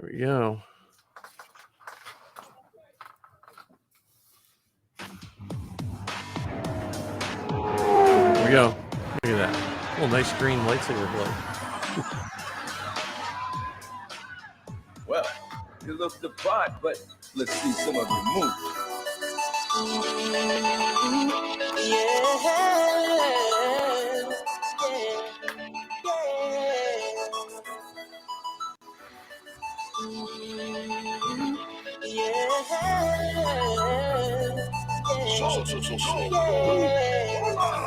There we go. There we go. Look at that. Little nice green lightsaber glow. Well, you look the part, but let's see some of your moves.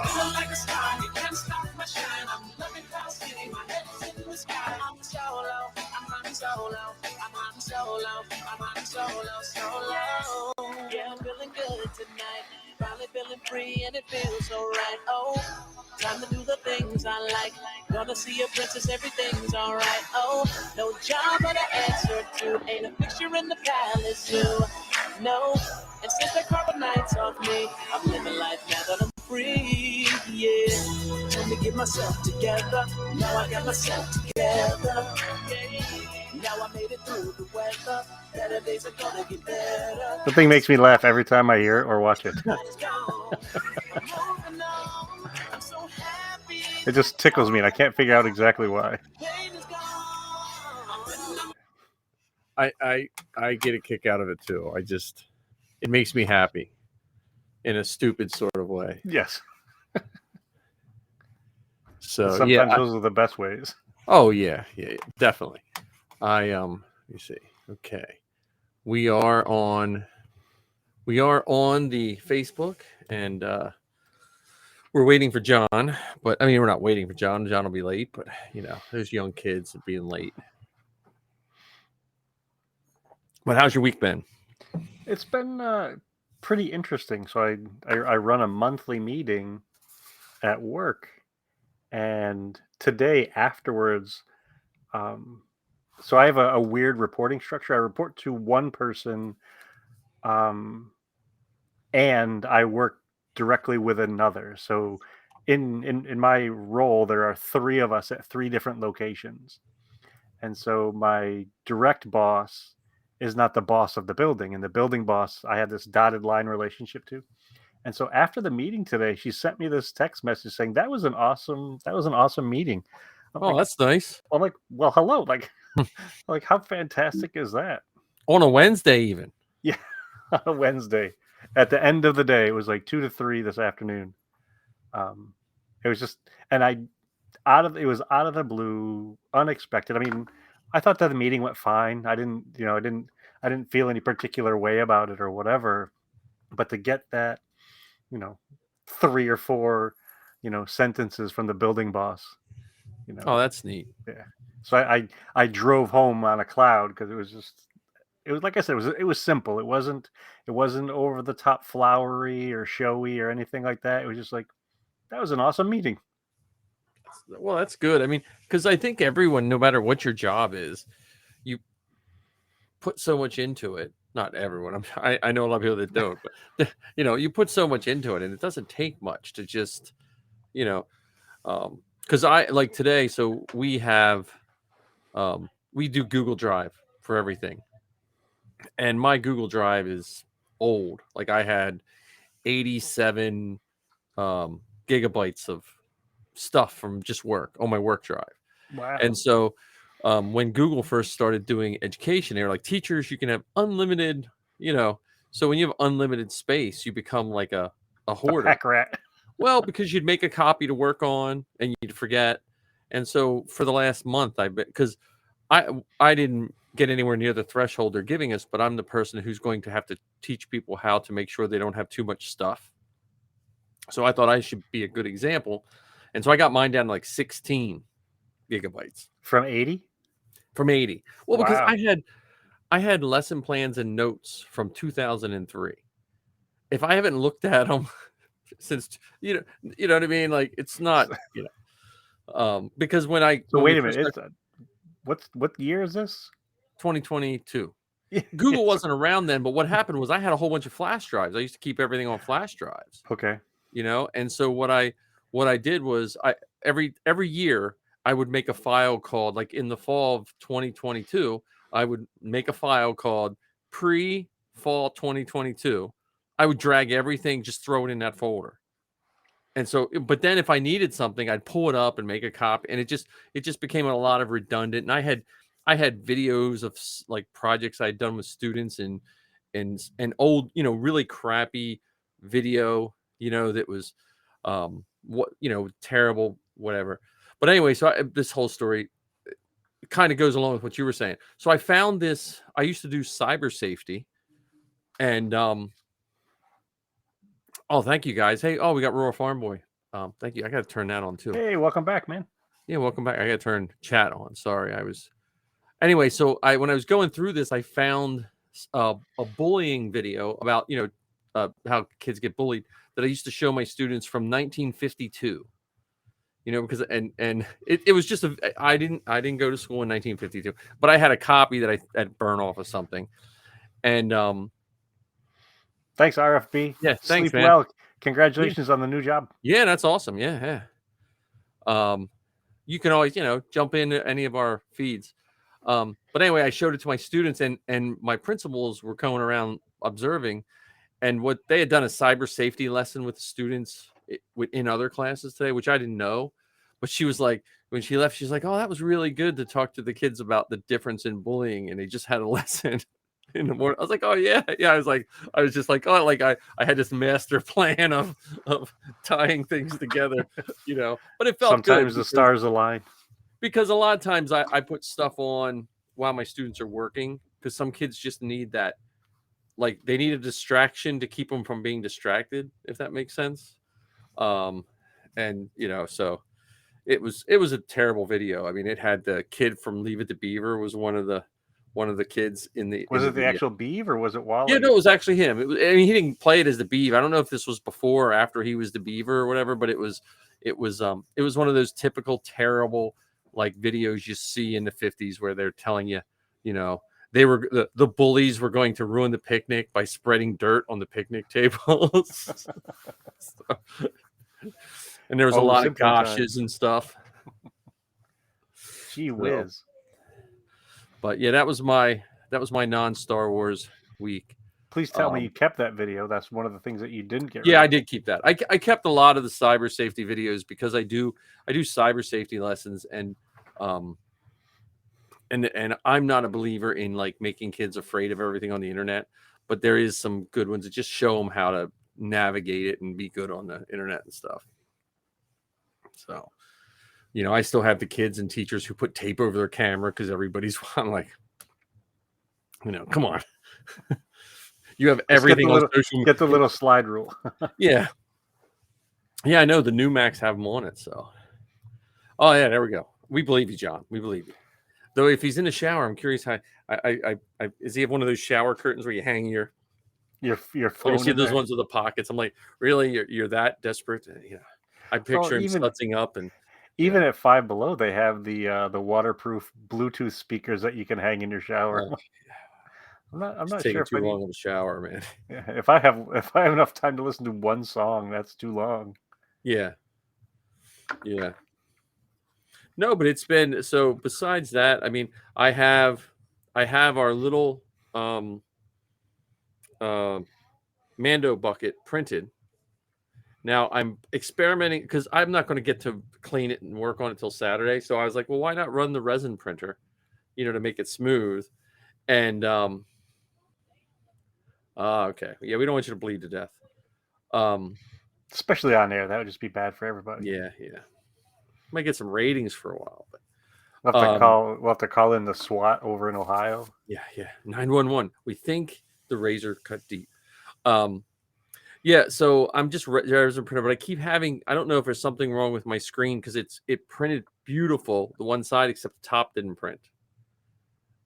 Feeling like a star, you can't stop my shine. I'm loving past city, my head's in the sky. I'm solo, I'm running solo, I'm running solo, I'm running solo. Yeah, I'm feeling good tonight. Finally feeling free and it feels alright. Oh, time to do the things I like. Gonna see a princess, everything's alright. Oh, no job but an answer to. Ain't a picture in the palace too. No, and since the carbonite's off me, I'm living life now that I'm free. Yeah, time to get myself together. Now I got myself together. Yeah. Now I made it through the weather. Better days are gonna get better. The thing makes me laugh every time I hear it or watch it. It just tickles me, and I can't figure out exactly why. I get a kick out of it too. It makes me happy in a stupid sort of way. Yes. So sometimes those are the best ways. Oh yeah, definitely. Let me see. Okay. We are on the Facebook, and we're waiting for John, but I mean, we're not waiting for John. John will be late, but there's young kids being late. But how's your week been? It's been pretty interesting. So I run a monthly meeting at work, and today afterwards, so I have a weird reporting structure. I report to one person, and I work directly with another. So in my role, there are 3 of us at 3 different locations. And so my direct boss is not the boss of the building, and the building boss I had this dotted line relationship to. And so after the meeting today, she sent me this text message saying that was an awesome meeting. That's nice. I'm like, well, hello, like how fantastic is that? On a Wednesday, even. Yeah, on a Wednesday. At the end of the day, it was like 2 to 3 this afternoon. It was just, and it was out of the blue, unexpected. I mean, I thought that the meeting went fine. I didn't feel any particular way about it or whatever. But to get that, 3 or 4, sentences from the building boss, Oh, that's neat. Yeah. So I drove home on a cloud because it was like I said, it was simple. It wasn't over the top flowery or showy or anything like that. It was just like, that was an awesome meeting. Well, that's good. I mean, because I think everyone, no matter what your job is, you put so much into it. Not everyone. I know a lot of people that don't, but you put so much into it, and it doesn't take much to just, because I like today. So we have, we do Google Drive for everything, and my Google Drive is old. Like I had 87 gigabytes of stuff from just work on my work drive. Wow. And so when Google first started doing education, they were like, teachers, you can have unlimited, so when you have unlimited space, you become like a hoarder. A pack rat. Well, because you'd make a copy to work on and you'd forget. And so for the last month, because I didn't get anywhere near the threshold they're giving us, but I'm the person who's going to have to teach people how to make sure they don't have too much stuff. So I thought I should be a good example. And so I got mine down to like 16 gigabytes. From 80? From 80. Well, because Wow. I had lesson plans and notes from 2003. If I haven't looked at them since, you know what I mean? Like, it's not, because when wait a minute. What year is this? 2022. Google wasn't around then, but what happened was I had a whole bunch of flash drives. I used to keep everything on flash drives. Okay. And so what I did was every year I would make a file called, like in the fall of 2022, I would make a file called pre-fall 2022. I would drag everything, just throw it in that folder. And so, but then if I needed something, I'd pull it up and make a copy, and it just became a lot of redundant. And I had videos of like projects I'd done with students and old, really crappy video, that was terrible, whatever. But anyway, so this whole story kind of goes along with what you were saying. So I found this. I used to do cyber safety, and oh, thank you guys. Hey, we got Rural Farm Boy. Thank you. I got to turn that on too. Hey, welcome back, man. Yeah, welcome back. I got to turn chat on. Sorry, Anyway, so when I was going through this, I found a bullying video about how kids get bullied that I used to show my students from 1952. Because it was just I didn't go to school in 1952, but I had a copy that I had burned off of something, and thanks, RFB. Yeah, thanks, Sleep man. well. Congratulations on the new job. Yeah, that's awesome. Yeah. You can always jump into any of our feeds. But anyway, I showed it to my students, and my principals were going around observing, and what they had done a cyber safety lesson with the students in other classes today, which I didn't know. But she was like, when she left, she's like, "Oh, that was really good to talk to the kids about the difference in bullying," and they just had a lesson in the morning. I was like, "Oh yeah." I was just like, "Oh, like I had this master plan of tying things together," But it felt sometimes good the stars align. because a lot of times I put stuff on while my students are working, because some kids just need that, like they need a distraction to keep them from being distracted, if that makes sense. And so it was a terrible video. I mean, it had the kid from Leave It to Beaver was one of the kids in the. Was in it the actual Beaver or was it Wally? Yeah, no, it was actually him. He didn't play it as the Beaver. I don't know if this was before or after he was the Beaver or whatever, but it was one of those typical terrible like videos you see in the 50s where they're telling you, they were the bullies were going to ruin the picnic by spreading dirt on the picnic tables. And there was a lot of goshes and stuff. Gee whiz. But yeah, that was my non-Star Wars week. Please tell me you kept that video. That's one of the things that you didn't get. Yeah, I did keep that. I kept a lot of the cyber safety videos because I do cyber safety lessons, and I'm not a believer in like making kids afraid of everything on the internet, but there is some good ones that just show them how to navigate it and be good on the internet and stuff. So, I still have the kids and teachers who put tape over their camera because everybody's like, come on. You have everything on social media. Get the little slide rule. Yeah. Yeah, I know the new Macs have them on it. So, oh yeah, there we go. We believe you, John. We believe you. Though if he's in the shower, I'm curious how is he have one of those shower curtains where you hang your phone? You see those ones with the pockets. I'm like, really? You're that desperate? I picture him sudsing up, and even at Five Below, they have the waterproof Bluetooth speakers that you can hang in your shower. Oh, I'm not taking sure too long in the shower, man. Yeah, if I have enough time to listen to one song, that's too long. Yeah. No, but it's been so. Besides that, I mean, I have our little Mando bucket printed. Now I'm experimenting because I'm not going to get to clean it and work on it till Saturday. So I was like, well, why not run the resin printer, to make it smooth. And okay, yeah, we don't want you to bleed to death. Especially on air, that would just be bad for everybody. Yeah. Might get some ratings for a while, but we'll have to call in the SWAT over in Ohio. Yeah. 911. We think the razor cut deep. Yeah, so I'm just resin printer, but I keep having. I don't know if there's something wrong with my screen because it printed beautiful the one side except the top didn't print.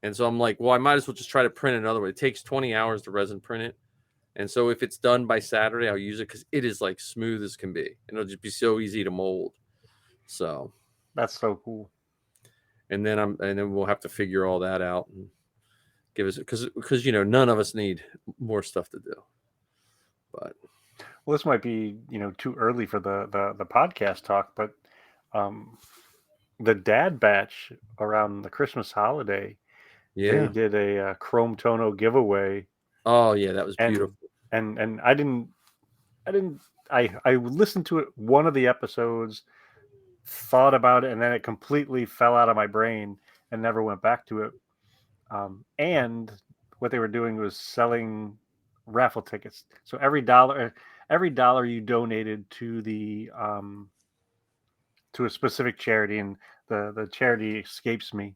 And so I'm like, well, I might as well just try to print another way. It takes 20 hours to resin print it. And so if it's done by Saturday, I'll use it because it is like smooth as can be. And it'll just be so easy to mold. So that's so cool. And then we'll have to figure all that out and give us because none of us need more stuff to do. But well, this might be too early for the podcast talk, but the dad batch around the Christmas holiday They Yeah. did a Chrome Tono giveaway, Oh yeah, that was and beautiful. and I listened to it, one of the episodes, thought about it, and then it completely fell out of my brain and never went back to it. And what they were doing was selling raffle tickets. So every dollar you donated to the to a specific charity, and the charity escapes me.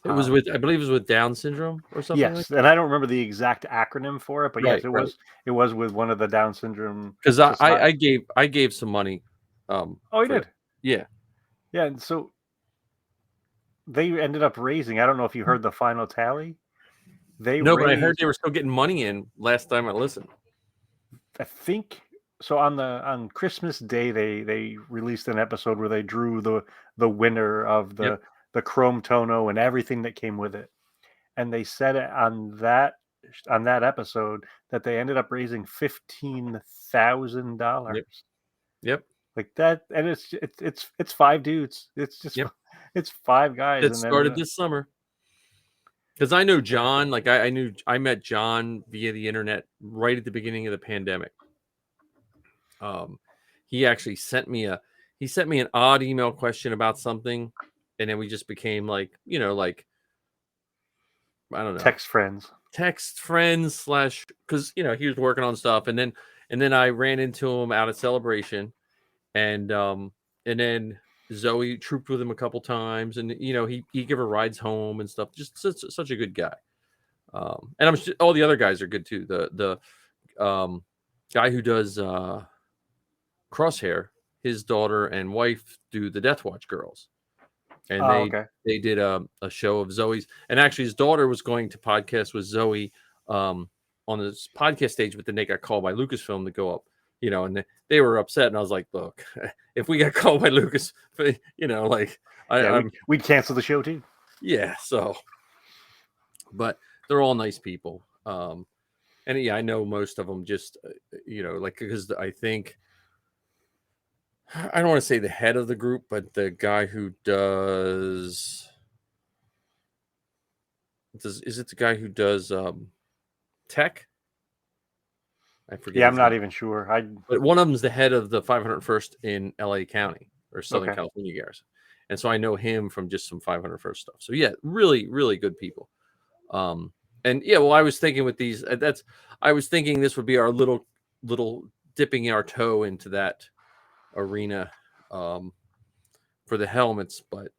It was with, I believe it was with Down syndrome or something like Yes, that. and I don't remember the exact acronym for it, but yes, Right, right. it was with one of the Down syndrome Because society. I gave some money Oh, you for that. did? Yeah. Yeah, and so they ended up raising. I don't know if you heard the final tally. They No, but I heard raised, they were still getting money in last time I listened. I think, so on Christmas Day they released an episode where they drew the winner of Yep. the Chrome Tono and everything that came with it, and they said it on that episode that they ended up raising $15,000. Yep. Yep. Like that, and it's five dudes. It's just Yep. it's five guys, It and then started this summer. Because I know John, like I met John via the internet right at the beginning of the pandemic. He actually sent me an odd email question about something, and then we just became like, like, I don't know, text friends. text friends / because he was working on stuff, and then I ran into him out at Celebration, and then Zoe trooped with him a couple times, and he gave her rides home and stuff. Just such a good guy. And all the other guys are good too. The guy who does Crosshair, his daughter and wife do the Death Watch Girls, and Oh, okay. they did a show of Zoe's, and actually his daughter was going to podcast with Zoe on this podcast stage, but then they got called by Lucasfilm to go up, and they were upset, and I was like, look, if we got called by Lucas, like we'd cancel the show too. Yeah, so, but they're all nice people, and yeah, I know most of them. Just like, because I think, I don't want to say the head of the group, but the guy who does is it the guy who does tech? I forget. Yeah, I'm his not name. even sure. But one of them is the head of the 501st in LA County or Southern Okay. California Garrison, and so I know him from just some 501st stuff. So yeah, really, really good people. And yeah, well, I was thinking with these, I was thinking this would be our little dipping our toe into that arena for the helmets, but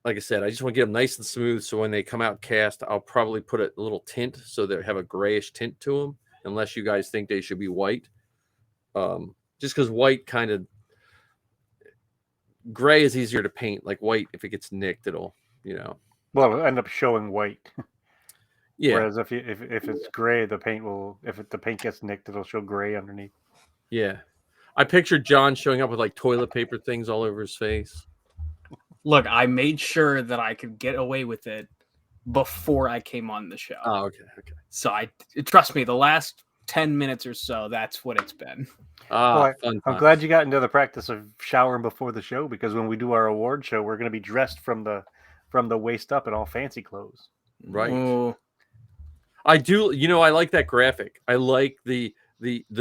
like I said, I just want to get them nice and smooth, so when they come out cast, I'll probably put a little tint so they have a grayish tint to them, unless you guys think they should be white. Just because white kind of, gray is easier to paint. Like white, if it gets nicked, it'll Well, it'll end up showing white. Yeah. Whereas if it's gray, the paint will, if the paint gets nicked, it'll show gray underneath. Yeah. I pictured John showing up with like toilet paper things all over his face. Look, I made sure that I could get away with it before I came on the show. Oh, okay. So trust me, the last 10 minutes or so, that's what it's been. Fun I'm glad you got into the practice of showering before the show, because when we do our award show, we're going to be dressed from the waist up in all fancy clothes. Right. Ooh. I do. I like that graphic. I like the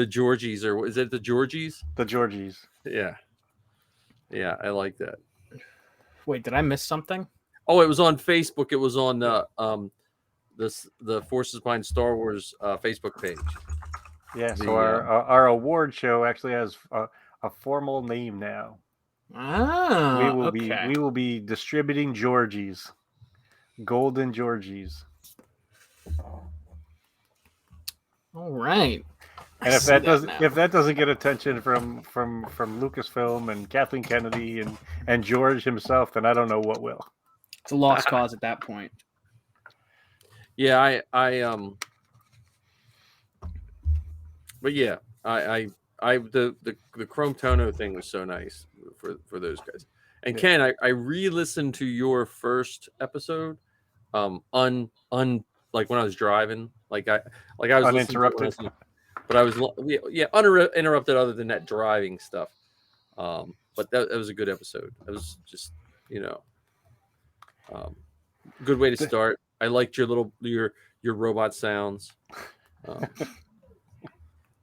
Georgies, or is it the Georgies? The Georgies. Yeah. Yeah, I like that. Wait, did I miss something? Oh, it was on Facebook. It was on the Forces Behind Star Wars Facebook page. Yeah, so our award show actually has a formal name now. Ah, we will be distributing Georgies, golden Georgies. All right. And if that doesn't get attention from Lucasfilm and Kathleen Kennedy and George himself, then I don't know what will. It's a lost cause at that point. Yeah, but yeah, the Chrome Tono thing was so nice for those guys. And Ken, I re-listened to your first episode, like when I was driving, like I was uninterrupted, but I was uninterrupted other than that driving stuff. But that was a good episode. It was just Good way to start. I liked your robot sounds. Um,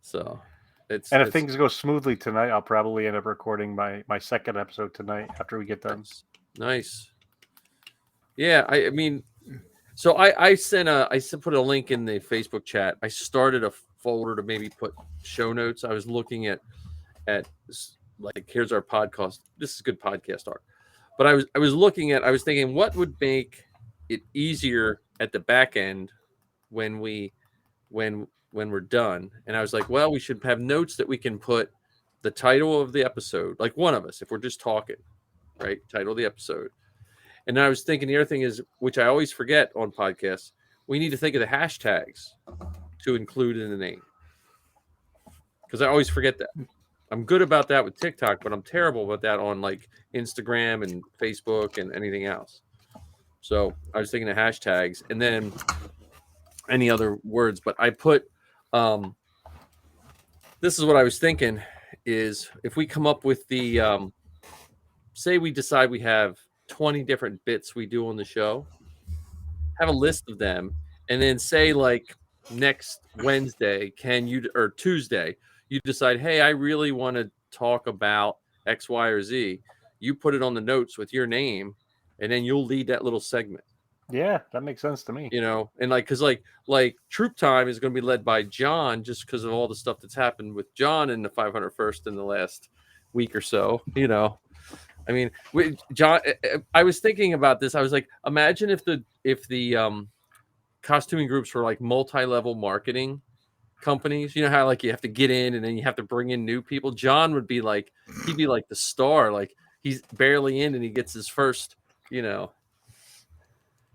so it's And if things go smoothly tonight, I'll probably end up recording my second episode tonight after we get done. nice. Yeah, I mean, so I put a link in the Facebook chat. I started a folder to maybe put show notes. I was looking at like, here's our podcast. This is good podcast art. But I was thinking what would make it easier at the back end when we're done. And I was like, well, we should have notes that we can put the title of the episode, like one of us, if we're just talking, right? Title of the episode. And I was thinking the other thing is, which I always forget on podcasts, we need to think of the hashtags to include in the name. Because I always forget that. I'm good about that with TikTok, but I'm terrible about that on like Instagram and Facebook and anything else. So I was thinking of hashtags and then any other words, but I put this is what I was thinking is if we come up with the say we decide we have 20 different bits we do on the show, have a list of them, and then say like next Wednesday or Tuesday you decide, hey, I really want to talk about X, Y, or Z. You put it on the notes with your name, and then you'll lead that little segment. Yeah, that makes sense to me. You know, and like, because like Troop Time is going to be led by John just because of all the stuff that's happened with John in the 501st in the last week or so. You know, I mean, John. I was thinking about this. I was like, imagine if the costuming groups were like multi-level marketing companies. You know how like you have to get in and then you have to bring in new people. John would be like, he'd be like the star. Like he's barely in and he gets his first. You know.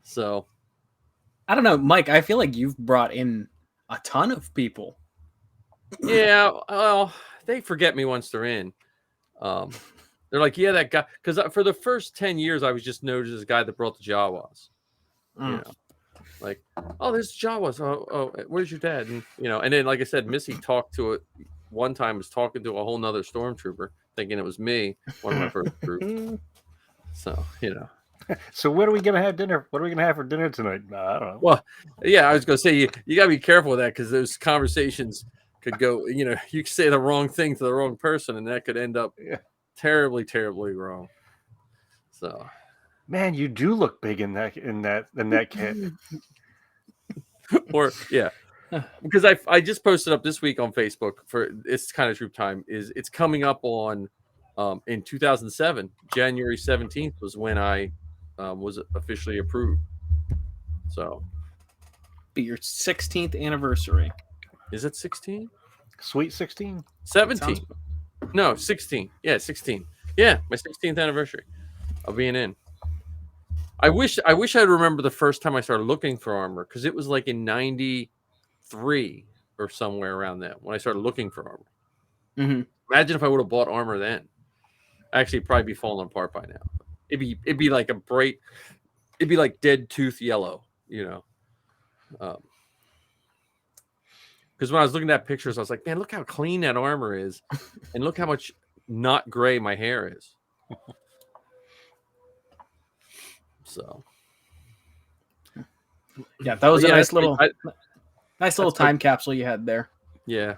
So, I don't know, Mike. I feel like you've brought in a ton of people. Yeah, well, they forget me once they're in. They're like, yeah, that guy. Because for the first 10 years, I was just known as this guy that brought the Jawas. You know, like, oh, there's Jawas. Oh, where's your dad? And you know, and then like I said, Missy talked to it one time. Was talking to a whole nother stormtrooper, thinking it was me. One of my first group. So you know. So what are we gonna have dinner? What are we gonna have for dinner tonight? I don't know. Well, yeah, I was gonna say you gotta be careful with that because those conversations could go. You know, you could say the wrong thing to the wrong person, and that could end up terribly, terribly wrong. So, man, you do look big in that kit. or yeah, because I just posted up this week on Facebook for it's kind of Troop Time. It's coming up on in 2007, January 17th was when I was officially approved. So, Be your 16th anniversary. is it 16? Sweet 16? 17. No, 16. Yeah, 16. Yeah, my 16th anniversary of being in. I wish I'd remember the first time I started looking for armor because it was like in 93 or somewhere around that when I started looking for armor. Mm-hmm. Imagine if I would have bought armor then. Actually, it'd probably be falling apart by now. It'd be like it'd be like dead tooth yellow, you know. Because when I was looking at pictures, I was like, man, look how clean that armor is. And look how much not gray my hair is. So. Yeah, that was a nice little time my, capsule you had there. Yeah.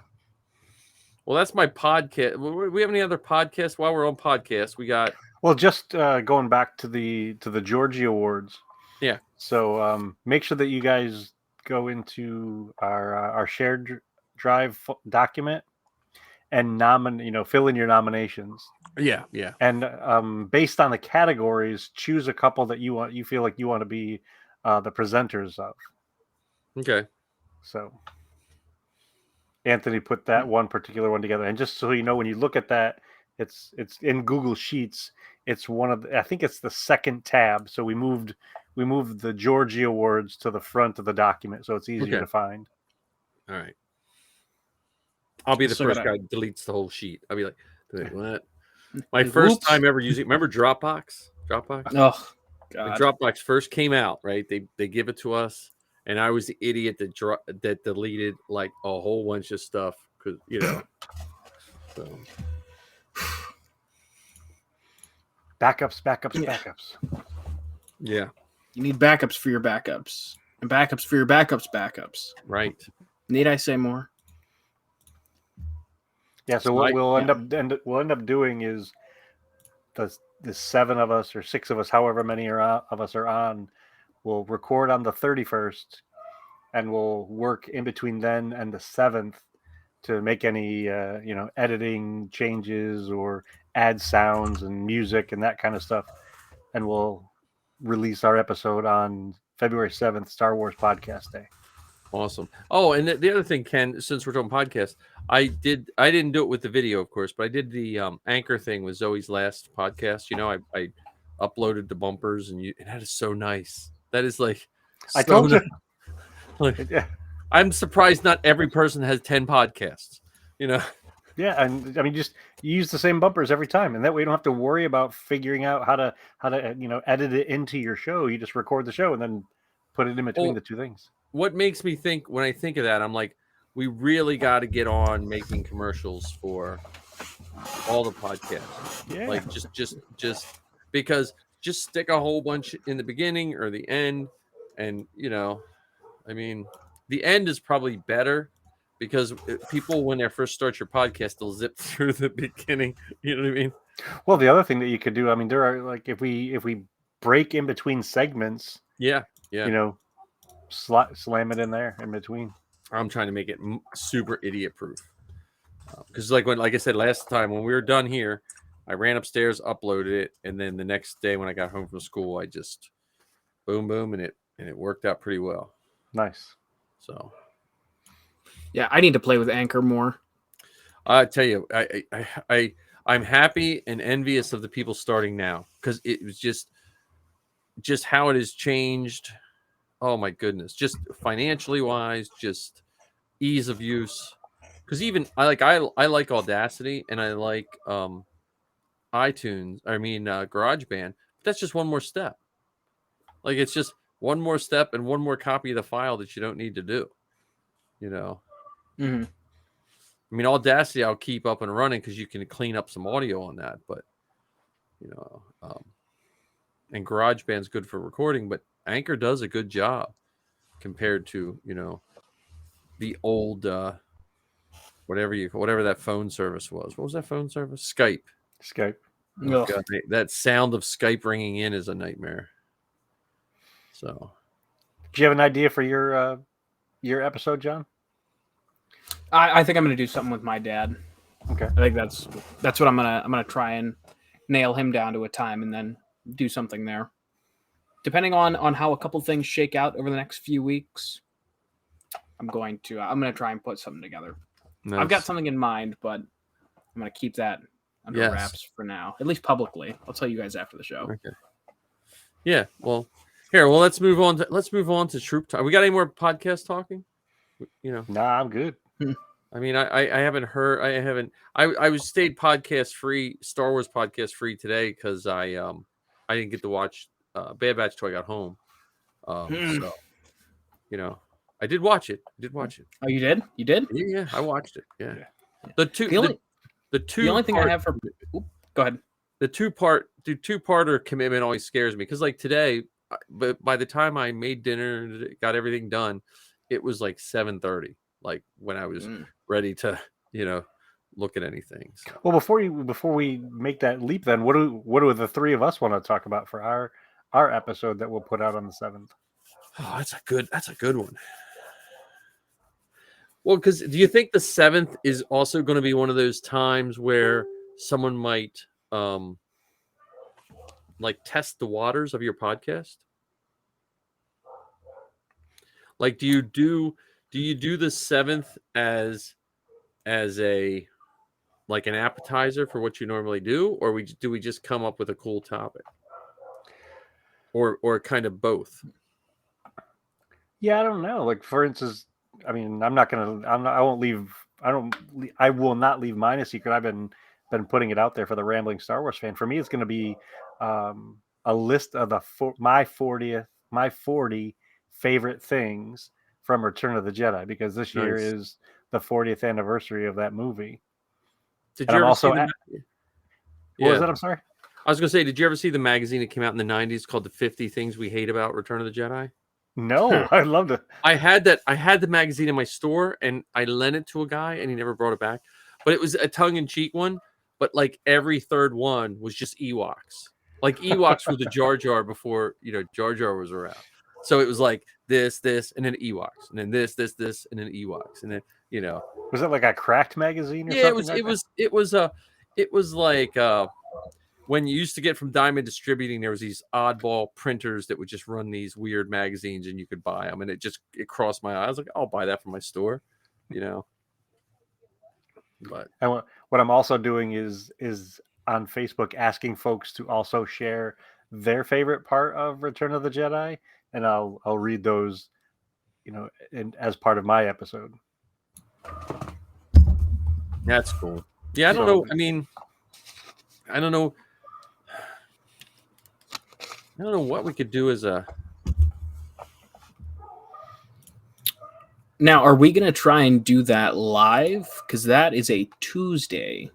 Well, that's my podcast. We have any other podcasts? While we're on podcasts, we got. Well, just going back to the Georgie Awards. Yeah. So make sure that you guys go into our shared drive document and fill in your nominations. Yeah, yeah. And based on the categories, choose a couple that you feel like you want to be the presenters of. Okay. So Anthony put that one particular one together, and just so you know, when you look at that, it's in Google Sheets. It's I think it's the second tab. So we moved the Georgie Awards to the front of the document, so it's easier to find. All right. I'll be the first guy that deletes the whole sheet. I'll be like, wait, what? My first time ever using. Remember Dropbox? Oh, God. When Dropbox first came out, right? They give it to us, and I was the idiot that deleted like a whole bunch of stuff because So. Backups. Yeah. You need backups for your backups, and backups for your backups. Right. Need I say more? Yeah. So So what I- we'll yeah. end up doing is the 7 of us or 6 of us, however many of us are on, we'll record on the 31st, and we'll work in between then and the 7th to make any editing changes or add sounds and music and that kind of stuff, and we'll release our episode on February 7th, Star Wars Podcast Day. Awesome. Oh, and the other thing, Ken, since we're talking podcast, I didn't do it with the video, of course, but I did the anchor thing with Zoe's last podcast. You know, I uploaded the bumpers, and that is so nice. That is like, I so told you. like, Yeah. I'm surprised not every person has 10 podcasts. You know, Yeah, and I mean, just you use the same bumpers every time, and that way you don't have to worry about figuring out how to edit it into your show. You just record the show and then put it in between Oh, the two things. what makes me think when I think of that, I'm like, we really got to get on making commercials for all the podcasts. Yeah, Like just because just stick a whole bunch in the beginning or the end, and I mean, the end is probably better because people, when they first start your podcast, they'll zip through the beginning. You know what I mean? Well, the other thing that you could do, I mean, there are like if we break in between segments, Yeah. slam it in there in between. I'm trying to make it super idiot proof. Because like I said last time when we were done here, I ran upstairs, uploaded it, and then the next day when I got home from school, I just boom, and it worked out pretty well. Nice. So Yeah, I need to play with Anchor more. I tell you, I'm happy and envious of the people starting now because it was just how it has changed. Oh my goodness, just financially wise, just ease of use. Because even I like Audacity and I like iTunes. I mean GarageBand. But that's just one more step. Like it's just one more step and one more copy of the file that you don't need to do. You know. Mm-hmm. I mean, Audacity I'll keep up and running because you can clean up some audio on that. But and GarageBand's good for recording, but Anchor does a good job compared to the old. Whatever that phone service was. What was that phone service? Skype. Oh, God, that sound of Skype ringing in is a nightmare. So, Do you have an idea for your episode, John? I think I'm going to do something with my dad. Okay. I think that's what I'm gonna try and nail him down to a time and then do something there. Depending on how a couple things shake out over the next few weeks, I'm gonna try and put something together. Nice. I've got something in mind, but I'm gonna keep that under wraps for now, at least publicly. I'll tell you guys after the show. Okay. Yeah. Well, here. Well, let's move on to troop talk. We got any more podcast talking? Nah, I'm good. I mean, I haven't heard. I was stayed podcast free, Star Wars podcast free today because I didn't get to watch Bad Batch till I got home. So, I did watch it. Oh, you did? You did? Yeah, I watched it. Yeah. The only thing I have for go ahead. The two-parter commitment always scares me because like today, but by the time I made dinner, got everything done, it was like 7:30. Like when I was ready to, look at anything. So. Well, before we make that leap, then what do the three of us want to talk about for our episode that we'll put out on the 7th? Oh, that's a good one. Well, because do you think the 7th is also going to be one of those times where someone might like test the waters of your podcast? Like, do you do the 7th as a like an appetizer for what you normally do, or do we just come up with a cool topic, or kind of both? Yeah, I don't know. Like for instance, I mean, I will not leave mine a secret. I've been putting it out there for the rambling Star Wars fan. For me, it's going to be a list of my 40 favorite things from Return of the Jedi, because this year is the 40th anniversary of that movie. Did you ever see what was that? I'm sorry. I was gonna say, did you ever see the magazine that came out in the '90s called "The 50 Things We Hate About Return of the Jedi"? No, I love it. I had that. I had the magazine in my store, and I lent it to a guy, and he never brought it back. But it was a tongue-in-cheek one. But like every third one was just Ewoks. Like Ewoks were the Jar Jar before Jar Jar was around. So it was like this, and then Ewoks, and then this, and then Ewoks, and then Was it like a cracked magazine or yeah, something? it was like when you used to get from Diamond Distributing, there was these oddball printers that would just run these weird magazines, and you could buy them, and it crossed my eyes. I was like, I'll buy that from my store, But And what I'm also doing is on Facebook asking folks to also share their favorite part of Return of the Jedi, and I'll read those, as part of my episode. that's cool. Yeah, I don't know. I mean, I don't know. I don't know what we could do as a. Now, are we going to try and do that live? Because that is a Tuesday.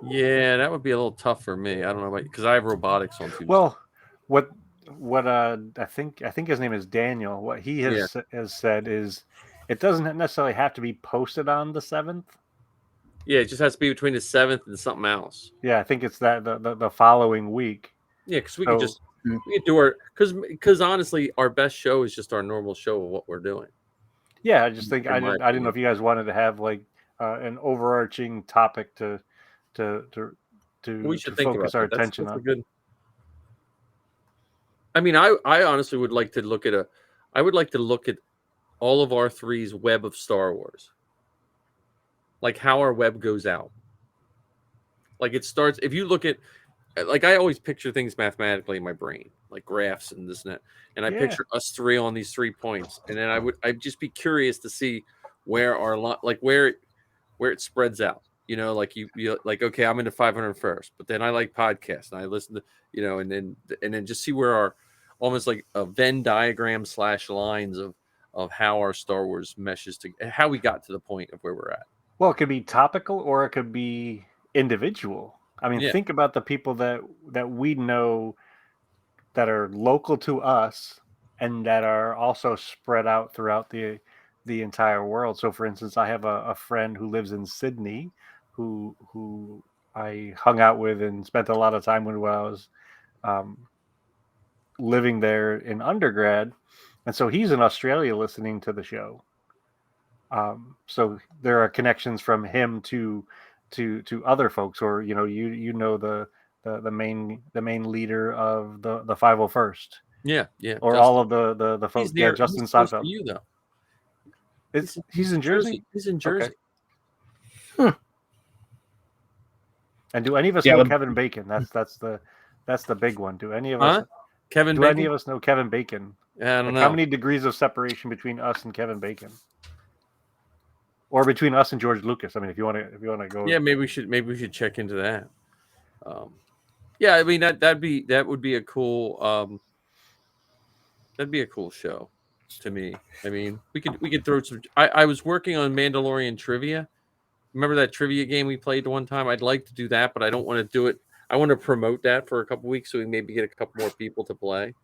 Yeah, that would be a little tough for me. I don't know because I have robotics on Tuesday. Well, what I think his name is Daniel. What he has said is, it doesn't necessarily have to be posted on the 7th. Yeah, it just has to be between the 7th and something else. Yeah, I think it's that the following week. Yeah, because we could do our because honestly, our best show is just our normal show of what we're doing. Yeah, I just think I didn't know if you guys wanted to have like an overarching topic to we should focus our attention on. Good. I mean, I honestly would like to look at all of our three's web of Star Wars, like how our web goes out. Like it starts if you look at. Like I always picture things mathematically in my brain, like graphs and this and that. And I picture us three on these 3 points, and then I'd just be curious to see where where it spreads out. Like you like okay, I'm into 501st, but then I like podcasts and I listen to and then just see where our almost like a Venn diagram / lines of how our Star Wars meshes to how we got to the point of where we're at. Well, it could be topical or it could be individual. I mean, think about the people that we know that are local to us and that are also spread out throughout the entire world. So, for instance, I have a friend who lives in Sydney who I hung out with and spent a lot of time with while I was living there in undergrad. And so he's in Australia listening to the show. So there are connections from him to other folks, or the main leader of the 501st. Yeah, or Justin. all of the folks. Yeah, Justin Seinfeld. You though. He's in Jersey. He's in Jersey. Okay. And do any of us know Kevin Bacon? That's the big one. Do any of us? Kevin? Do Bacon? any of us know Kevin Bacon? I don't know. How many degrees of separation between us and Kevin Bacon? Or between us and George Lucas. I mean, if you want to go. Yeah, maybe we should check into that. Yeah, I mean that would be a cool that'd be a cool show to me. I mean, we could throw some. I was working on Mandalorian trivia. Remember that trivia game we played one time? I'd like to do that, but I don't want to do it. I want to promote that for a couple weeks so we maybe get a couple more people to play.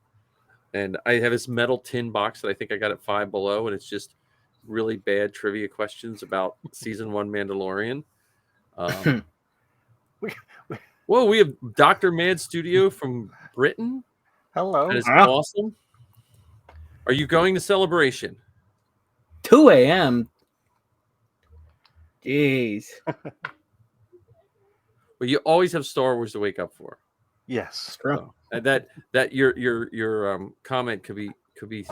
And I have this metal tin box that I think I got at Five Below, and it's just really bad trivia questions about season 1 Mandalorian. Well, we have Dr. Mad Studio from Britain. Hello. That is awesome. Are you going to Celebration? 2 a.m. Jeez. Well, you always have Star Wars to wake up for. Yes. So, that your comment could be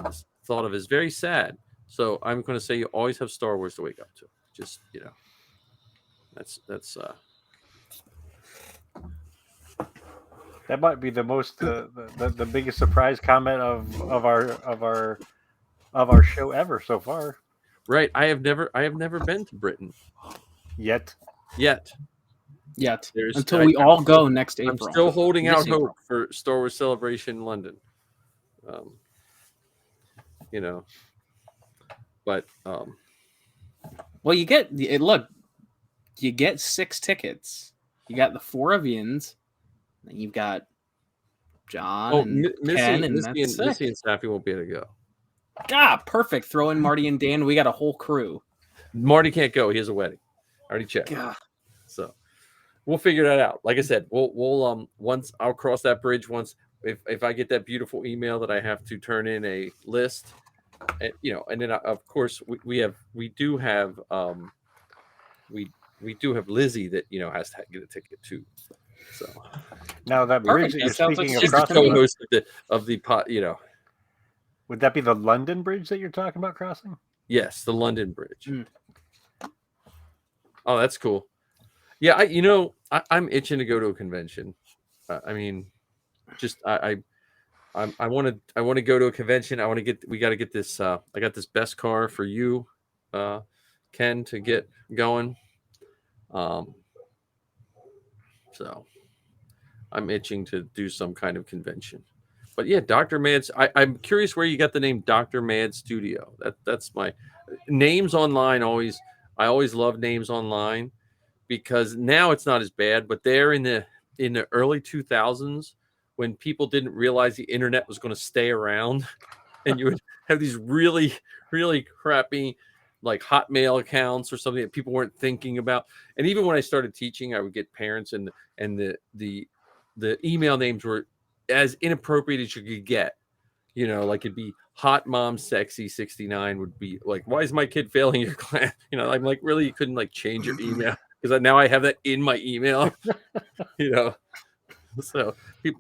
thought of as very sad. So I'm going to say you always have Star Wars to wake up to. Just that's that might be the most the biggest surprise comment of our show ever so far. Right. I have never been to Britain yet. Until we all go next April. I'm still holding out hope for Star Wars Celebration in London. But well, you get 6 tickets. You got the 4 of Ian's, Then you've got John Oh, and Ken, and that's Missy it. and Sappy won't be able to go. Ah, perfect. Throw in Marty and Dan. We got a whole crew. Marty can't go. He has a wedding. I already checked. God. So we'll figure that out. Like I said, we'll once I'll cross that bridge once if I get that beautiful email that I have to turn in a list, and and then of course we do have Lizzie that has to get a ticket too. So Now that Perfect. bridge that That you're sounds like speaking of she's she's the crossing crossing, co-host of the pot. would that be the London bridge that you're talking about crossing? Yes, the London Bridge. Mm. Oh, that's cool. Yeah, I'm itching to go to a convention. I mean, just I want to go to a convention. We got to get this. I got this best car for you, Ken, to get going. So I'm itching to do some kind of convention. But yeah, Dr. Mad's. I'm curious where you got the name Dr. Mad Studio. That's my names online. I always love names online because now it's not as bad. But there in the early 2000s, when people didn't realize the internet was going to stay around, and you would have these really, really crappy like Hotmail accounts or something that people weren't thinking about. And even when I started teaching, I would get parents and the email names were as inappropriate as you could get. Like it'd be Hot Mom Sexy 69 would be like, why is my kid failing your class? I'm like, really, you couldn't like change your email because now I have that in my email. So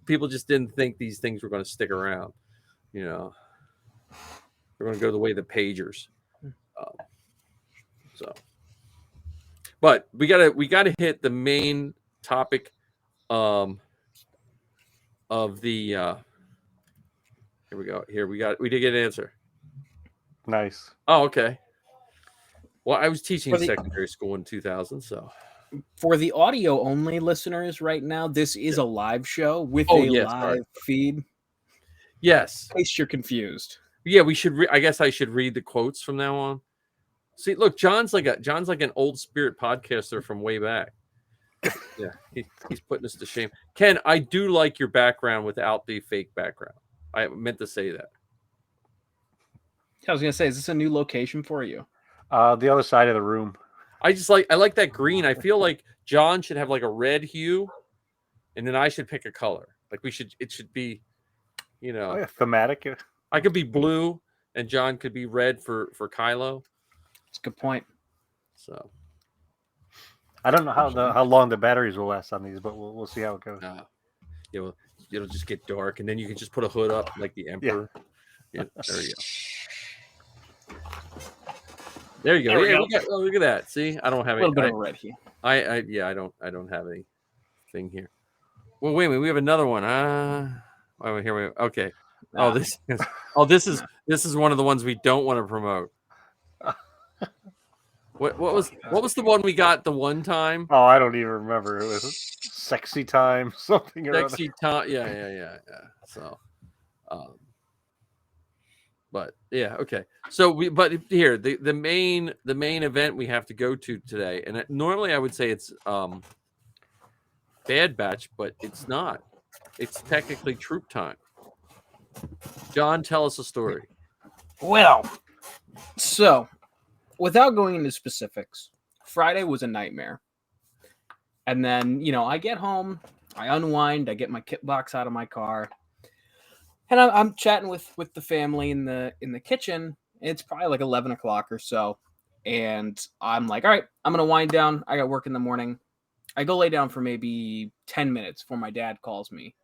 people just didn't think these things were going to stick around. They're going to go the way of the pagers. But we gotta hit the main topic of the here we go. We did get an answer. Nice. Oh, okay. Well, I was teaching For the- secondary school in 2000, so For the audio only listeners right now, this is a live show with Oh, a yes, live sorry. feed. yes. In case you're confused. Yeah, we should I guess I should read the quotes from now on. See, look, John's like an old spirit podcaster from way back. Yeah, he's putting us to shame. Ken, I do like your background without the fake background. I meant to say that. I was gonna say, is this a new location for you? The other side of the room. I like that green. I feel like John should have like a red hue, and then I should pick a color. Like it should be, Oh, yeah, thematic. I could be blue and John could be red for Kylo. That's a good point. So I don't know how long the batteries will last on these, but we'll see how it goes. it'll just get dark, and then you can just put a hood up like the Emperor. Yeah, there you go. There you go. There we Yeah, go. look at that. See, I don't have A little bit of a red hue. I don't have anything here. Well, wait a minute. We have another one. Here we go. Okay. Oh, this is one of the ones we don't want to promote. What was the one we got the one time? Oh, I don't even remember. It was Sexy Time, something or Sexy time. Yeah. So, but yeah, okay. So but here the main event we have to go to today, and normally I would say it's Bad Batch, but it's not. It's technically Troop Time. John, tell us a story. Well, so without going into specifics, Friday was a nightmare. And then, I get home, I unwind, I get my kit box out of my car, and I'm chatting with the family in the kitchen. It's probably like 11 o'clock or so. And I'm like, all right, I'm going to wind down. I got work in the morning. I go lay down for maybe 10 minutes before my dad calls me.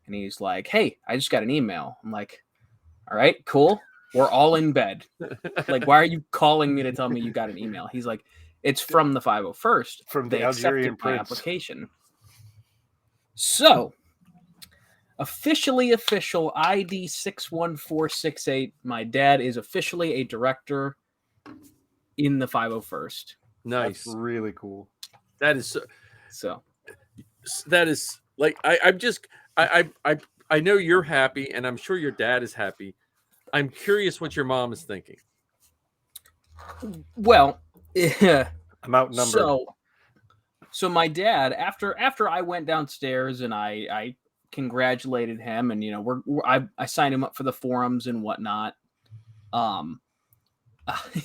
And he's like, hey, I just got an email. I'm like, all right, cool. We're all in bed. Like, why are you calling me to tell me you got an email? He's like, it's from the 501st. From the They Algerian accepted my prince. application. So, official ID 61468. My dad is officially a director in the 501st. Nice. That's really cool. That is So that is like I know you're happy, and I'm sure your dad is happy. I'm curious what your mom is thinking. well, yeah. I'm outnumbered. So So my dad, after I went downstairs and I congratulated him, and I signed him up for the forums and whatnot.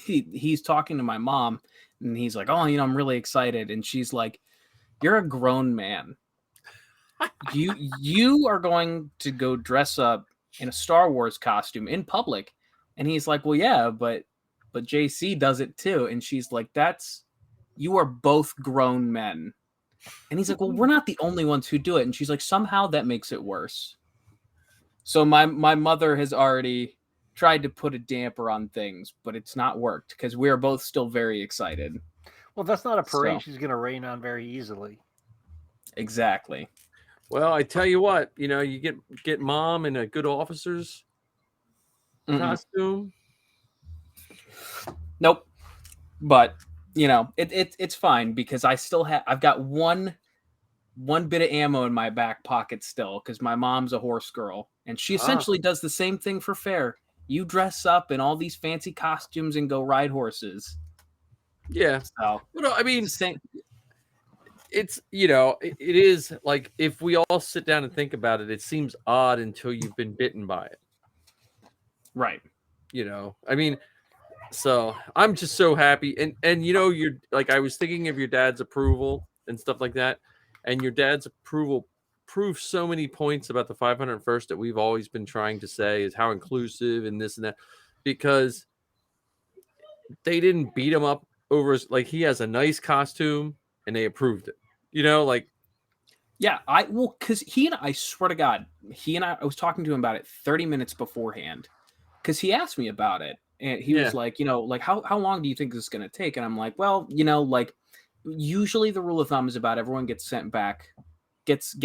He's talking to my mom, and he's like, "Oh, I'm really excited," and she's like, "You're a grown man. You are going to go dress up in a Star Wars costume in public," and he's like, "Well, yeah, but JC does it too," and she's like, "You are both grown men." And he's like, "Well, we're not the only ones who do it." And she's like, "Somehow that makes it worse." So my mother has already tried to put a damper on things, but it's not worked because we are both still very excited. Well, that's not a parade So- she's going to rain on very easily. Exactly. Well, I tell you what, you get mom in a good officer's Mm-mm. costume. Nope. But it's fine because I've got one bit of ammo in my back pocket still because my mom's a horse girl and she essentially does the same thing for fair. You dress up in all these fancy costumes and go ride horses. Yeah. So Well, I mean, it's the same. it's it is like if we all sit down and think about it, it seems odd until you've been bitten by it. Right. I mean, so I'm just so happy, and you're like, I was thinking of your dad's approval and stuff like that, and your dad's approval proves so many points about the 501st that we've always been trying to say is how inclusive and this and that, because they didn't beat him up over like he has a nice costume and they approved it. Like Yeah, because I swear to God, I was talking to him about it 30 minutes beforehand, because he asked me about it, and he was like, like how long do you think this is going to take? And I'm like, well, like usually the rule of thumb is about everyone gets sent back, gets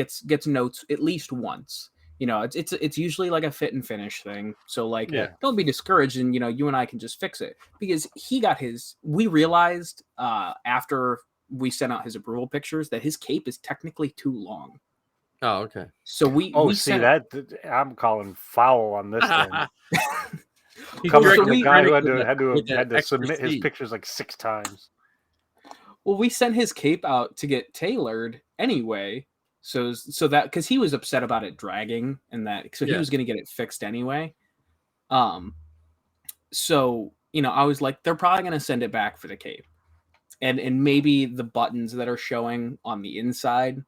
notes at least once. It's usually like a fit and finish thing. So like, don't be discouraged, and you and I can just fix it, because he got his. We realized after we sent out his approval pictures that his cape is technically too long. Oh, okay. So we see that I'm calling foul on this thing. He's Coming directing from the the guy who with had to extra submit his speed. pictures like 6 times. Well, we sent his cape out to get tailored anyway. So that, because he was upset about it dragging, and that, so he was going to get it fixed anyway. So I was like, they're probably going to send it back for the cape, and maybe the buttons that are showing on the inside.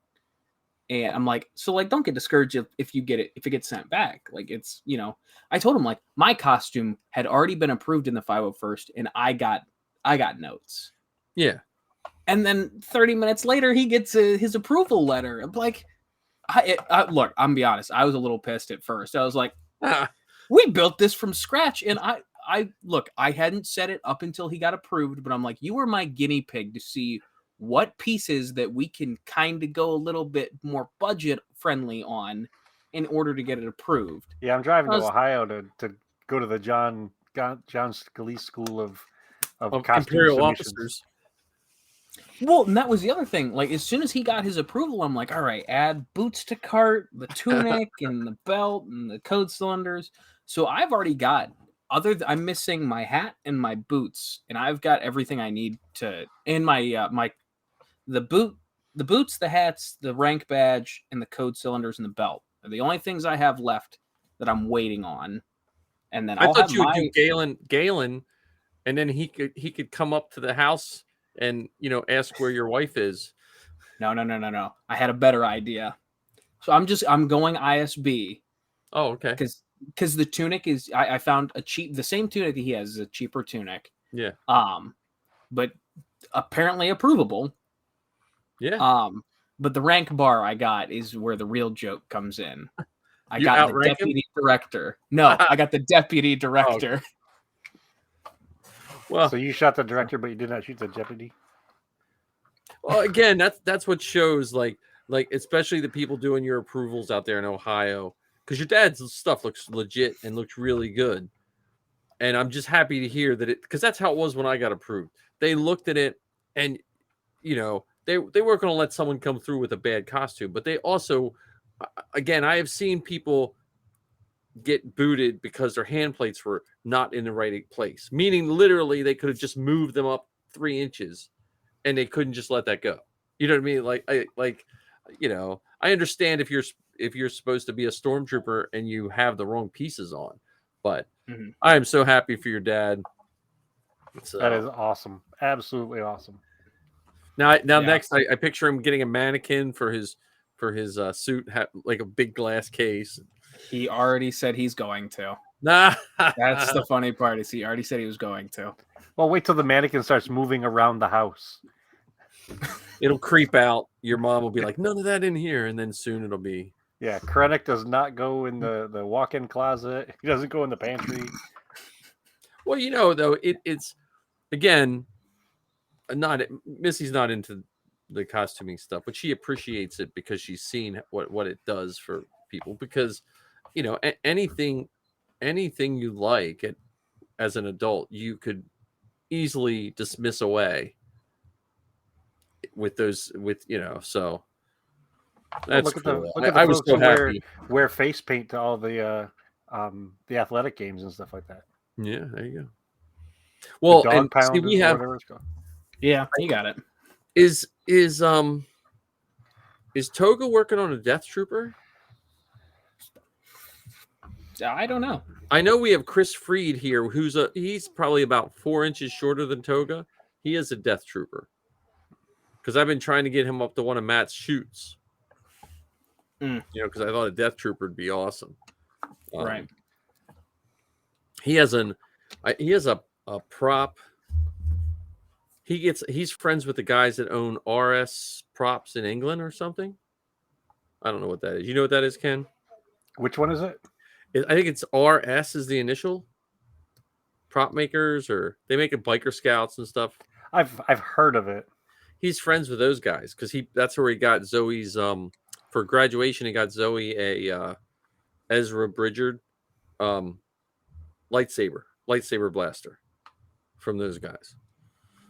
And I'm like, so like, don't get discouraged if it gets sent back. Like, it's I told him, like, my costume had already been approved in the 501st, and I got notes. Yeah. And then 30 minutes later, he gets his approval letter. I'm like, look, I'm gonna be honest. I was a little pissed at first. I was like, we built this from scratch. And I hadn't set it up until he got approved, but I'm like, you were my guinea pig to see what pieces that we can kind of go a little bit more budget friendly on in order to get it approved. Yeah, I'm driving to Ohio to go to the John Scalise School of Costume Imperial Submissions. Officers. Well, and that was the other thing. Like, as soon as he got his approval, I'm like, all right, add boots to cart, the tunic and the belt and the code cylinders. So I've already got I'm missing my hat and my boots, and I've got everything I need to, and the boots, the hats, the rank badge, and the code cylinders and the belt are the only things I have left that I'm waiting on. And then I thought you would do Galen, and then he could come up to the house and ask where your wife is. No. I had a better idea. So I'm going ISB. Oh, okay. Because the tunic is, I found the same tunic that he has is a cheaper tunic. Yeah. But apparently approvable. Yeah. But the rank bar I got is where the real joke comes in. I You got the outrank deputy director. No, I got the deputy director. Well, so you shot the director, but you did not shoot the deputy. Well, again, that's what shows like especially the people doing your approvals out there in Ohio, because your dad's stuff looks legit and looks really good. And I'm just happy to hear that because that's how it was when I got approved. They looked at it and they weren't going to let someone come through with a bad costume, but they also, again, I have seen people get booted because their hand plates were not in the right place, meaning literally they could have just moved them up 3 inches and they couldn't just let that go. You know what I mean? I understand if you're supposed to be a stormtrooper and you have the wrong pieces on, but Mhm. I am so happy for your dad. So That is awesome. Absolutely awesome. now Yeah. next I picture him getting a mannequin for his suit, like a big glass case. He already said he's going to. Nah, That's the funny part. Is he already said he was going to? Well, wait till the mannequin starts moving around the house. it'll creep out. Your mom will be like, none of that in here, and then soon it'll be. Yeah, Krennic does not go in the walk-in closet. He doesn't go in the pantry. Well, though it's again not Missy's not into the costuming stuff, but she appreciates it because she's seen what it does for people. Because anything you like as an adult, you could easily dismiss away with those so that's look at cool. the I was folks so who happy. wear face paint to all the athletic games and stuff like that. Yeah, there you go. The Well, dog and see, pound we or have whatever it's called. Yeah, he got it. is Toga working on a Death Trooper? I don't know. I know we have Chris Freed here, he's probably about 4 inches shorter than Toga. He is a Death Trooper because I've been trying to get him up to one of Matt's shoots. Because I thought a Death Trooper would be awesome. Right. He has a prop. He's friends with the guys that own RS Props in England or something. I don't know what that is. You know what that is, Ken? Which one is it? I think it's RS is the initial. Prop makers, or they make it biker scouts and stuff. I've heard of it. He's friends with those guys because that's where he got Zoe's for graduation. He got Zoe a Ezra Bridger lightsaber blaster from those guys.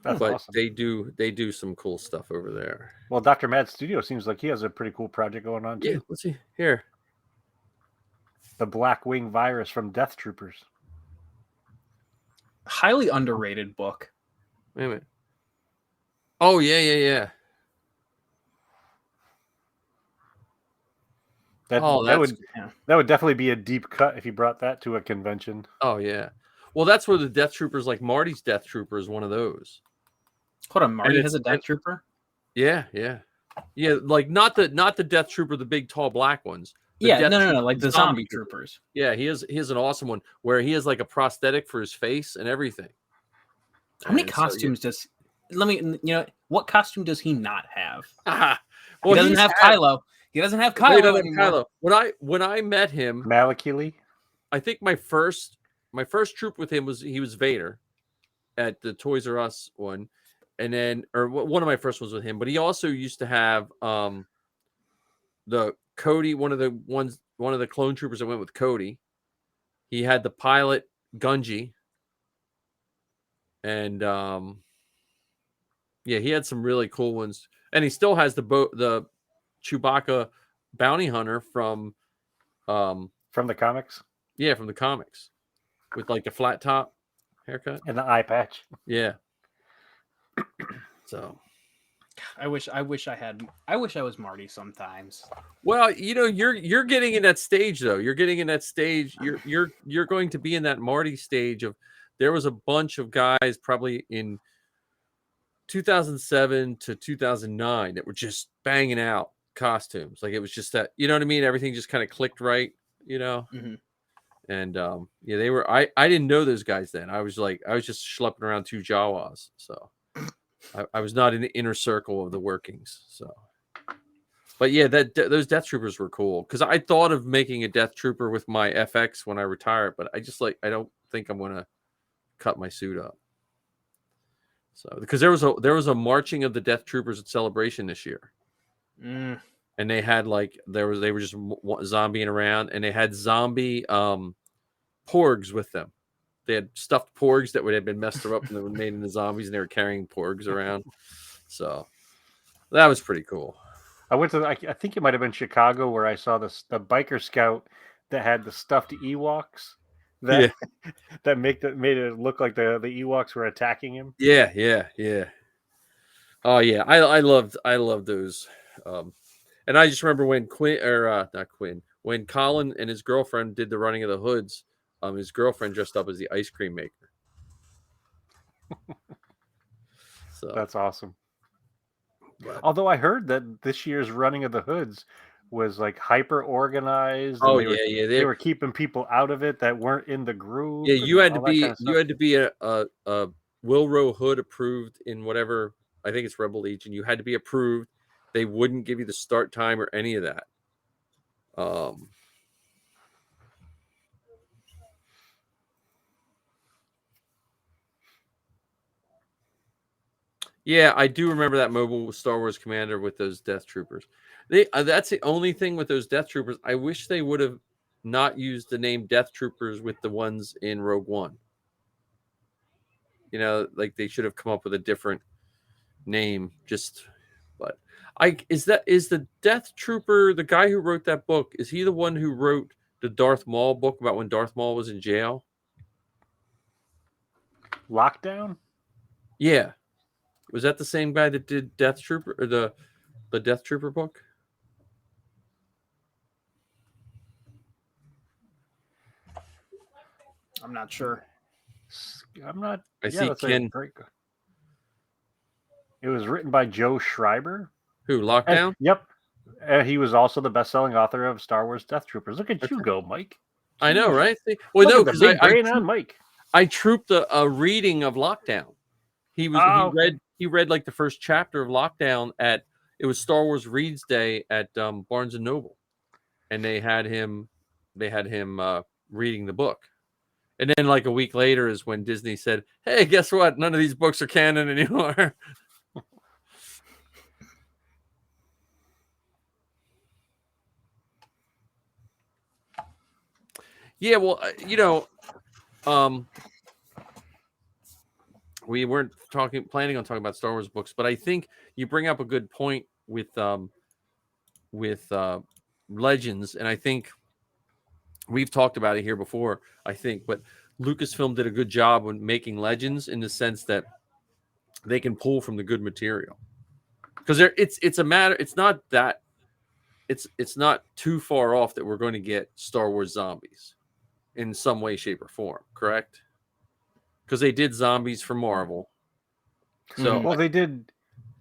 That's But awesome. they do some cool stuff over there. Well, Dr. Mad's studio seems like he has a pretty cool project going on too. Yeah, let's see here. The Black Wing Virus from Death Troopers. Highly underrated book. Wait a minute. Oh yeah. That would definitely be a deep cut if you brought that to a convention. Oh yeah. Well, that's where the Death Troopers, like Marty's Death Trooper, is one of those. Hold on, Marty has a Death Trooper? Yeah. Like not the Death Trooper, the big tall black ones. No, like the zombie troopers. Yeah, he has an awesome one where he has like a prosthetic for his face and everything. How many costumes does? Let me. What costume does he not have? Well, he doesn't have Kylo. He doesn't have Kylo anymore. When I met him, Malakili. I think my first troop with him was Vader at the Toys R Us one, and then one of my first ones with him. But he also used to have the Cody, one of the clone troopers that went with Cody. He had the pilot Gunji, and he had some really cool ones. And he still has the Chewbacca bounty hunter from the comics. Yeah, from the comics, with like a flat top haircut and the eye patch. Yeah. So I wish I was Marty sometimes. Well, you're getting in that stage though. You're getting in that stage. You're going to be in that Marty stage of there was a bunch of guys probably in 2007 to 2009 that were just banging out costumes. Like it was just that, you know what I mean? Everything just kind of clicked right, Mm-hmm. And they were. I didn't know those guys then. I was just schlepping around two Jawas, so I was not in the inner circle of the workings. So, but yeah, those Death Troopers were cool because I thought of making a Death Trooper with my FX when I retire, but I don't think I'm gonna cut my suit up. So because there was a marching of the Death Troopers at Celebration this year. And they had they were just zombieing around, and they had zombie porgs with them. They had stuffed porgs that would have been messed up and they were made into zombies, and they were carrying porgs around. So that was pretty cool. I went to I think it might have been Chicago where I saw the biker scout that had the stuffed Ewoks that made it look like the Ewoks were attacking him. Yeah. Oh yeah, I loved those. And I just remember when not Quinn, when Colin and his girlfriend did the running of the hoods, his girlfriend dressed up as the ice cream maker. So, That's awesome. but Although I heard that this year's running of the hoods was like hyper organized, and oh they yeah, were keeping people out of it that weren't in the group yeah. and all that kind of You stuff. had to be a Wilrow Hood approved in whatever, I think it's Rebel Legion. You had to be approved. They wouldn't give you the start time or any of that. Yeah, I do remember that mobile Star Wars commander with those Death Troopers. That's the only thing with those Death Troopers. I wish they would have not used the name Death Troopers with the ones in Rogue One. You know, like they should have come up with a different name. But is the Death Trooper the guy who wrote that book? Is he the one who wrote the Darth Maul book about when Darth Maul was in jail? Lockdown? Yeah, was that the same guy that did Death Trooper or the Death Trooper book? I'm not sure. I'm not. I see that's Ken. a great. It was written by Joe Schreiber. Who, Lockdown? Yep. He was also the best-selling author of Star Wars Death Troopers. Look at you go, Mike. I know, Jeez. right? Well, Look no, at the because big brain on Mike. I trooped a reading of Lockdown. He read like the first chapter of Lockdown it was Star Wars Reads Day at Barnes and Noble, and they had him reading the book. And then like a week later is when Disney said, "Hey, guess what? None of these books are canon anymore." Yeah, well, we weren't planning on talking about Star Wars books, but I think you bring up a good point with Legends, and I think we've talked about it here before. I think, but Lucasfilm did a good job when making Legends in the sense that they can pull from the good material because it's a matter. It's not that it's not too far off that we're going to get Star Wars zombies in some way, shape, or form. Correct? Because they did zombies for Marvel. So well, they did.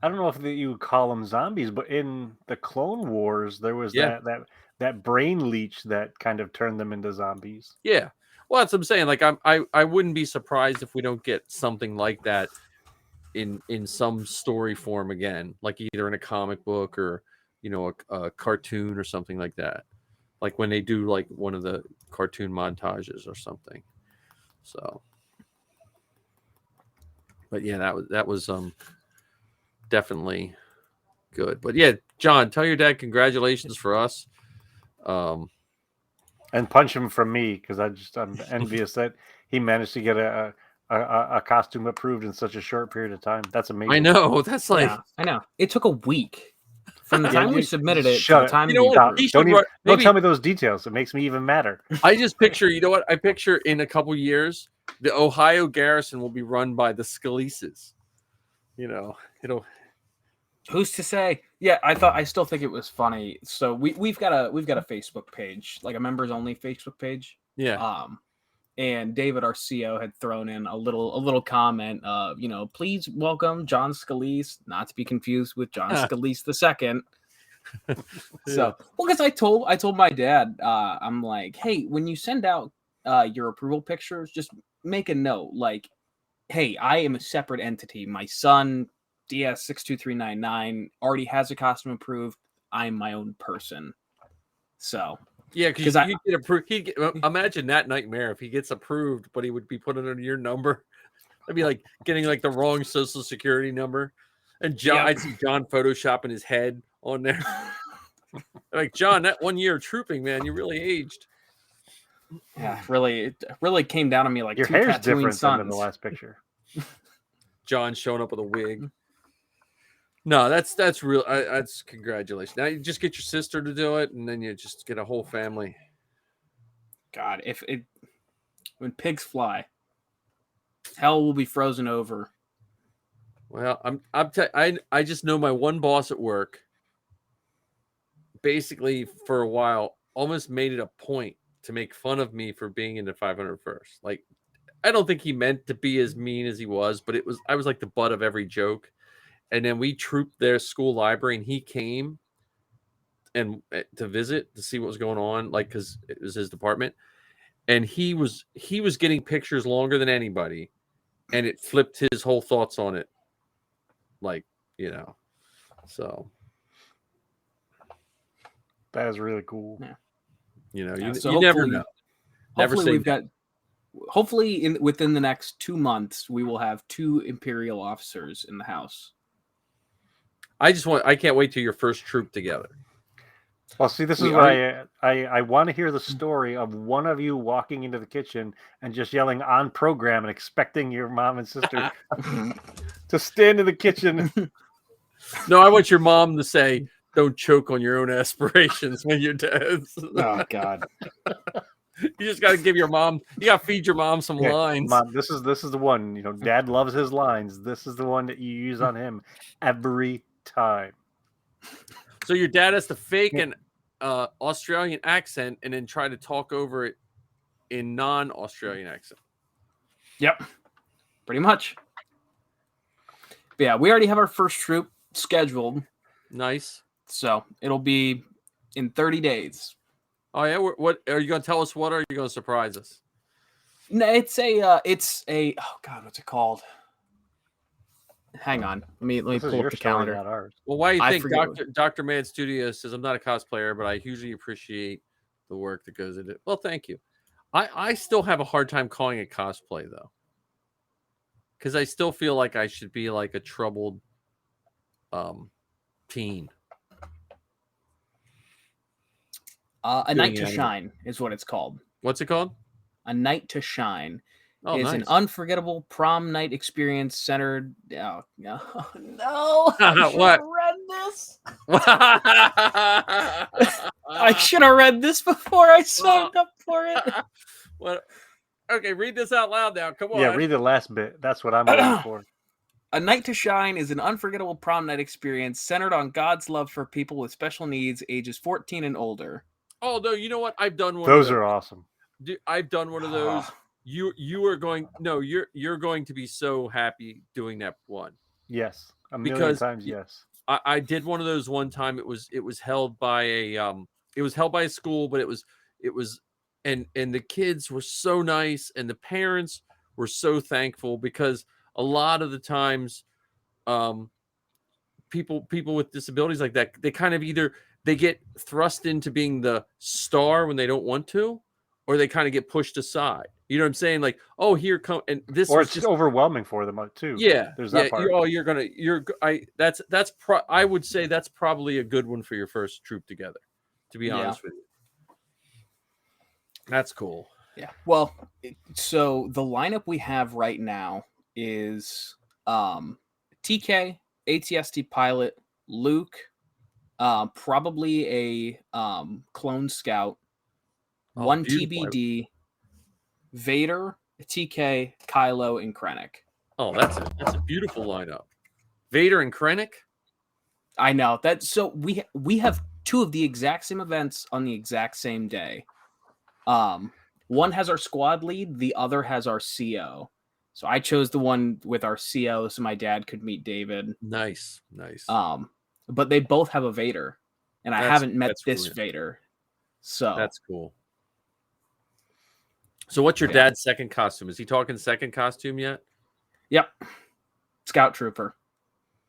I don't know if you would call them zombies, but in the Clone Wars, there was that brain leech that kind of turned them into zombies. Yeah, well, that's what I'm saying. Like I wouldn't be surprised if we don't get something like that in some story form again, like either in a comic book or a cartoon or something like that. Like when they do like one of the cartoon montages or something. So, but yeah, that was definitely good. But yeah, John, tell your dad congratulations for us. And punch him from me because I'm envious that he managed to get a costume approved in such a short period of time. That's amazing. I know. That's like I know. It took a week from the time we submitted it to shut the time You know what? Don't tell me those details. It makes me even madder. I just picture, you know what? I picture in a couple years, the Ohio Garrison will be run by the Scalises. It'll. Who's to say? Yeah, I still think it was funny. So we've got a Facebook page, like a members only Facebook page. Yeah. And David, our CO, had thrown in a little comment of, please welcome John Scalise, not to be confused with John Scalise II. So, well, because I told my dad, I'm like, hey, when you send out your approval pictures, just make a note, like, hey, I am a separate entity. My son, DS62399, already has a costume approved. I'm my own person. So. Yeah, because you get approved. Imagine that nightmare if he gets approved, but he would be put under your number. That'd be like getting like the wrong social security number. And John, I'd see John photoshopping his head on there. Like, John, that 1 year of trooping, man, you really aged. Yeah, it really came down to me like your two hair's Tatooine different sons. than the last picture. John showing up with a wig. No, that's real. That's congratulations. Now you just get your sister to do it, and then you just get a whole family. God, when pigs fly, hell will be frozen over. Well, I just know my one boss at work. Basically, for a while, almost made it a point to make fun of me for being in the 501st. Like, I don't think he meant to be as mean as he was, but I was like the butt of every joke. And then we trooped their school library, and he came and to visit to see what was going on, like because it was his department, and he was getting pictures longer than anybody, and it flipped his whole thoughts on it, like so. That is really cool. Yeah. You never know. Never Hopefully, say we've got. Hopefully, within the next 2 months, we will have 2 Imperial officers in the house. I can't wait till your first troop together. Well, see, this is why I want to hear the story of one of you walking into the kitchen and just yelling on program and expecting your mom and sister to stand in the kitchen. No, I want your mom to say, "Don't choke on your own aspirations when you're dead." Oh God! You just got to give your mom. You got to feed your mom some lines. Mom, this is the one. Dad loves his lines. This is the one that you use on him every time. So your dad has to fake an Australian accent and then try to talk over it in non-Australian accent. Yep, pretty much. But yeah, we already have our first troop scheduled. Nice. So it'll be in 30 days. Oh yeah, what are you going to tell us? What are you going to surprise us? No, it's a oh God, what's it called? Hang on, let me pull up the calendar. Not ours. Well, why do you think Dr. Mad Studio says I'm not a cosplayer, but I hugely appreciate the work that goes into it. Well, thank you. I still have a hard time calling it cosplay though, because I still feel like I should be like a troubled teen. A Night to Shine is what it's called. What's it called? A Night to Shine. Oh, is nice. An unforgettable prom night experience centered. Oh no! I what? Read this. I should have read this before I signed up for it. What? Okay, read this out loud now. Come on. Yeah, read the last bit. That's what I'm waiting for. A Night to Shine is an unforgettable prom night experience centered on God's love for people with special needs, ages 14 and older. Oh no! You know what? I've done one. Those are awesome. Dude, I've done one of those. You are going. No, you're going to be so happy doing that one. Yes, a million times. Yes, I did one of those one time. It was held by a school, but it was and the kids were so nice, and the parents were so thankful, because a lot of the times, people with disabilities like that, they kind of either they get thrust into being the star when they don't want to, or they kind of get pushed aside. You know what I'm saying? Like, oh, here come, and this, or it's just overwhelming for them too. Yeah, there's that part. I would say that's probably a good one for your first troop together. To be honest with you, that's cool. Yeah. Well, so the lineup we have right now is TK, ATST pilot, Luke, probably a clone scout, one TBD, Vader, TK, Kylo, and Krennic. Oh, that's a beautiful lineup. Vader and Krennic. I know that. So we have 2 of the exact same events on the exact same day. One has our squad lead, the other has our CO. So I chose the one with our CO so my dad could meet David. Nice. But they both have a Vader, and I haven't met this brilliant. Vader. So that's cool. So what's your dad's second costume? Is he talking second costume yet? Yep. Scout Trooper.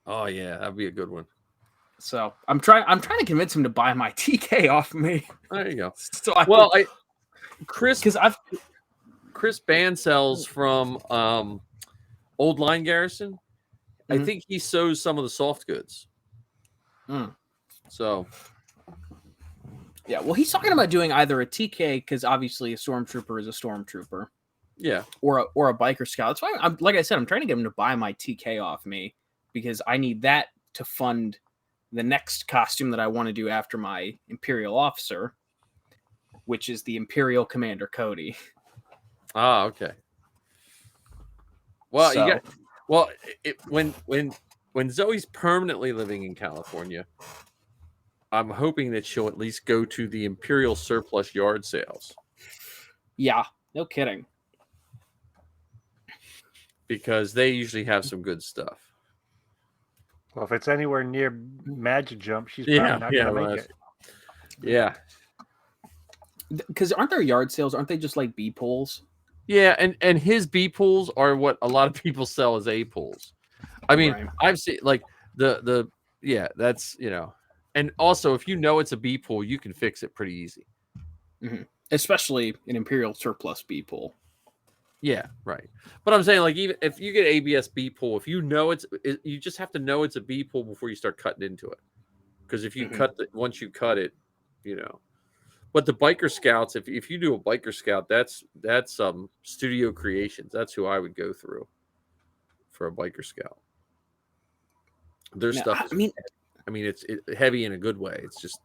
Oh yeah, that'd be a good one. So I'm trying to convince him to buy my TK off me. There you go. So Chris Bansells from Old Line Garrison. I think he sews some of the soft goods. So yeah, well, he's talking about doing either a TK, because obviously a stormtrooper is a stormtrooper. Yeah, or a biker scout. That's why I'm like I said, I'm trying to get him to buy my TK off me, because I need that to fund the next costume that I want to do after my Imperial officer, which is the Imperial Commander Cody. Ah, okay. Well, Well, when Zoe's permanently living in California, I'm hoping that she'll at least go to the Imperial surplus yard sales Yeah, no kidding. because they usually have some good stuff. Well, if it's anywhere near Magic Jump, she's Yeah, probably not yeah, going to make right. it. Yeah, Because aren't there yard sales? Aren't they just like B pools? yeah, and his B pools are what a lot of people sell as A pools. I mean, Right. I've seen like the yeah, that's and also if you know it's a B pool, you can fix it pretty easy. Especially an Imperial surplus B pool. Yeah, right. But I'm saying like even if you get ABS B pool, if you know you just have to know it's a B pool before you start cutting into it. Because if you once you cut it, you know. But the biker scouts, if you do a biker scout, that's Studio Creations. That's who I would go through for a biker scout. Their Now, stuff is it's heavy in a good way. It's just,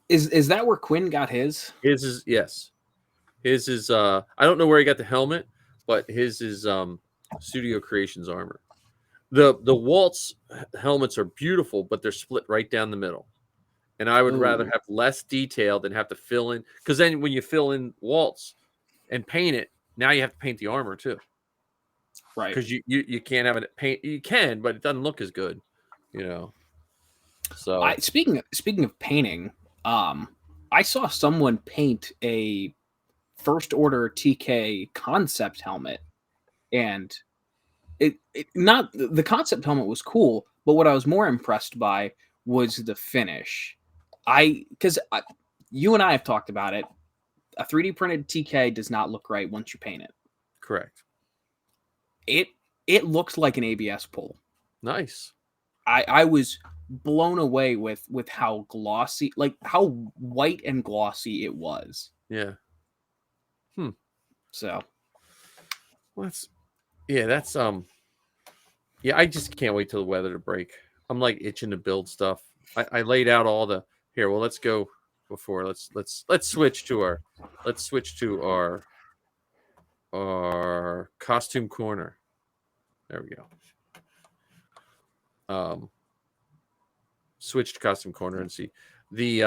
is that where Quinn got his? his is yes. His is I don't know where he got the helmet, but his is Studio Creations armor. The Waltz helmets are beautiful, but they're split right down the middle. And I would rather have less detail than have to fill in, because then when you fill in Waltz and paint it, now you have to paint the armor too. Right. Because you can't have it paint. You can, but it doesn't look as good, So Speaking of painting, I saw someone paint a First Order TK concept helmet, and it not the concept helmet was cool, but what I was more impressed by was the finish. Because you and I have talked about it. A 3D printed TK does not look right once you paint it. correct. It looks like an ABS pull. Nice. I was blown away with how glossy, like how white and glossy it was. Yeah. So Well, that's yeah, I just can't wait till the weather to break. I'm like itching to build stuff. I laid out all the here. Well, let's go before. Let's switch to our costume corner. There we go. Switch to costume corner and see the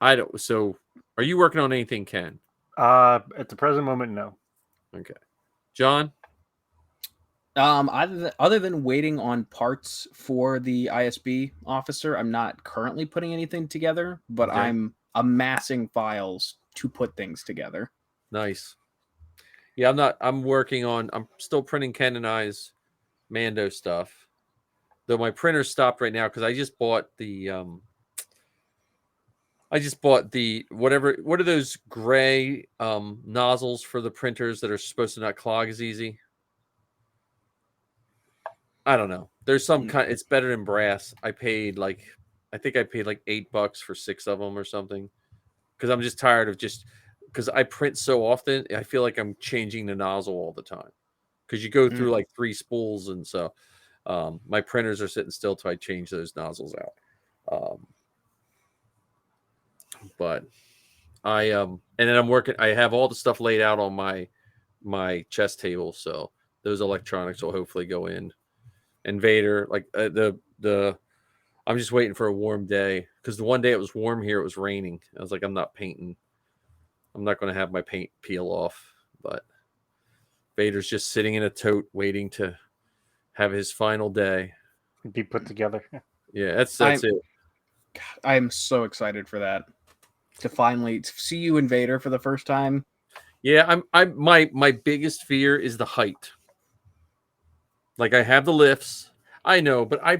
I don't. So, are you working on anything, Ken? At the present moment, no. Okay, John. other than waiting on parts for the ISB officer, I'm not currently putting anything together, but Okay. I'm amassing files to put things together. Nice. Yeah, I'm working on. I'm still printing Ken and I's Mando stuff. Though my printer stopped right now because I just bought the what are those gray nozzles for the printers that are supposed to not clog as easy? I don't know. There's some kind. It's better than brass. I think I paid like $8 for 6 of them or something. Because I'm just tired of because I print so often. I feel like I'm changing the nozzle all the time. Because you go through like 3 spools, and so my printers are sitting still till I change those nozzles out. But I and then I'm working. I have all the stuff laid out on my chess table, so those electronics will hopefully go in. And Vader, like I'm just waiting for a warm day, because the one day it was warm here, it was raining. I was like, I'm not painting. I'm not going to have my paint peel off. But Vader's just sitting in a tote waiting to have his final day. Be put together. Yeah, that's it. I'm so excited for that. To finally see you in Vader for the first time. Yeah, my biggest fear is the height. Like, I have the lifts, I know, but I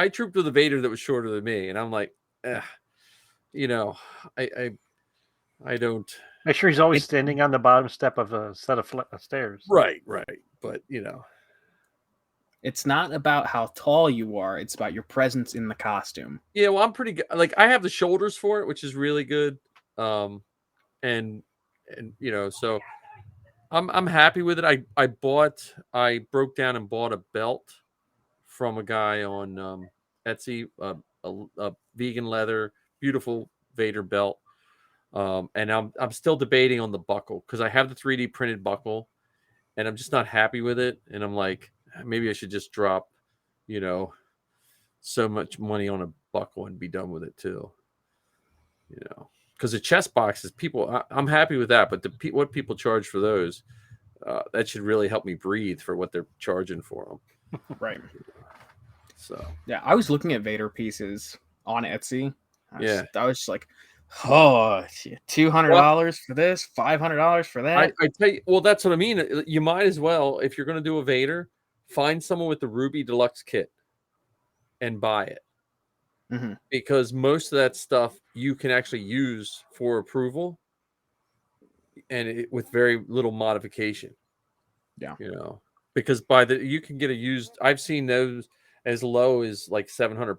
trooped with a Vader that was shorter than me, and I'm like, I don't. Make sure he's always standing on the bottom step of a set of stairs. Right, but it's not about how tall you are; it's about your presence in the costume. Yeah, well, I'm pretty good. Like, I have the shoulders for it, which is really good. And so I'm happy with it. I broke down and bought a belt from a guy on Etsy, a vegan leather, beautiful Vader belt. And I'm still debating on the buckle, because I have the 3D printed buckle, and I'm just not happy with it. And I'm like, maybe I should just drop, so much money on a buckle and be done with it too. Because the chest boxes, I'm happy with that, but what people charge for those, that should really help me breathe for what they're charging for them. Right. So Yeah, I was looking at Vader pieces on Etsy. Yeah. I was just like, oh, $200 for this, $500 for that. I tell you, well, that's what I mean. You might as well, if you're going to do a Vader, find someone with the Ruby Deluxe kit and buy it. Mm-hmm. Because most of that stuff you can actually use for approval, and with very little modification. Yeah. Because you can get a used. I've seen those as low as like $700,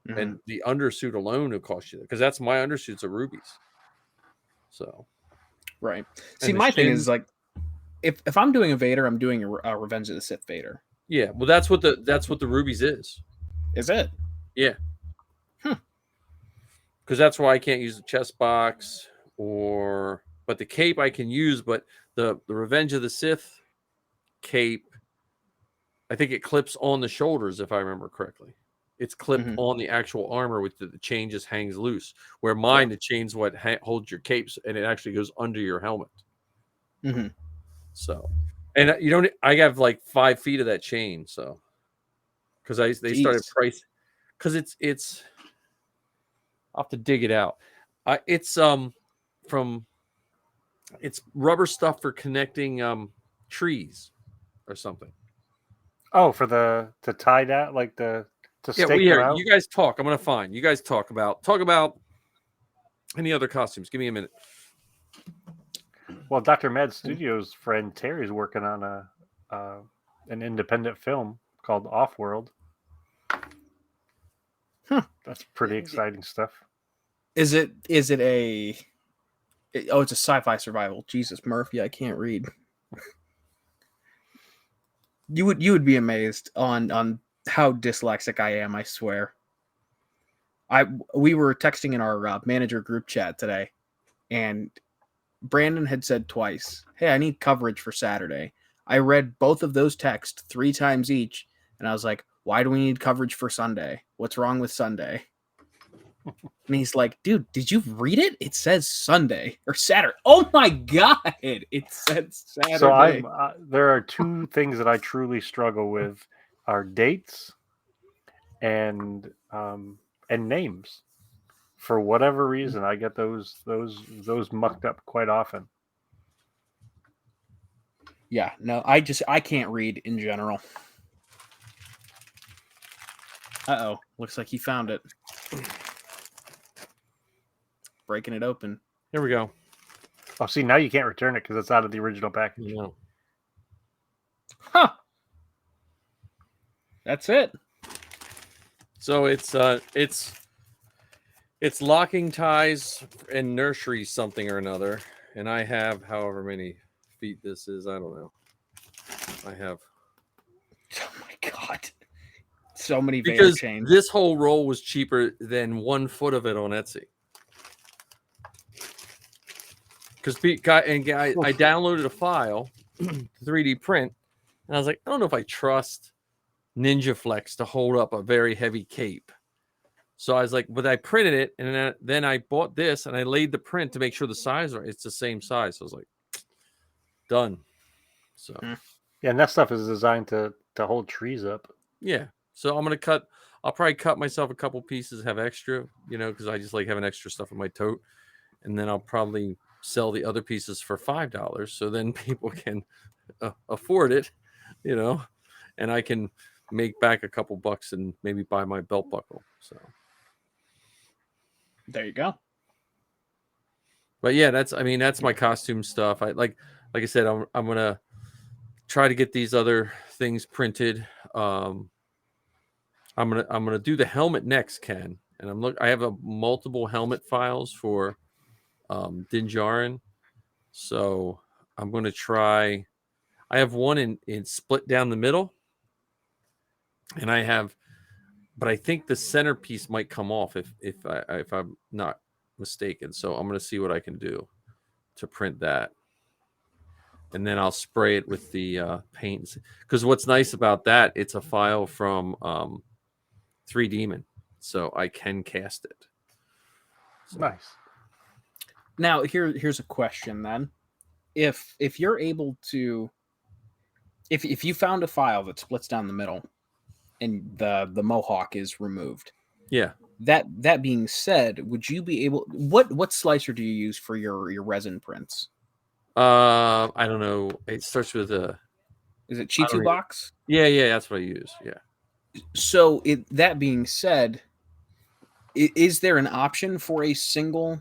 Mm-hmm. and the undersuit alone will cost you, because that's my undersuits are rubies. So, right. See, my thing is like, if I'm doing a Vader, I'm doing a Revenge of the Sith Vader. Yeah, well, that's what the rubies is. Is it? Yeah. Because that's why I can't use the chest box, but the cape I can use. But the Revenge of the Sith cape, I think it clips on the shoulders, if I remember correctly. It's clipped on the actual armor with the chain just hangs loose. Where mine, the chain's what holds your capes, and it actually goes under your helmet. Mm-hmm. So, and I have like 5 feet of that chain. So, because they started price, because it's. I'll have to dig it out. It's rubber stuff for connecting trees or something. Oh, to tie that, like to stake them out? You guys talk. I'm gonna find. You guys talk about any other costumes. Give me a minute. Well, Dr. Mad Studios' friend Terry's working on an independent film called Offworld. That's pretty exciting stuff. Is it it's a sci-fi survival. Jesus, Murphy, I can't read. You would be amazed on how dyslexic I am, I swear. We were texting in our manager group chat today, and Brandon had said twice, "Hey, I need coverage for Saturday." I read both of those texts 3 times each, and I was like, "Why do we need coverage for Sunday? What's wrong with Sunday?" And he's like, "Dude, did you read it? It says Sunday or Saturday." Oh my god, it said Saturday. So there are 2 things that I truly struggle with: are dates and names. For whatever reason, I get those mucked up quite often. Yeah, no, I can't read in general. Uh-oh, looks like he found it. Breaking it open. Here we go. Oh, see, now you can't return it because it's out of the original package. No. Huh. That's it. So it's locking ties and nursery something or another, and I have however many feet this is. I don't know. I have. Oh my god. So many Vader because chains. This whole roll was cheaper than 1 foot of it on Etsy. Because I downloaded a file, 3D print, and I was like, I don't know if I trust Ninja Flex to hold up a very heavy cape. So I was like, but I printed it, and then I bought this, and I laid the print to make sure the size right. It's the same size. So I was like, done. So yeah, and that stuff is designed to hold trees up. Yeah. So I'll probably cut myself a couple pieces, have extra, because I just like having extra stuff in my tote, and then I'll probably sell the other pieces for $5, so then people can afford it, and I can make back a couple bucks and maybe buy my belt buckle. So there you go. But yeah, that's my costume stuff. Like I said, I'm gonna try to get these other things printed. I'm gonna do the helmet next, Ken, and I have multiple helmet files for Din Djarin. So I'm going to try. I have one in split down the middle, and but I think the centerpiece might come off if I'm not mistaken. So I'm going to see what I can do to print that. and then I'll spray it with the paints. Because what's nice about that, it's a file from 3Demon, so I can cast it. So, Nice. Now here's a question then. If you're able to, if you found a file that splits down the middle and the mohawk is removed, yeah. That being said, would you be able, what slicer do you use for your resin prints? I don't know. It starts with a. Is it I don't Chitu even- box? Yeah, that's what I use. Yeah. So that being said, is there an option for a single,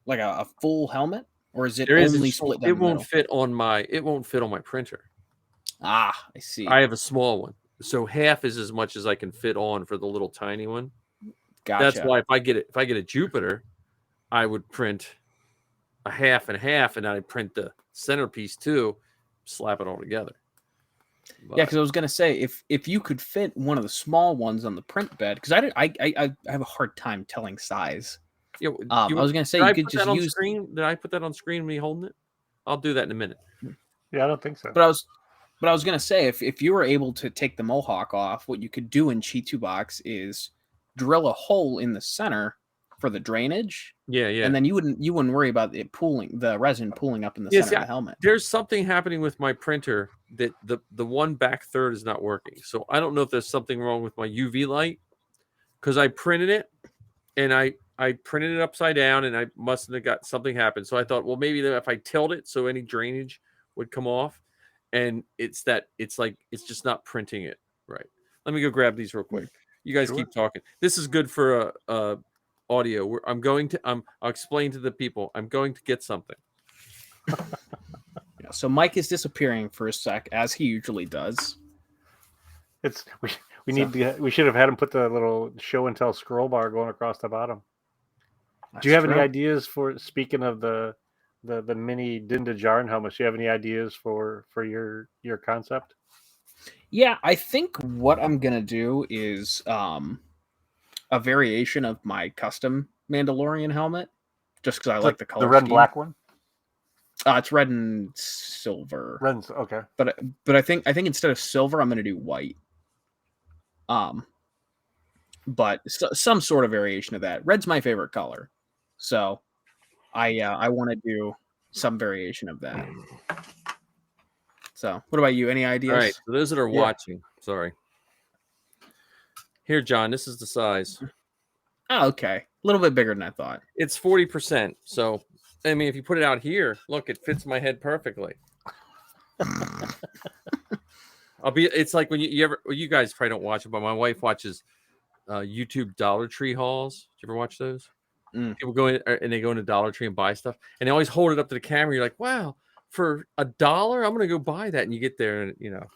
like a full helmet, or is it There is. only split down It the won't middle? fit on my. It won't fit on my printer. Ah, I see. I have a small one, so half is as much as I can fit on for the little tiny one. Gotcha. That's why if I get a Jupiter, I would print a half and half, and then I print the centerpiece too, slap it all together. Yeah, because I was gonna say if you could fit one of the small ones on the print bed, because I have a hard time telling size. Yeah, I was gonna say did you I could put just that on use. screen? Did I put that on screen? Me holding it? I'll do that in a minute. Yeah, I don't think so. But I was gonna say if you were able to take the mohawk off, what you could do in Chi2 box is drill a hole in the center for the drainage, Yeah. and then you wouldn't worry about it pooling, the resin pooling up in the Yeah, center see, of the helmet. There's something happening with my printer that the one back third is not working. So I don't know if there's something wrong with my UV light, because I printed it and I printed it upside down, and I must have got something happen. So I thought, well, maybe if I tilt it so any drainage would come off, and it's just not printing it right. Let me go grab these real quick. You guys Sure. keep talking. This is good for audio. I'll explain to the people. I'm going to get something. Yeah, so Mike is disappearing for a sec, as he usually does. It's we should have had him put the little show and tell scroll bar going across the bottom. Do you have any ideas for, speaking of the mini Dinda Jarn helmets? Do you have any ideas for your concept? Yeah, I think what I'm gonna do is a variation of my custom Mandalorian helmet, just because I like the color. The red and scheme. black one. It's red and silver. Red's okay. But I think instead of silver, I'm gonna do white. But some sort of variation of that. Red's my favorite color, so I want to do some variation of that. So, what about you? Any ideas? All right, for those that are Yeah. watching, sorry. Here, John, this is the size. Oh, okay. A little bit bigger than I thought. It's 40%. So, I mean, if you put it out here, look, it fits my head perfectly. It's like when you guys probably don't watch it, but my wife watches YouTube Dollar Tree hauls. Did you ever watch those? People go in and they go into Dollar Tree and buy stuff, and they always hold it up to the camera. You're like, wow, for $1, I'm gonna go buy that. And you get there, and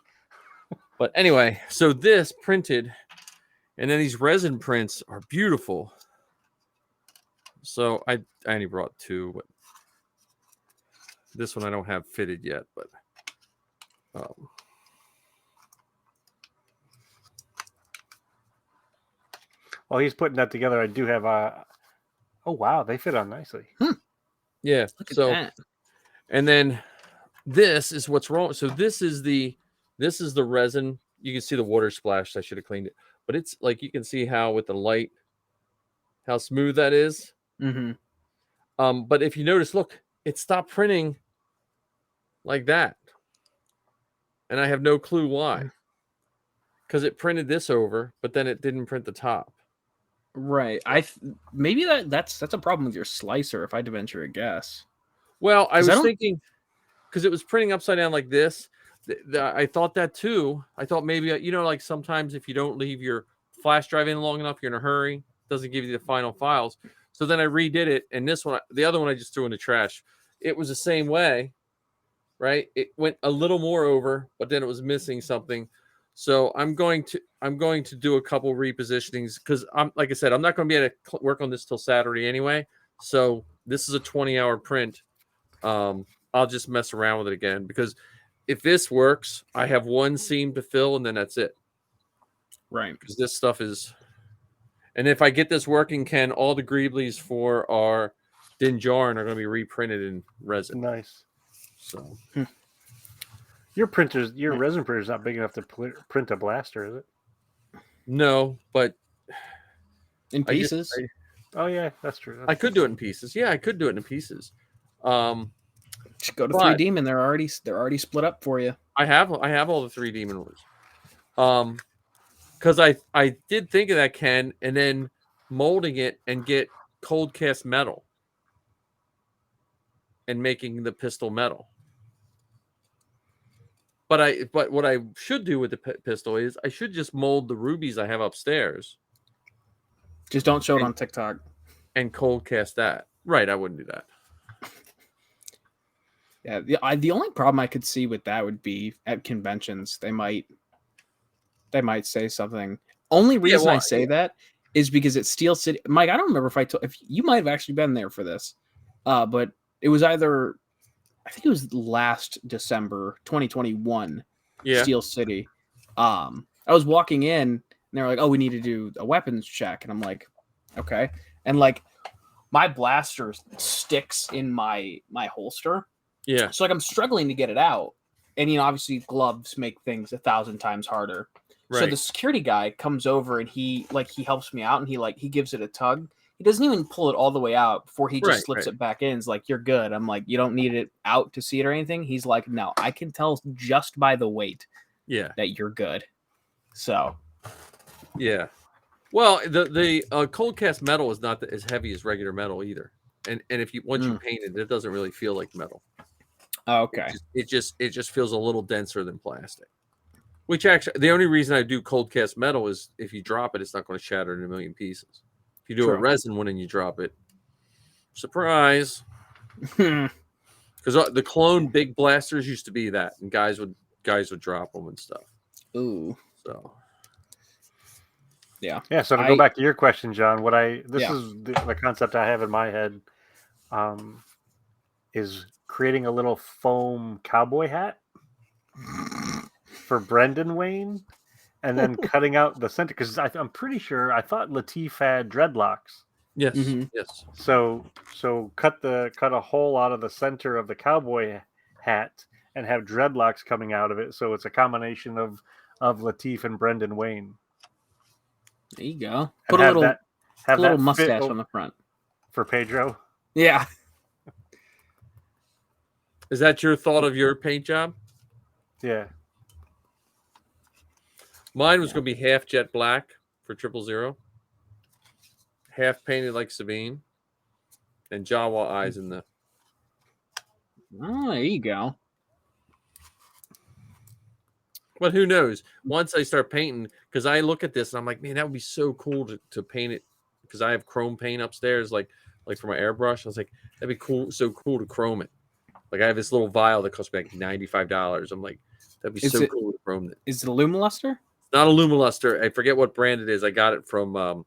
But anyway, so this printed, and then these resin prints are beautiful. So I only brought 2, but this one I don't have fitted yet. But While he's putting that together, I do have oh wow, they fit on nicely. yeah, Look at so that. and then this is what's wrong. So this is the resin. You can see the water splash. I should have cleaned it, but it's like you can see how with the light, how smooth that is. Mm-hmm. But if you notice, look, it stopped printing like that, and I have no clue why. Because it printed this over, but then it didn't print the top. Right. Maybe that's a problem with your slicer, if I had to venture a guess. Well, I 'Cause was thinking because it was printing upside down like this. I thought that too. I thought maybe like sometimes if you don't leave your flash drive in long enough, you're in a hurry. It doesn't give you the final files. So then I redid it, and this one, the other one, I just threw in the trash. It was the same way, right? It went a little more over, but then it was missing something. So I'm going to do a couple repositionings because like I said, I'm not going to be able to work on this till Saturday anyway. So this is a 20-hour print. I'll just mess around with it again because if this works, I have one seam to fill and then that's it. Right. Because this stuff is, and if I get this working, Ken, all the greeblies for our Dinjarin are going to be reprinted in resin. Nice. So Your resin printer's not big enough to print a blaster, is it? No, but In I just- pieces. Oh yeah, that's true. I could do it in pieces. Yeah, I could do it in pieces. Just go to but- 3D and they're already split up for you. I have all the 3D rulers. Because I did think of that, Ken, and then molding it and get cold cast metal and making the pistol metal. But what I should do with the pistol is I should just mold the rubies I have upstairs Just don't show it on TikTok. and cold cast that. Right, I wouldn't do that. Yeah, the only problem I could see with that would be at conventions they might say something. Only reason I say that is because it's Steel City. Mike, I don't remember if you might have actually been there for this, but it was either I think it was last December 2021. Yeah. Steel City. I was walking in and they were like, "Oh, we need to do a weapons check," and I'm like, "Okay," and like my blaster sticks in my holster. Yeah. So like I'm struggling to get it out. And obviously gloves make things 1,000 times harder. Right. So the security guy comes over and he helps me out and he gives it a tug. He doesn't even pull it all the way out before he just slips it back in. It's like, "You're good." I'm like, "You don't need it out to see it or anything?" He's like, "No, I can tell just by the weight that you're good." So yeah. Well, the cold cast metal is not as heavy as regular metal either. And if you once you paint it, it doesn't really feel like metal. Okay. It just feels a little denser than plastic. Which actually, the only reason I do cold cast metal is if you drop it, it's not going to shatter in a million pieces. If you do a resin one and you drop it, surprise. Because the clone big blasters used to be that, and guys would drop them and stuff. Ooh. So. Yeah. Yeah. So to go back to your question, John, is the concept I have in my head, is creating a little foam cowboy hat for Brendan Wayne, and then cutting out the center because I'm pretty sure I thought Latif had dreadlocks. Yes. Mm-hmm. Yes. So cut a hole out of the center of the cowboy hat and have dreadlocks coming out of it. So it's a combination of Latif and Brendan Wayne. There you go. Put a little mustache on the front for Pedro. Yeah. Is that your thought of your paint job? Yeah. Mine was going to be half jet black for 000, half painted like Sabine, and Jawa eyes in the. Oh, there you go. But who knows? Once I start painting, because I look at this and I'm like, man, that would be so cool to paint it. Because I have chrome paint upstairs, like for my airbrush. I was like, that'd be cool, so cool to chrome it. Like I have this little vial that costs me like $95. I'm like, that'd be so cool to chrome it. Is it a Lumiluster? It's not a Lumiluster. I forget what brand it is. I got it from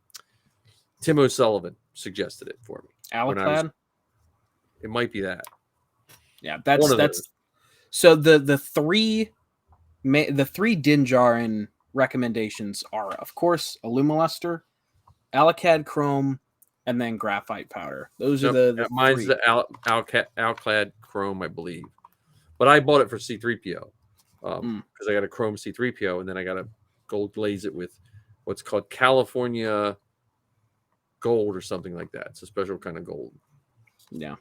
Tim O'Sullivan. Suggested it for me. Alaclad? It might be that. Yeah, that's. So the three Dinjarin recommendations are, of course, a Lumiluster, Alacad Chrome, and then graphite powder. Those are the mine's three. the Alclad Chrome, I believe. But I bought it for C3PO because I got a Chrome C3PO, and then I got to gold glaze it with what's called California Gold or something like that. It's a special kind of gold. Yeah,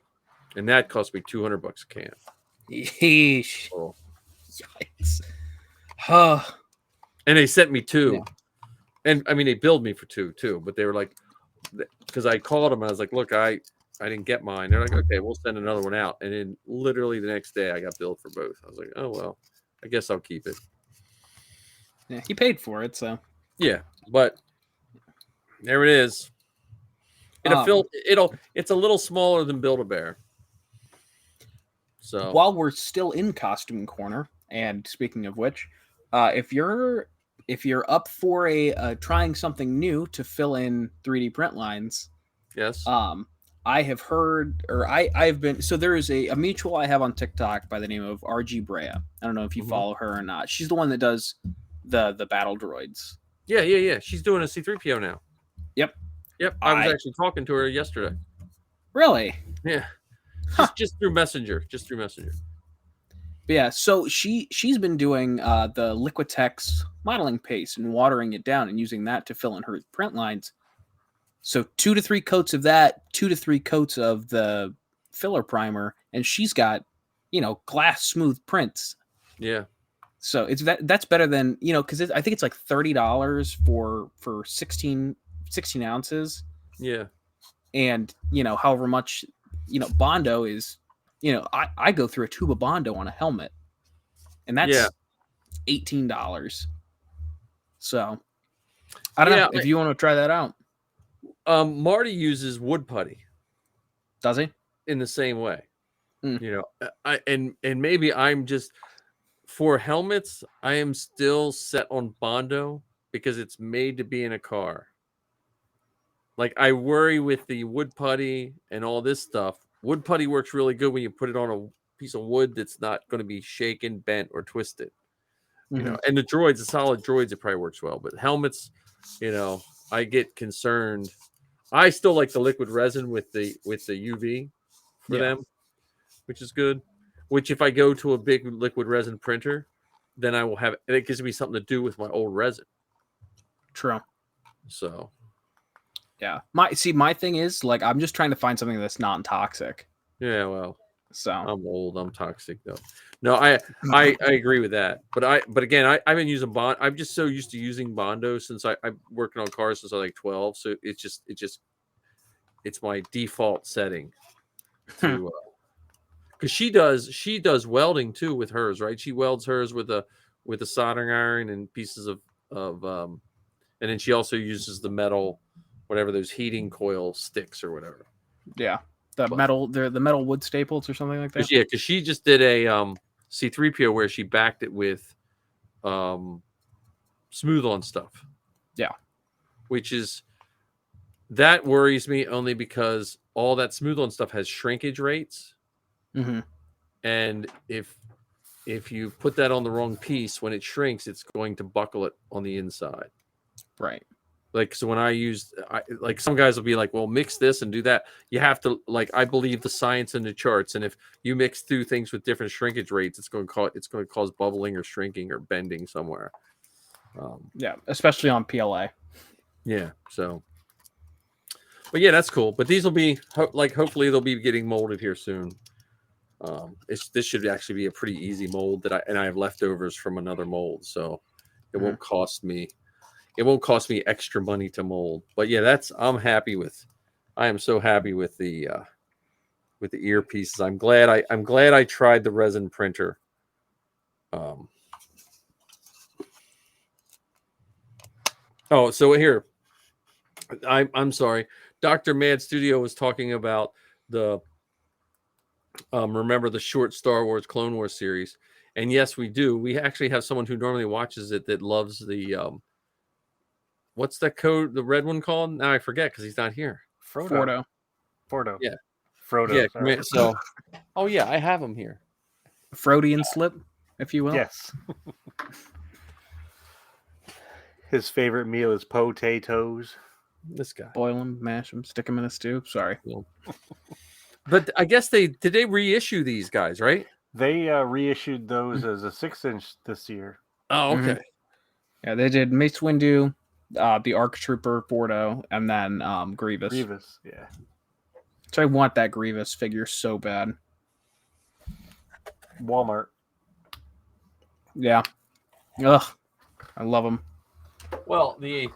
and that cost me $200 a can. Yeesh. Oh. Yikes. Huh. And they sent me two. Yeah. And I mean, they billed me for two too, but they were like, because I called them, I was like, look, I didn't get mine. They're like, okay, we'll send another one out. And then literally the next day I got billed for both. I was like, oh, well, I guess I'll keep it. Yeah, he paid for it, so. Yeah, but there it is. It's a little smaller than Build-A-Bear. So while we're still in costume corner, and speaking of which, if you're up for trying something new to fill in 3D print lines, yes, I have heard, or I've been. So there is a mutual I have on TikTok by the name of RG Brea. I don't know if you follow her or not. She's the one that does the battle droids. Yeah. She's doing a C3PO now. Yep. I was actually talking to her yesterday. Really? Yeah. Just through Messenger. But yeah, so she's been doing the Liquitex modeling paste and watering it down and using that to fill in her print lines. So 2 to 3 coats of that, 2 to 3 coats of the filler primer, and she's got, glass smooth prints. Yeah. So that's better than, because I think it's like $30 for 16 ounces. Yeah. And, however much, Bondo is, I go through a tube of Bondo on a helmet, and that's $18. So I don't know if you want to try that out. Marty uses wood putty. Does he? In the same way. Mm. And maybe I'm just, for helmets, I am still set on Bondo because it's made to be in a car. Like, I worry with the wood putty and all this stuff. Wood putty works really good when you put it on a piece of wood that's not going to be shaken, bent, or twisted. Mm-hmm. And the droids, the solid droids, it probably works well. But helmets, I get concerned. I still like the liquid resin with the UV for them, which is good. Which, if I go to a big liquid resin printer, then I will have it. Gives me something to do with my old resin. True. So, yeah. My thing is, like, I'm just trying to find something that's non-toxic. Yeah, well, so I'm old. I'm toxic though. No, I agree with that. But again, I've been using Bond. I'm just so used to using Bondo since I'm working on cars since I was like 12. So it's my default setting to. Because she does welding too with hers, right? She welds hers with a soldering iron and pieces of and then she also uses the metal, whatever those heating coil sticks or whatever. Yeah, the metal wood staples or something like that. Yeah, because she just did a C-3PO where she backed it with smooth on stuff. Yeah, that worries me only because all that smooth on stuff has shrinkage rates. Mm-hmm. And if you put that on the wrong piece, when it shrinks, it's going to buckle it on the inside. Right. Like, so when like some guys will be like, well, mix this and do that. You have to, like, I believe the science in the charts. And if you mix two things with different shrinkage rates, it's going to cause bubbling or shrinking or bending somewhere. Yeah. Especially on PLA. Yeah. So, but yeah, that's cool. But these will be hopefully they'll be getting molded here soon. This should actually be a pretty easy mold I have leftovers from another mold, so it won't cost me. It won't cost me extra money to mold. But yeah, I am so happy with the earpieces. I'm glad I tried the resin printer. Oh, so here, I'm sorry. Dr. Mad Studio was talking about the remember the short Star Wars Clone Wars series, and yes, we do. We actually have someone who normally watches it that loves the what's that code, the red one called? Now I forget because he's not here. Fordo. Yeah. Frodo. Yeah. So, oh yeah, I have him here. Freudian slip, if you will. Yes. His favorite meal is potatoes. This guy. Boil them, mash them, stick them in a stew. Sorry. But I guess did they reissue these guys, right? They reissued those as a 6-inch this year. Oh, okay. Yeah, they did Mace Windu, the ARC Trooper Fordo, and then Grievous. Grievous, yeah. So I want that Grievous figure so bad. Walmart. Yeah. Ugh. I love them. Well, that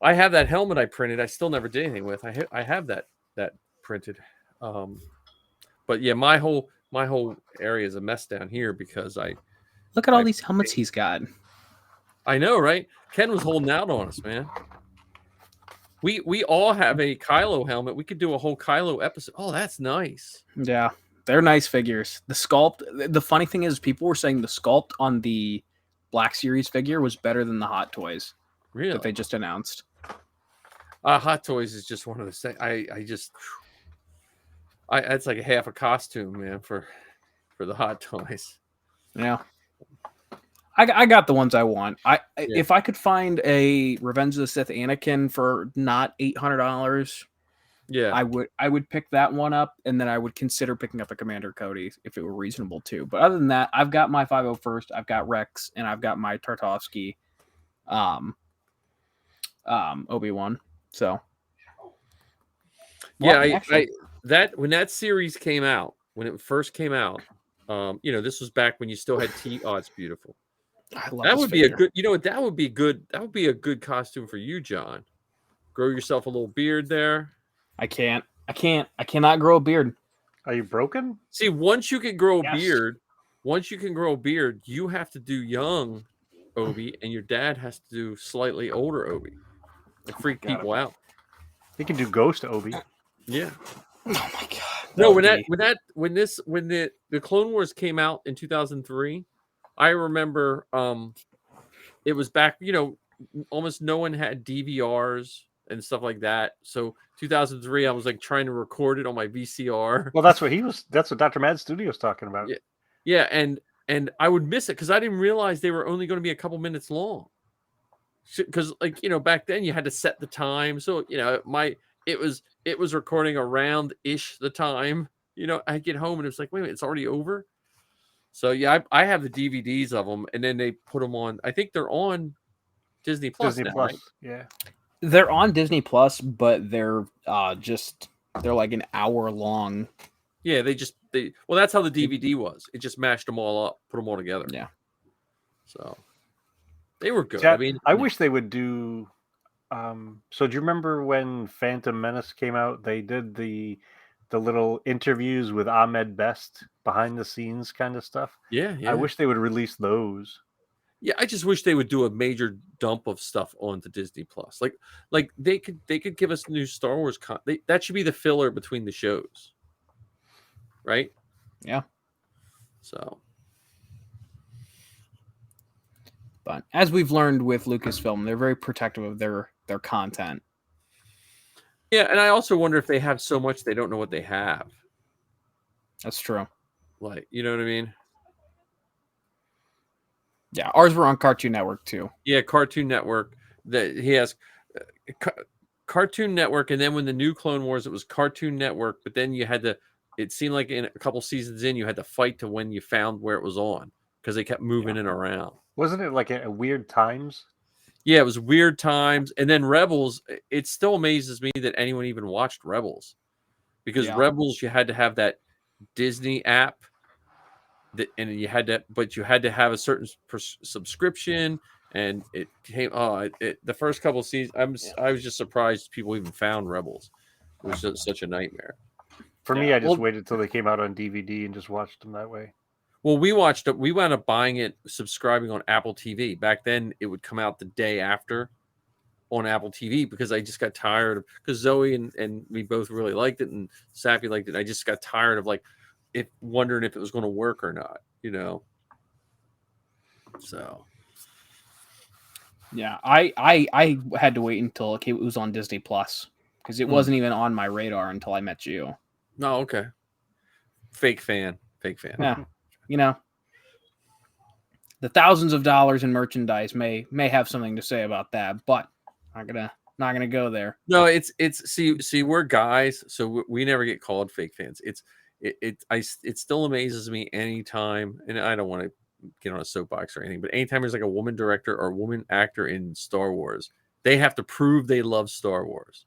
I have that helmet I printed. I still never did anything with. I have that printed. But yeah, my whole area is a mess down here because look at all these helmets he's got. I know, right? Ken was holding out on us, man. We all have a Kylo helmet. We could do a whole Kylo episode. Oh, that's nice. Yeah, they're nice figures. The sculpt. The funny thing is, people were saying the sculpt on the Black Series figure was better than the Hot Toys. Really? That they just announced. Hot Toys is just one of those things. It's like a half a costume, man, for the Hot Toys. Yeah. I got the ones I want. If I could find a Revenge of the Sith Anakin for not $800, Yeah. I would pick that one up, and then I would consider picking up a Commander Cody if it were reasonable too. But other than that, I've got my 501st, I've got Rex, and I've got my Tartovsky, Obi-Wan. So Yeah, Well, actually- that when that series came out, when it first came out, this was back when you still had T. Oh, it's beautiful. I love That this would be a figure. good. You know what? That would be good. That would be a good costume for you, John. Grow yourself a little beard there. I cannot grow a beard. Are you broken? See, once you can grow a Yes. beard, you have to do young Obi, and your dad has to do slightly older Obi. To freak God. people out. You can do Ghost Obi. Yeah. Oh my god. No, when the Clone Wars came out in 2003, I remember it was back, almost no one had DVRs and stuff like that. So 2003, I was like trying to record it on my VCR. Well, that's what Dr. Mad Studio's talking about. Yeah. Yeah, and I would miss it because I didn't realize they were only going to be a couple minutes long. Because back then you had to set the time, so it was recording around ish the time. I get home and it's like, wait a minute, it's already over. So yeah, I have the DVDs of them, and then they put them on. I think they're on Disney Plus now, right? Yeah. They're on Disney Plus, but they're they're like an hour long. Yeah, well, that's how the DVD was. It just mashed them all up, put them all together. Yeah. So they were good. Yeah, I mean, I wish they would do. So do you remember when Phantom Menace came out? They did the little interviews with Ahmed Best, behind the scenes kind of stuff. Yeah. I wish they would release those. Yeah, I just wish they would do a major dump of stuff onto Disney Plus. Like they could give us new Star Wars that should be the filler between the shows. Right? Yeah. So, but as we've learned with Lucasfilm, they're very protective of their content. yeah, and I also wonder if they have so much they don't know what they have. That's true. Like, you know what I mean? Yeah, ours were on Cartoon Network too. Yeah, Cartoon Network. That he has Cartoon Network, and then when the new Clone Wars, it was Cartoon Network. But then you had to. It seemed like in a couple seasons in, you had to fight to when you found where it was on because they kept moving it around. Wasn't it like a Weird Times? Yeah, it was Weird Times, and then Rebels. It still amazes me that anyone even watched Rebels, because Rebels you had to have that Disney app. And you had to have a certain subscription, and it came. The first couple of seasons, I was just surprised people even found Rebels. It was just such a nightmare. For me, I just waited till they came out on DVD and just watched them that way. Well, we watched it. We wound up buying it, subscribing on Apple TV. Back then, it would come out the day after on Apple TV because I just got tired of, because Zoe and we both really liked it, and Sappy liked it. I just got tired of wondering if it was going to work or not, So, yeah, I had to wait until it was on Disney Plus because it wasn't even on my radar until I met you. Oh, okay. Fake fan. Yeah, the thousands of dollars in merchandise may have something to say about that, but not gonna go there. No, it's see we're guys, so we never get called fake fans. It still amazes me anytime, and I don't want to get on a soapbox or anything, but anytime there's like a woman director or a woman actor in Star Wars, they have to prove they love Star Wars.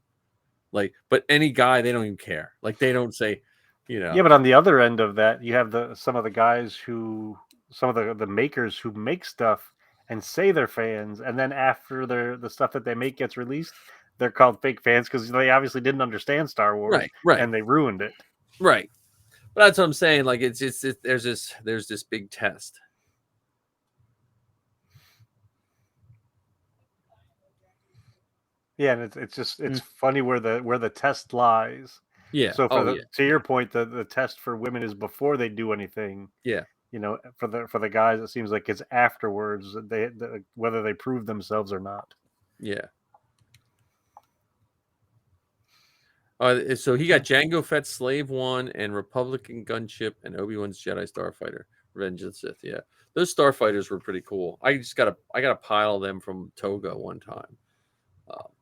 But any guy, they don't even care. Like, they don't say, Yeah, but on the other end of that, you have some of the guys some of the makers who make stuff and say they're fans, and then after the stuff that they make gets released, they're called fake fans because they obviously didn't understand Star Wars, right, and they ruined it. Right. But that's what I'm saying. Like, there's this big test. Yeah, and it's funny where the test lies. Yeah. So to your point, the test for women is before they do anything. Yeah. For the guys, it seems like it's afterwards whether they prove themselves or not. Yeah. So he got Jango Fett's Slave One and Republican Gunship and Obi-Wan's Jedi Starfighter, Revenge of the Sith. Yeah, those Starfighters were pretty cool. I got a pile of them from Toga one time.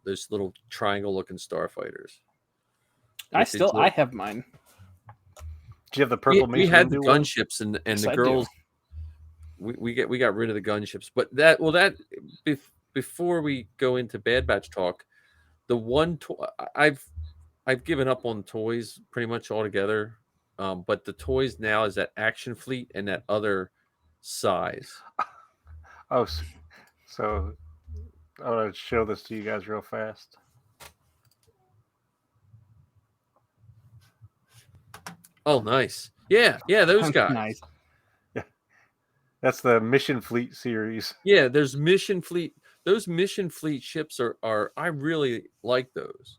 Those little triangle-looking Starfighters. I have mine. Do you have the purple we Mace had the Windu one? gunships and Yes, the I do. girls. We got rid of the gunships, but before we go into Bad Batch talk, the one I've given up on toys pretty much altogether. But the toys now is that Action Fleet and that other size. Oh, so I want to show this to you guys real fast. Oh, nice. Yeah, those guys. Nice. That's the Mission Fleet series. Yeah, there's Mission Fleet. Those Mission Fleet ships are I really like those.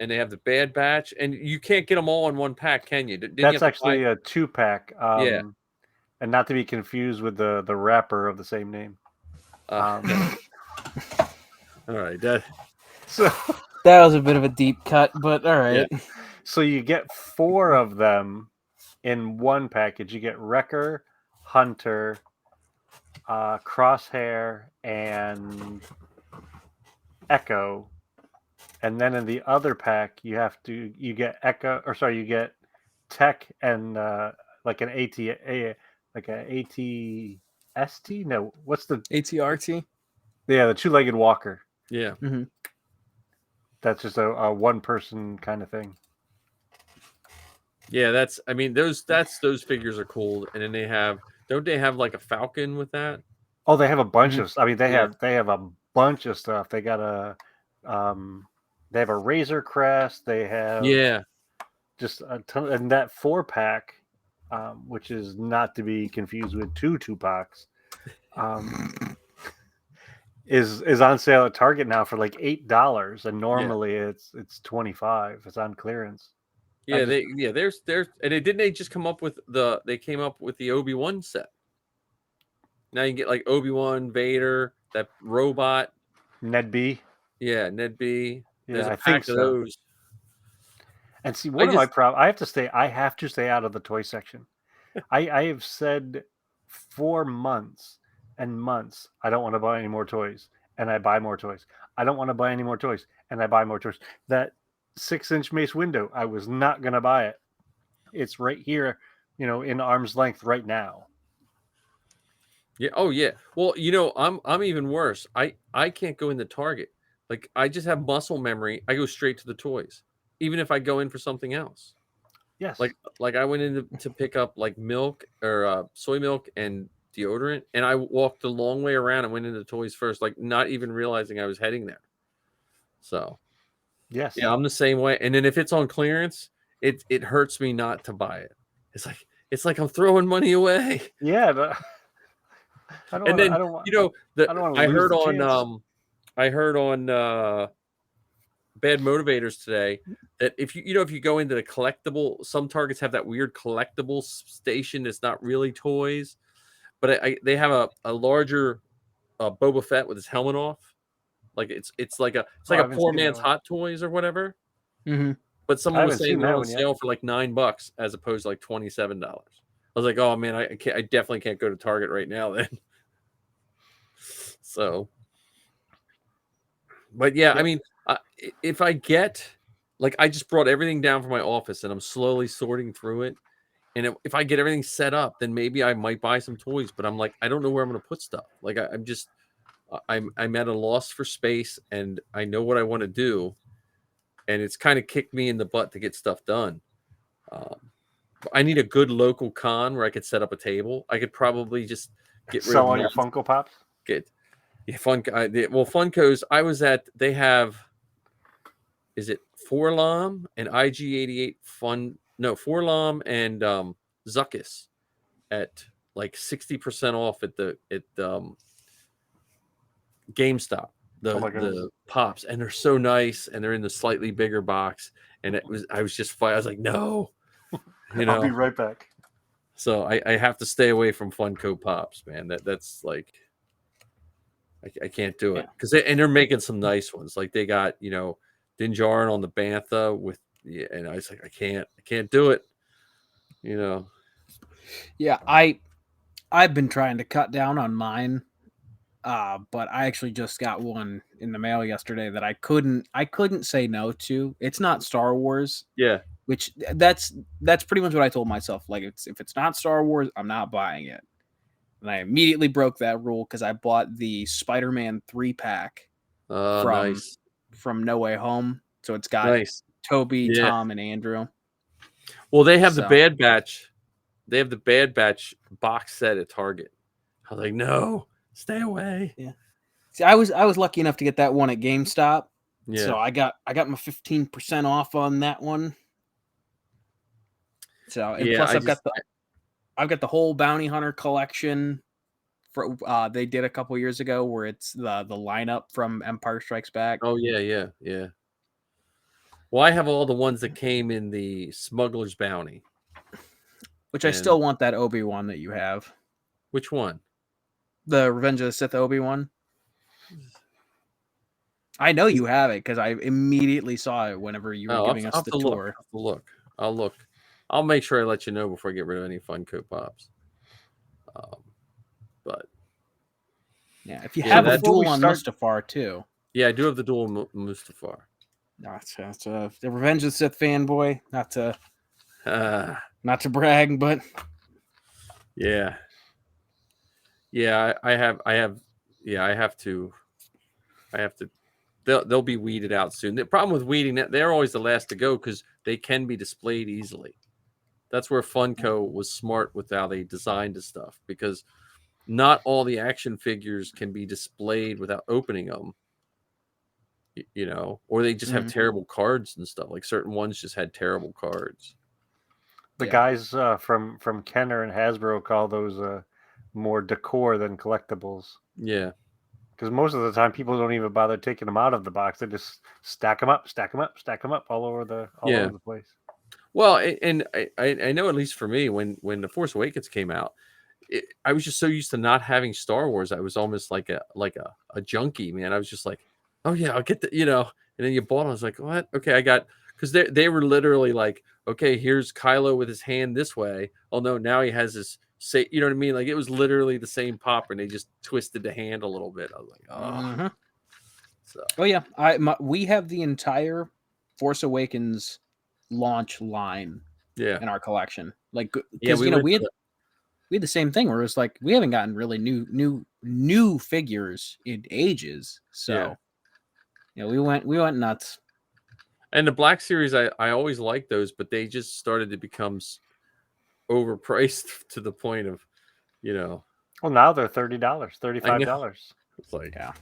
And they have the Bad Batch, and you can't get them all in one pack, can you? Didn't you That's have to actually buy- a 2-pack. Yeah. And not to be confused with the wrapper of the same name. all right. So That was a bit of a deep cut, but all right. So you get 4 of them in one package. You get Wrecker, Hunter, Crosshair, and Echo. And then in the other pack, you get Echo, you get Tech and like an like an ATST. No, what's the ATRT. Yeah, the 2-legged walker. Yeah. That's just a one-person kind of thing. Yeah, those figures are cool. And then don't they have like a Falcon with that? Oh, they have a bunch of. I mean, they Yeah. have a bunch of stuff. They got they have a Razor Crest. They have just a ton, and that 4-pack, which is not to be confused with 2 2-packs, is on sale at Target now for like $8, and normally it's $25. It's on clearance. Yeah, there's and didn't they just come up with they came up with the Obi-Wan set. Now you can get like Obi-Wan, Vader, that robot. Ned B. Yeah, Ned B. There's Yeah, a I pack think of so. those. And see, one of my problems, I have to stay out of the toy section. I have said for months and months, I don't want to buy any more toys, and I buy more toys. I don't want to buy any more toys, and I buy more toys. That 6-inch Mace Windu, I was not going to buy it. It's right here, in arm's length right now. Yeah. Oh yeah. Well, I'm even worse. I can't go into Target. Like I just have muscle memory. I go straight to the toys, even if I go in for something else. Yes. Like I went in to pick up like milk or soy milk and deodorant, and I walked the long way around and went into toys first, like not even realizing I was heading there. So yes. Yeah, I'm the same way. And then if it's on clearance, it hurts me not to buy it. It's like I'm throwing money away. Yeah, but I heard on Bad Motivators today that if you go into the collectible, some Targets have that weird collectible station that's not really toys, but they have a larger Boba Fett with his helmet off. Like it's like a poor man's Hot Toys or whatever. Mm-hmm. But someone was saying they're on sale for like $9 as opposed to like $27. I was like, oh man, I definitely can't go to Target right now then. So, but yeah, I mean, if I get, like, I just brought everything down from my office and I'm slowly sorting through it. And if I get everything set up, then maybe I might buy some toys. But I'm like, I don't know where I'm going to put stuff. Like, I'm at a loss for space, and I know what I want to do. And it's kind of kicked me in the butt to get stuff done. I need a good local con where I could set up a table. I could probably just get rid sell of all your Funko Pops. Funkos. I was at. They have. Is it Forlom and IG88 Forlom and Zuckus at like 60% off at GameStop. The pops, and they're so nice, and they're in the slightly bigger box. And I was like, no, I'll be right back. So I have to stay away from Funko Pops, man. That's like, I can't do it because they're making some nice ones. Like they got Din Djarin on the Bantha and I was like, I can't do it. Yeah, I've been trying to cut down on mine. But I actually just got one in the mail yesterday that I couldn't say no to. It's not Star Wars, Yeah. which that's pretty much what I told myself. Like, if it's not Star Wars, I'm not buying it. And I immediately broke that rule because I bought the Spider-Man 3-pack from Nice. No Way Home. So it's got Nice. Toby, Yeah. Tom, and Andrew. Well, they have the So- Bad Batch. They have the Bad Batch box set at Target. I was like, no, stay away. See, I was lucky enough to get that one at GameStop. Yeah. So I got my 15% off on that one. So and Yeah, plus I've got the whole Bounty Hunter collection. For they did a couple years ago where it's the lineup from Empire Strikes Back. Oh yeah. Well, I have all the ones that came in the Smuggler's Bounty. Which I and- still want that Obi-Wan that you have. Which one? The Revenge of the Sith Obi-Wan. I know you have it because I immediately saw it whenever you were giving us the tour. I'll look. I'll make sure I let you know before I get rid of any Funko Pops. But Yeah, if you Yeah, have a that's- duel on Mustafar too. yeah, I do have the dual Mustafar. That's the Revenge of the Sith fanboy. Not to brag, but Yeah. I have to. They'll be weeded out soon. The problem with weeding, they're always the last to go because they can be displayed easily. That's where Funko was smart with how they designed the stuff, because not all the action figures can be displayed without opening them. You know, or they just have terrible cards and stuff. Like certain ones just had terrible cards. The guys from Kenner and Hasbro call those more decor than collectibles. Yeah. Because most of the time, people don't even bother taking them out of the box. They just stack them up all over the place. Well, and I know, at least for me, when The Force Awakens came out, I was just so used to not having Star Wars. I was almost like a junkie, man. I was just like, oh yeah, I'll get and then you bought it. I was like, what? Okay, I got, because they were literally like, okay, here's Kylo with his hand this way. Oh no, now he has his you know what I mean? Like, it was literally the same pop, and they just twisted the hand a little bit. I was like, oh. So. Oh yeah, we have the entire Force Awakens launch line in our collection. Like, because we had the same thing where it's like we haven't gotten really new figures in ages. So we went nuts. And the Black Series, I always liked those, but they just started to become overpriced to the point of, Well, now they're $30, $35. It's like, yeah.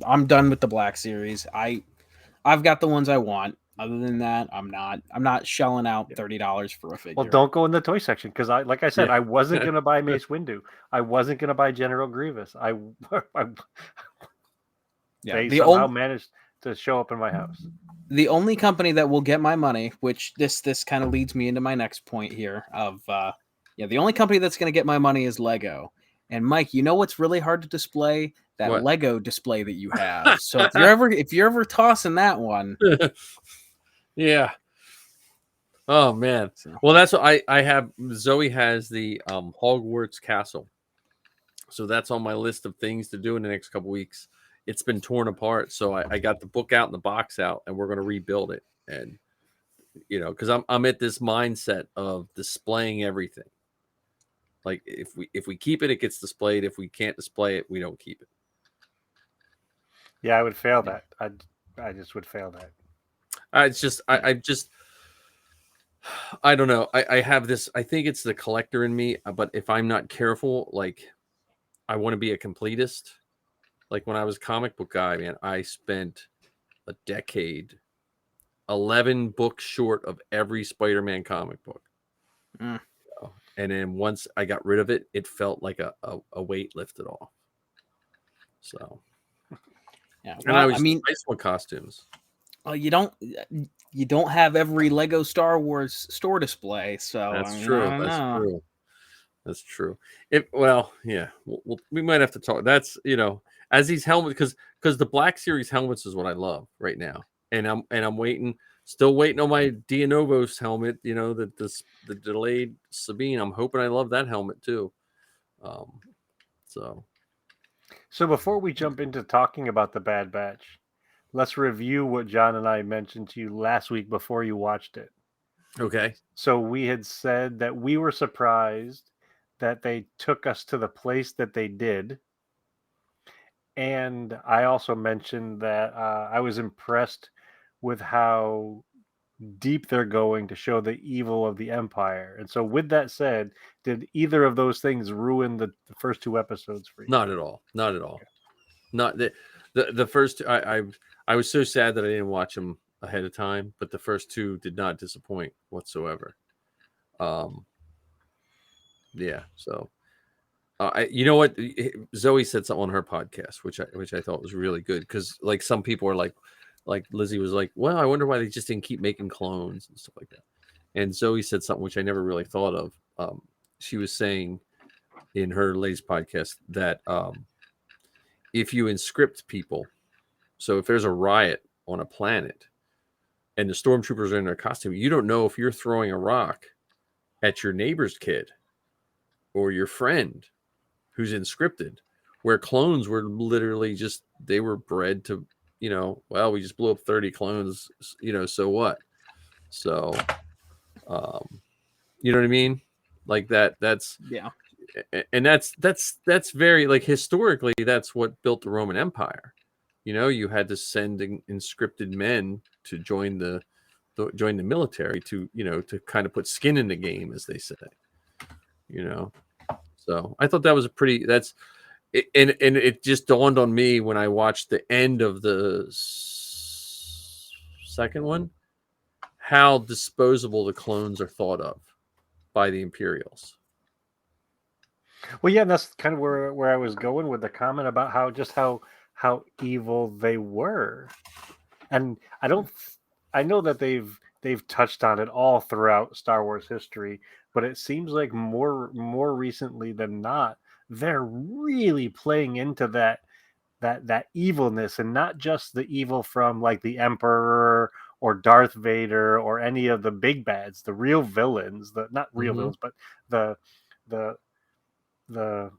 I'm done with the Black Series. I've got the ones I want. Other than that, I'm not shelling out $30 for a figure. Well, don't go in the toy section because I wasn't gonna buy Mace Windu. I wasn't gonna buy General Grievous. They somehow managed to show up in my house. The only company that will get my money, which this kind of leads me into my next point here of the only company that's going to get my money is Lego. And Mike, you know what's really hard to display? That Lego display that you have. So if you're ever tossing that one, yeah. Oh man. Well, that's what I have. Zoe has the Hogwarts Castle, so that's on my list of things to do in the next couple weeks. It's been torn apart, so I got the book out and the box out, and we're going to rebuild it. And because I'm at this mindset of displaying everything. Like, if we keep it, it gets displayed. If we can't display it, we don't keep it. Yeah, I would fail that. I just would fail that. It's just I don't know. I have this. I think it's the collector in me, but if I'm not careful, like, I want to be a completist. Like, when I was a comic book guy, man, I spent a decade, 11 books short of every Spider-Man comic book. And then once I got rid of it, it felt like a weight lifted off. So, yeah. Well, and I nice one costumes. Well, you don't have every Lego Star Wars store display, so that's true. That's true. We might have to talk. That's as these helmets, because the Black Series helmets is what I love right now, and I'm still waiting on my Dianovos helmet. The delayed Sabine. I'm hoping I love that helmet too. So So before we jump into talking about the Bad Batch, let's review what John and I mentioned to you last week before you watched it. Okay. So we had said that we were surprised that they took us to the place that they did. And I also mentioned that I was impressed with how deep they're going to show the evil of the Empire. And so, with that said, did either of those things ruin the first two episodes for you? Not at all. Not at all. Not the first. I was so sad that I didn't watch them ahead of time, but the first two did not disappoint whatsoever. Yeah. So, you know what? Zoe said something on her podcast, which I thought was really good because like some people are like Lizzie was like, well, I wonder why they just didn't keep making clones and stuff like that. And Zoe said something which I never really thought of. She was saying in her latest podcast that if you inscript people, so if there's a riot on a planet and the stormtroopers are in their costume, you don't know if you're throwing a rock at your neighbor's kid or your friend who's inscripted, where clones were literally just, they were bred to, well, we just blew up 30 clones, so what? So, you know what I mean? Like that's Yeah. And that's very, like, historically, that's what built the Roman Empire. You had to send inscripted men to join the military to to kind of put skin in the game, as they say. So I thought that was and it just dawned on me when I watched the end of the second one, how disposable the clones are thought of by the Imperials. Well, yeah, that's kind of where I was going with the comment about how evil they were, and I know that they've touched on it all throughout Star Wars history, but it seems like more recently than not, they're really playing into that evilness, and not just the evil from like the Emperor or Darth Vader or any of the big bads, the real villains, the not real villains, but the the the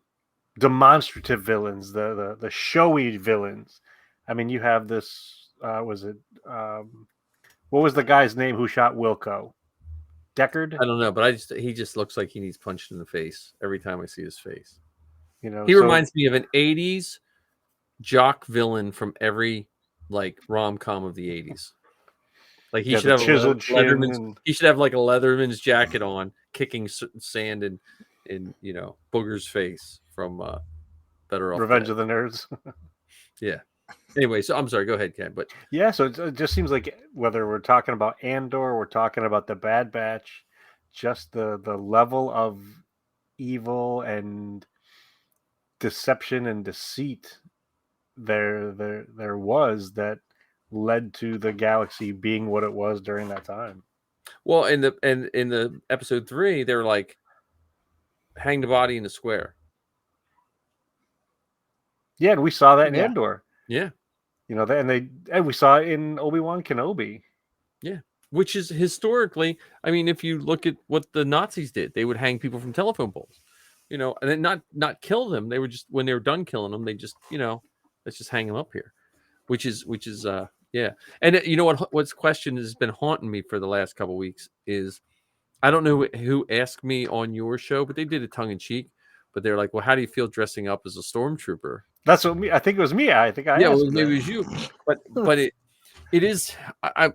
demonstrative villains, the showy villains. I mean, you have this. Was it? What was the guy's name who shot Wilco? Deckard. I don't know, but he just looks like he needs punched in the face every time I see his face. He So, reminds me of an '80s jock villain from every like rom-com of the '80s. Like he should have chiseled chin. He should have like a Leatherman's jacket on, kicking sand in Booger's face from Better Off Revenge Dead. of the Nerds. Yeah. Anyway, so I'm sorry. Go ahead, Ken. But yeah, so it just seems like whether we're talking about Andor, we're talking about the Bad Batch, just the level of evil and deception and deceit there was that led to the galaxy being what it was during that time. Well, in the episode 3, they're like, hang the body in the square. Yeah, and we saw that in Andor. Yeah. And we saw it in Obi-Wan Kenobi. Yeah. Which is historically, I mean, if you look at what the Nazis did, they would hang people from telephone poles, and then not kill them. They were just, when they were done killing them, they just, let's just hang them up here, which is yeah. And what's question has been haunting me for the last couple of weeks is, I don't know who asked me on your show, but they did it tongue in cheek. But they're like, well, how do you feel dressing up as a stormtrooper? That's what I think it was me. I think I yeah, asked well, maybe it was you, but it is.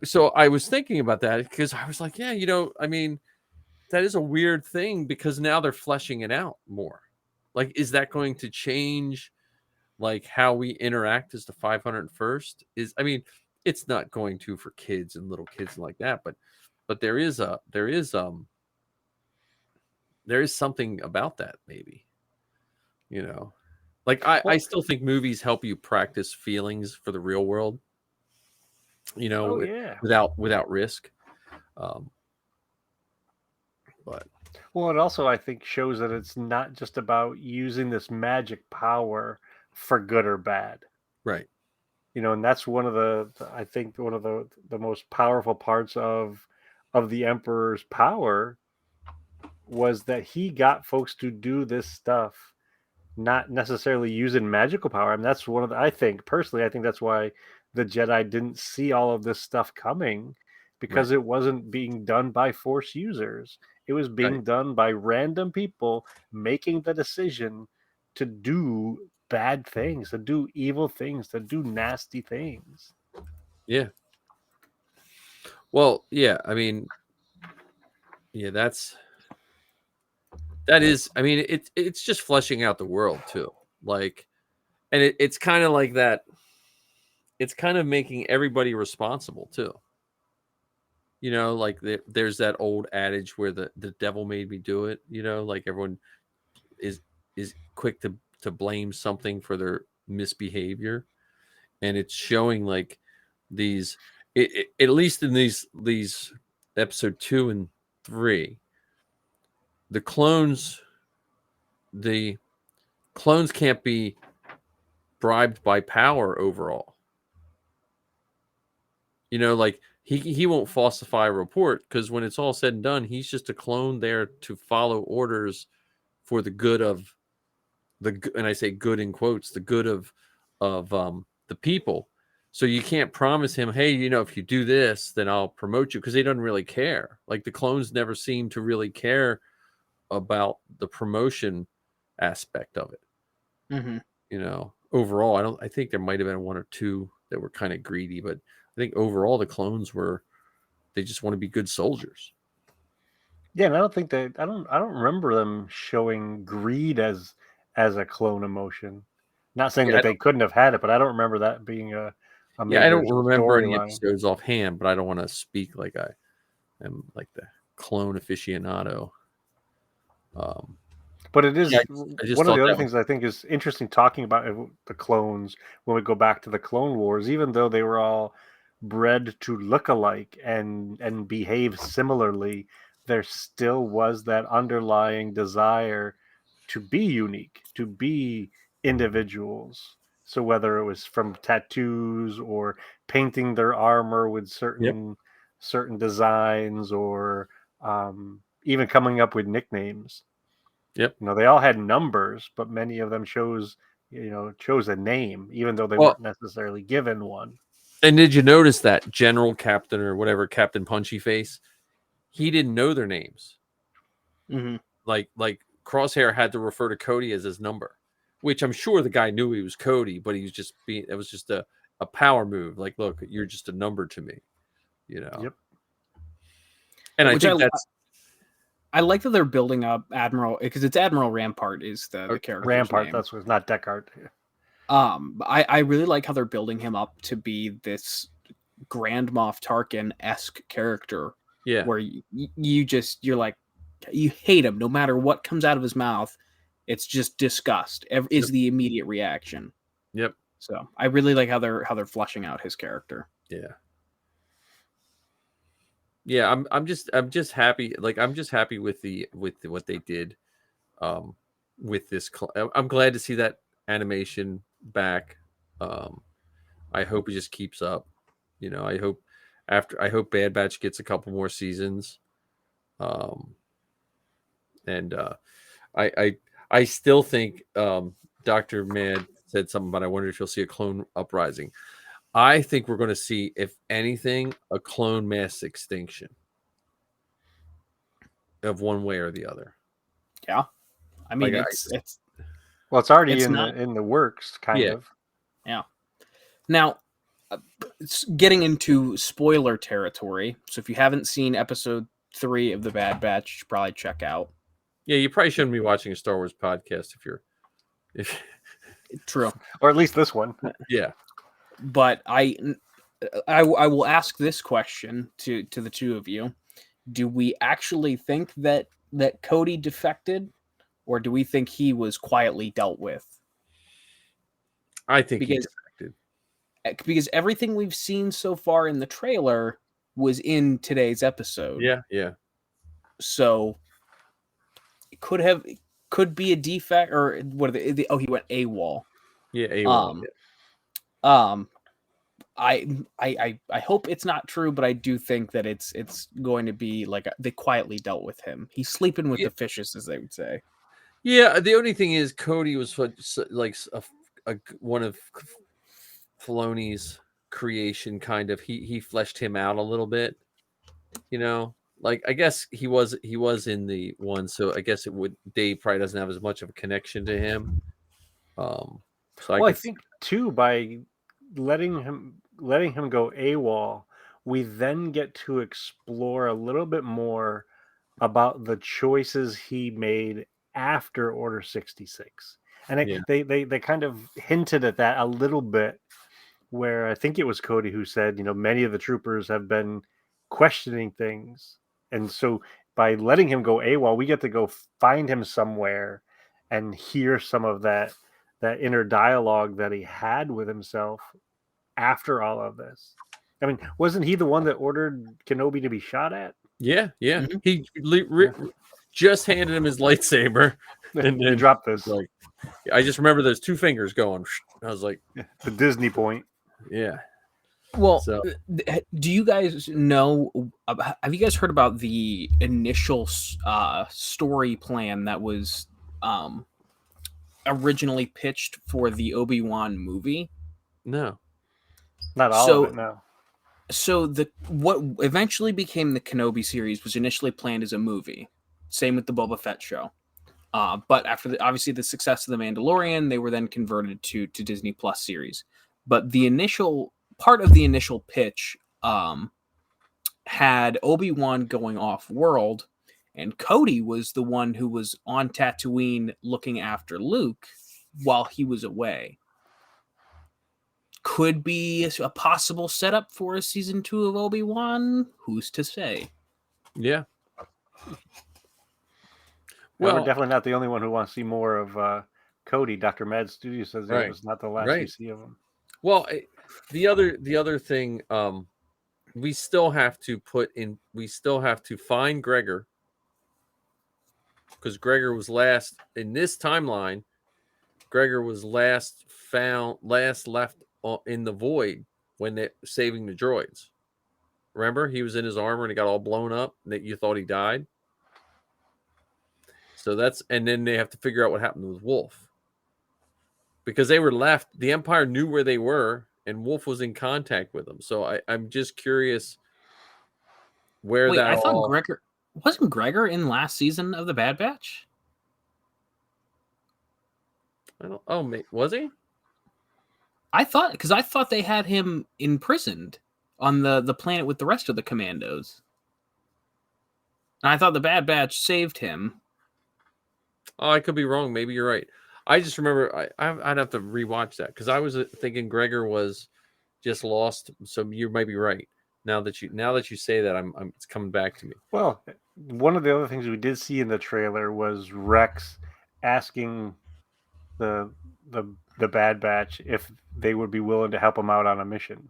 So I was thinking about that because I was like, yeah, I mean, that is a weird thing because now they're fleshing it out more. Like, is that going to change, like, how we interact as the 501st? I mean, it's not going to for kids and little kids like that, but there is something about that, maybe, like I still think movies help you practice feelings for the real world, without risk. But it also, I think, shows that it's not just about using this magic power for good or bad. Right. And that's one of the most powerful parts of the Emperor's power was that he got folks to do this stuff not necessarily using magical power. I mean, that's one of the, I think personally, I think that's why the Jedi didn't see all of this stuff coming, Right. because it wasn't being done by Force users. It was being Right. done by random people making the decision to do bad things, to do evil things, to do nasty things. Yeah. Well, yeah. I mean, yeah. That is. I mean, it's just fleshing out the world too. Like, and it's kind of like that. It's kind of making everybody responsible too. You know, like there's that old adage where the devil made me do it. You know, like everyone is is quick to blame something for their misbehavior, and it's showing like these at least in these episode 2 and 3, the the clones can't be bribed by power overall. You know, like he won't falsify a report because when it's all said and done, he's just a clone there to follow orders for the good of and I say good in quotes, the good of the people. So you can't promise him, hey, you know, if you do this, then I'll promote you, because he doesn't really care. Like the clones never seem to really care about the promotion aspect of it. Mm-hmm. You know, overall, I think there might have been one or two that were kind of greedy, but I think overall the clones they just want to be good soldiers. Yeah, and I don't think I don't remember them showing greed as a clone emotion. Not saying Yeah, that they couldn't have had it, but I don't remember that being a yeah, I major don't remember any storyline. episodes offhand, but I don't want to speak like I am like the clone aficionado. Um, But it yeah, is I just one of thought the other that was things I think is interesting talking about the clones when we go back to the Clone Wars, even though they were all bred to look alike and behave similarly, there still was that underlying desire to be unique, to be individuals. So whether it was from tattoos or painting their armor with yep, certain designs, or even coming up with nicknames. yep. You know, they all had numbers, but many of them chose a name, even though they Well, weren't necessarily given one. and did you notice that General Captain or whatever Captain Punchy Face? He didn't know their names. Mm-hmm. Like Crosshair had to refer to Cody as his number, which I'm sure the guy knew he was Cody, but he was just being. It was just a power move. Like, look, you're just a number to me, you know. Yep. And I Which think that's I like that they're building up Admiral, because it's Admiral Rampart is the character's Rampart, name. that's what, not Deckard. I really like how they're building him up to be this Grand Moff Tarkin-esque character, yeah, where you're like, you hate him no matter what comes out of his mouth. It's just disgust is Yep. the immediate reaction. Yep. So I really like how they're fleshing out his character. Yeah. Yeah, I'm just happy. Like I'm just happy with what they did with this. I'm glad to see that animation back. Um, I hope it just keeps up. You know, I hope Bad Batch gets a couple more seasons. Um, and I still think Dr. Mad said something about I wonder if you'll see a clone uprising. I think we're going to see, if anything, a clone mass extinction of one way or the other. Yeah, I mean Like, it's Well, it's already It's in not- the works, kind Yeah. of. yeah. Now, it's getting into spoiler territory. So if you haven't seen episode 3 of The Bad Batch, you should probably check out. Yeah, you probably shouldn't be watching a Star Wars podcast if True. Or at least this one. yeah. But I will ask this question to the two of you: do we actually think that Cody defected, or do we think he was quietly dealt with? I think he Because defected. because everything we've seen so far in the trailer was in today's episode. Yeah, yeah. So it could be a defect, or what are they? Oh, he went AWOL. Yeah, AWOL. I hope it's not true, but I do think that it's going to be like they quietly dealt with him. He's sleeping with the fishes, as they would say. Yeah, the only thing is Cody was like one of Filoni's creation, kind of. He fleshed him out a little bit, you know. Like I guess he was in the one, so I guess Dave probably doesn't have as much of a connection to him. So Well, I think too, by letting him go AWOL, we then get to explore a little bit more about the choices he made after Order 66. And Yeah. they kind of hinted at that a little bit, where I think it was Cody who said, many of the troopers have been questioning things. And so by letting him go AWOL, we get to go find him somewhere and hear some of that inner dialogue that he had with himself after all of this. I mean, wasn't he the one that ordered Kenobi to be shot at? Yeah. Mhm. He just handed him his lightsaber, and He then dropped this. like, I just remember those two fingers going. I was like, The Disney point. yeah. Well, So do you guys know? Have you guys heard about the initial story plan that was originally pitched for the Obi-Wan movie? no. Not all So- of it, no. So what eventually became the Kenobi series was initially planned as a movie. Same with the Boba Fett show. But after obviously the success of The Mandalorian, they were then converted to Disney Plus series. But the initial part of the initial pitch had Obi-Wan going off world, and Cody was the one who was on Tatooine looking after Luke while he was away. Could be a possible setup for a season 2 of Obi-Wan. Who's to say? Yeah. Well, Well, we're definitely not the only one who wants to see more of Cody. Dr. Mad Studio says Right. it was not the last we Right. see of him. well, the other thing, we still have to find Gregor, because Gregor was last in this timeline. Gregor was last left in the void when they saving the droids. Remember, he was in his armor and he got all blown up. That you thought he died. So and then they have to figure out what happened with Wolf, because they were left. The Empire knew where they were, and Wolf was in contact with them. So I'm just curious where Wait, that I thought all. wasn't Gregor in last season of the Bad Batch? I don't. Oh, was he? I thought they had him imprisoned on the planet with the rest of the commandos. And I thought the Bad Batch saved him. Oh, I could be wrong. Maybe you're right. I just remember I'd have to rewatch that, because I was thinking Gregor was just lost. So you might be right. Now that you say that, it's coming back to me. Well, one of the other things we did see in the trailer was Rex asking the Bad Batch if they would be willing to help him out on a mission.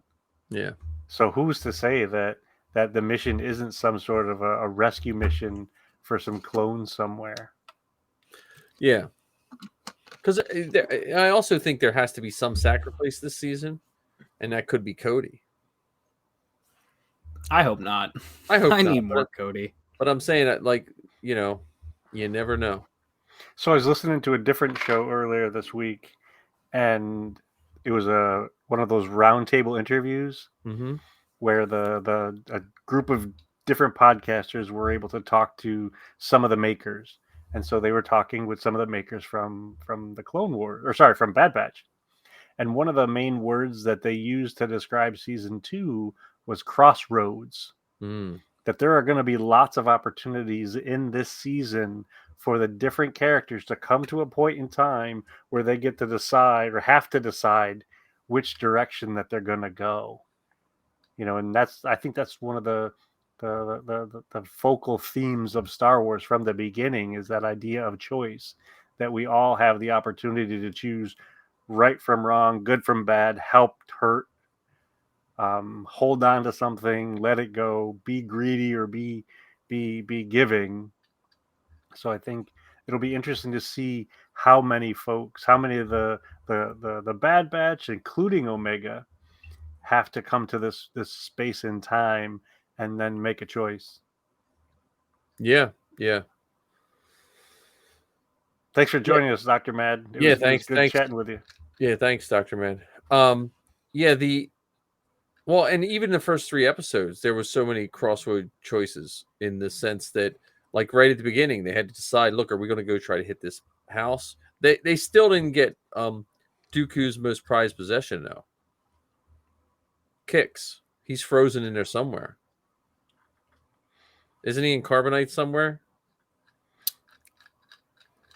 Yeah. So who's to say that the mission isn't some sort of a rescue mission for some clones somewhere? Yeah. Because I also think there has to be some sacrifice this season, and that could be Cody. I hope not. I hope I not, need more Cody. But I'm saying that, like, you never know. So I was listening to a different show earlier this week, and it was one of those roundtable interviews Mm-hmm. where a group of different podcasters were able to talk to some of the makers. And so they were talking with some of the makers from the Clone Wars, from Bad Batch. And one of the main words that they used to describe season 2 was crossroads. Mm. That there are going to be lots of opportunities in this season for the different characters to come to a point in time where they get to decide, or have to decide, which direction that they're going to go. And I think that's one of the focal themes of Star Wars from the beginning, is that idea of choice, that we all have the opportunity to choose right from wrong, good from bad, help, hurt, hold on to something, let it go, be greedy or be giving. So I think it'll be interesting to see how many of the Bad Batch, including Omega, have to come to this space in time and then make a choice. Yeah. Thanks for joining us, Dr. Mad. It was thanks. good Thanks. chatting with you. Yeah, thanks, Dr. Man. Well, and even the first 3 episodes, there was so many crossroad choices in the sense that, like right at the beginning, they had to decide, look, are we going to go try to hit this house? They still didn't get Dooku's most prized possession, though. Kix. He's frozen in there somewhere. Isn't he in carbonite somewhere?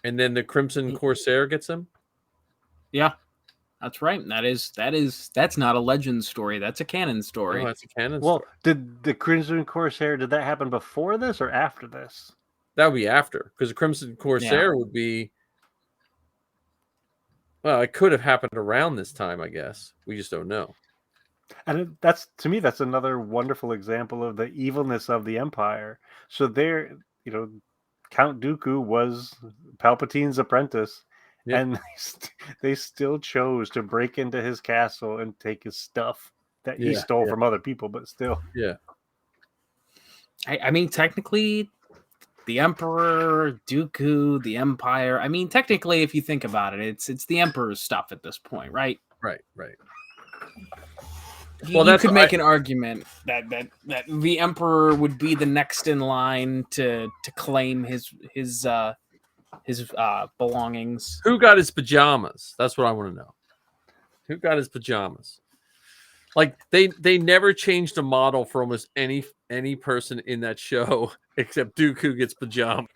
And then the Crimson Corsair gets him? Yeah, that's right. That's not a legend story. That's a canon story. Oh, that's a canon Well, story. did the Crimson Corsair, did that happen before this or after this? That would be after, because the Crimson Corsair would be. Well, it could have happened around this time, I guess. We just don't know. And that's, to me, that's another wonderful example of the evilness of the Empire. So there, Count Dooku was Palpatine's apprentice, and they still chose to break into his castle and take his stuff that he stole from other people, but still. Yeah. I mean, technically, the Emperor, Dooku, the Empire. I mean, technically, if you think about it, it's the Emperor's stuff at this point, right? Right. Well, you could make an argument that the Emperor would be the next in line to claim his belongings. Who got his pajamas? That's what I want to know. Who got his pajamas? Like they never changed the model for almost any person in that show except Dooku gets pajamas.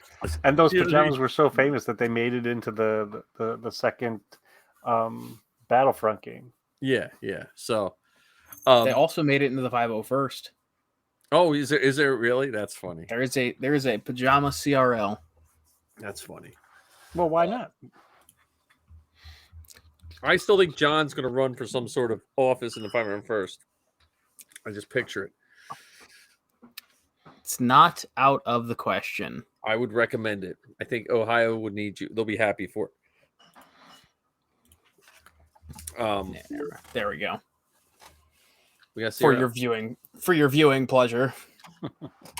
And those pajamas were so famous that they made it into the second Battlefront game. Yeah. So they also made it into the 501st. Oh, is there really? That's funny. There is a pajama CRL. That's funny. Well, why not? I still think John's going to run for some sort of office in the 501st. I just picture it. It's not out of the question. I would recommend it. I think Ohio would need you. They'll be happy for it. There we go. We got for your viewing pleasure. Wait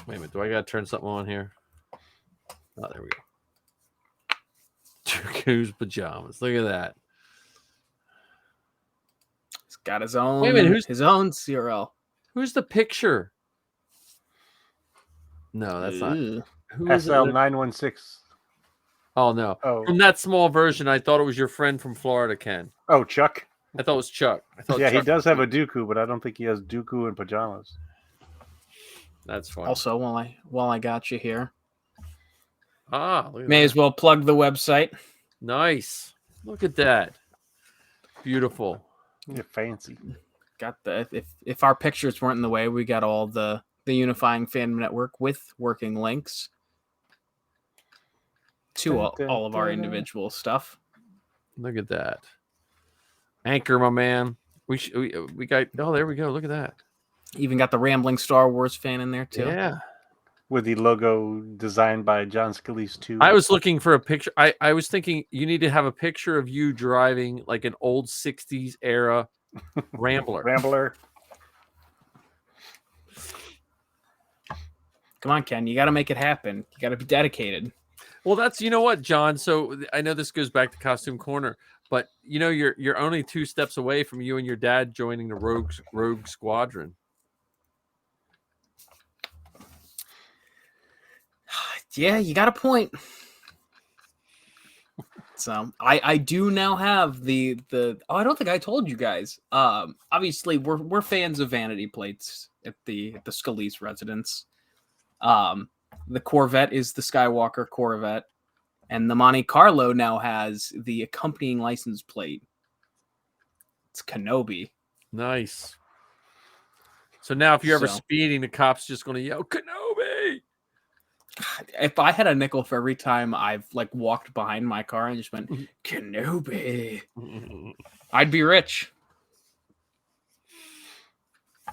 a minute. Do I got to turn something on here? Oh, there we go. Dooku's pajamas. Look at that. He's got his own. Wait a minute, his own CRL. Who's the picture? No, that's not. Who is SL916? Oh no! Oh. From that small version, I thought it was your friend from Florida, Ken. Oh, Chuck. I thought it was Chuck. Yeah, Chuck, he does have a Dooku, but I don't think he has Dooku in pajamas. That's fine. Also, while I got you here, look at may as well plug the website. Nice. Look at that. Beautiful. Yeah, fancy. Got the if our pictures weren't in the way, we got all the Unifying Fandom Network with working links to all of our individual stuff. Look at that. Anchor, my man. We got. Oh, there we go. Look at that. Even got the rambling Star Wars fan in there too. Yeah. With the logo designed by John Scalise too. I was looking for a picture. I was thinking you need to have a picture of you driving like an old 60s era Rambler. Come on, Ken. You got to make it happen. You got to be dedicated. Well, that's, you know what, John? So I know this goes back to Costume Corner, but you know, you're only 2 steps away from you and your dad joining the Rogue Squadron. Yeah, you got a point. So I do now have the I don't think I told you guys. Obviously we're fans of vanity plates at the Scalise residence. The Corvette is the Skywalker Corvette, and the Monte Carlo now has the accompanying license plate. It's Kenobi. Nice. So now if you're ever speeding, the cop's just going to yell, Kenobi! If I had a nickel for every time I've walked behind my car and just went, Kenobi, I'd be rich.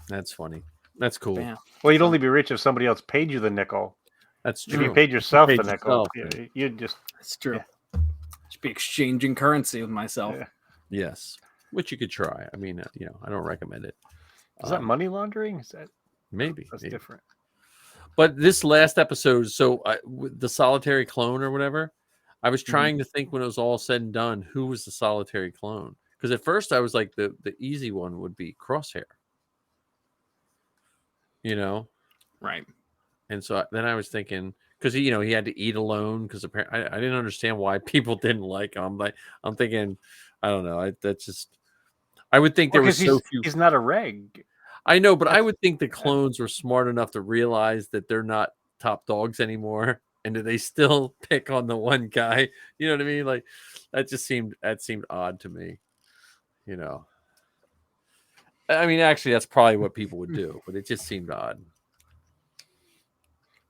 That's funny. That's cool. Damn. Well, you'd only be rich if somebody else paid you the nickel. That's true. If you paid yourself the nickel, you'd just... That's true. Just be exchanging currency with myself. Yeah. Yes. Which you could try. I mean, I don't recommend it. Is that money laundering? Is that... Maybe. That's different. But this last episode, so the solitary clone or whatever, I was trying to think when it was all said and done, who was the solitary clone? Because at first I was like, the easy one would be Crosshair, you know. Right. And so then I was thinking, because he had to eat alone. Because apparently I didn't understand why people didn't like him. Like I'm thinking, I don't know. I would think there was so few. He's not a reg. I know, but I would think the clones were smart enough to realize that they're not top dogs anymore, and that they still pick on the one guy. You know what I mean? Like that seemed odd to me. You know, I mean, actually, that's probably what people would do, but it just seemed odd.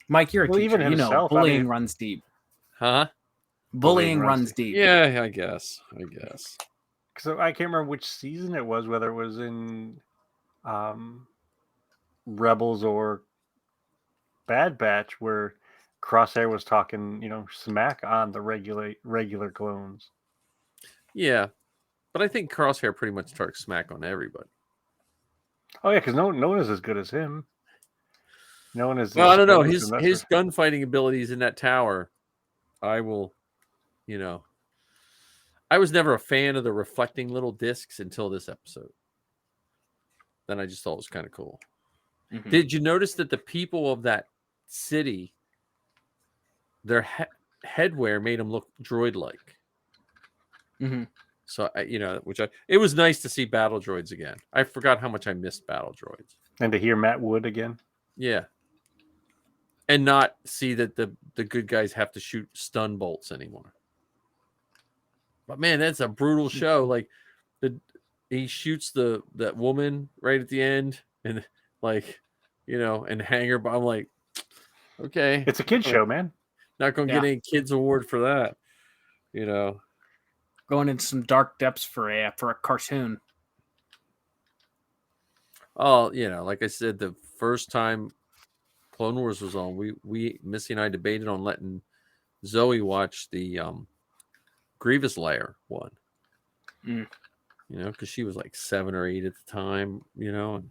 Mike, you're a Well, teacher. even himself, Bullying runs deep. Huh? Bullying runs deep. Yeah, I guess. So I can't remember which season it was, whether it was in Rebels or Bad Batch, where Crosshair was talking, smack on the regular clones. Yeah, but I think Crosshair pretty much talks smack on everybody. Oh yeah, because no one is as good as him. No one is. Well, I don't know his gunfighting abilities in that tower. I will, I was never a fan of the reflecting little discs until this episode. Then I just thought it was kind of cool. Mm-hmm. Did you notice that the people of that city, their headwear made them look droid-like? Mm-hmm. So, it was nice to see battle droids again. I forgot how much I missed battle droids. And to hear Matt Wood again. Yeah. And not see that the good guys have to shoot stun bolts anymore. But man, that's a brutal show. Like he shoots that woman right at the end, and and hang her. But I'm like, okay, it's a kid show, man. Not gonna get any kids award for that. Going into some dark depths for a cartoon. Oh, like I said, the first time Clone Wars was on, we Missy and I debated on letting Zoe watch the Grievous Lair one. Because she was like 7 or 8 at the time, and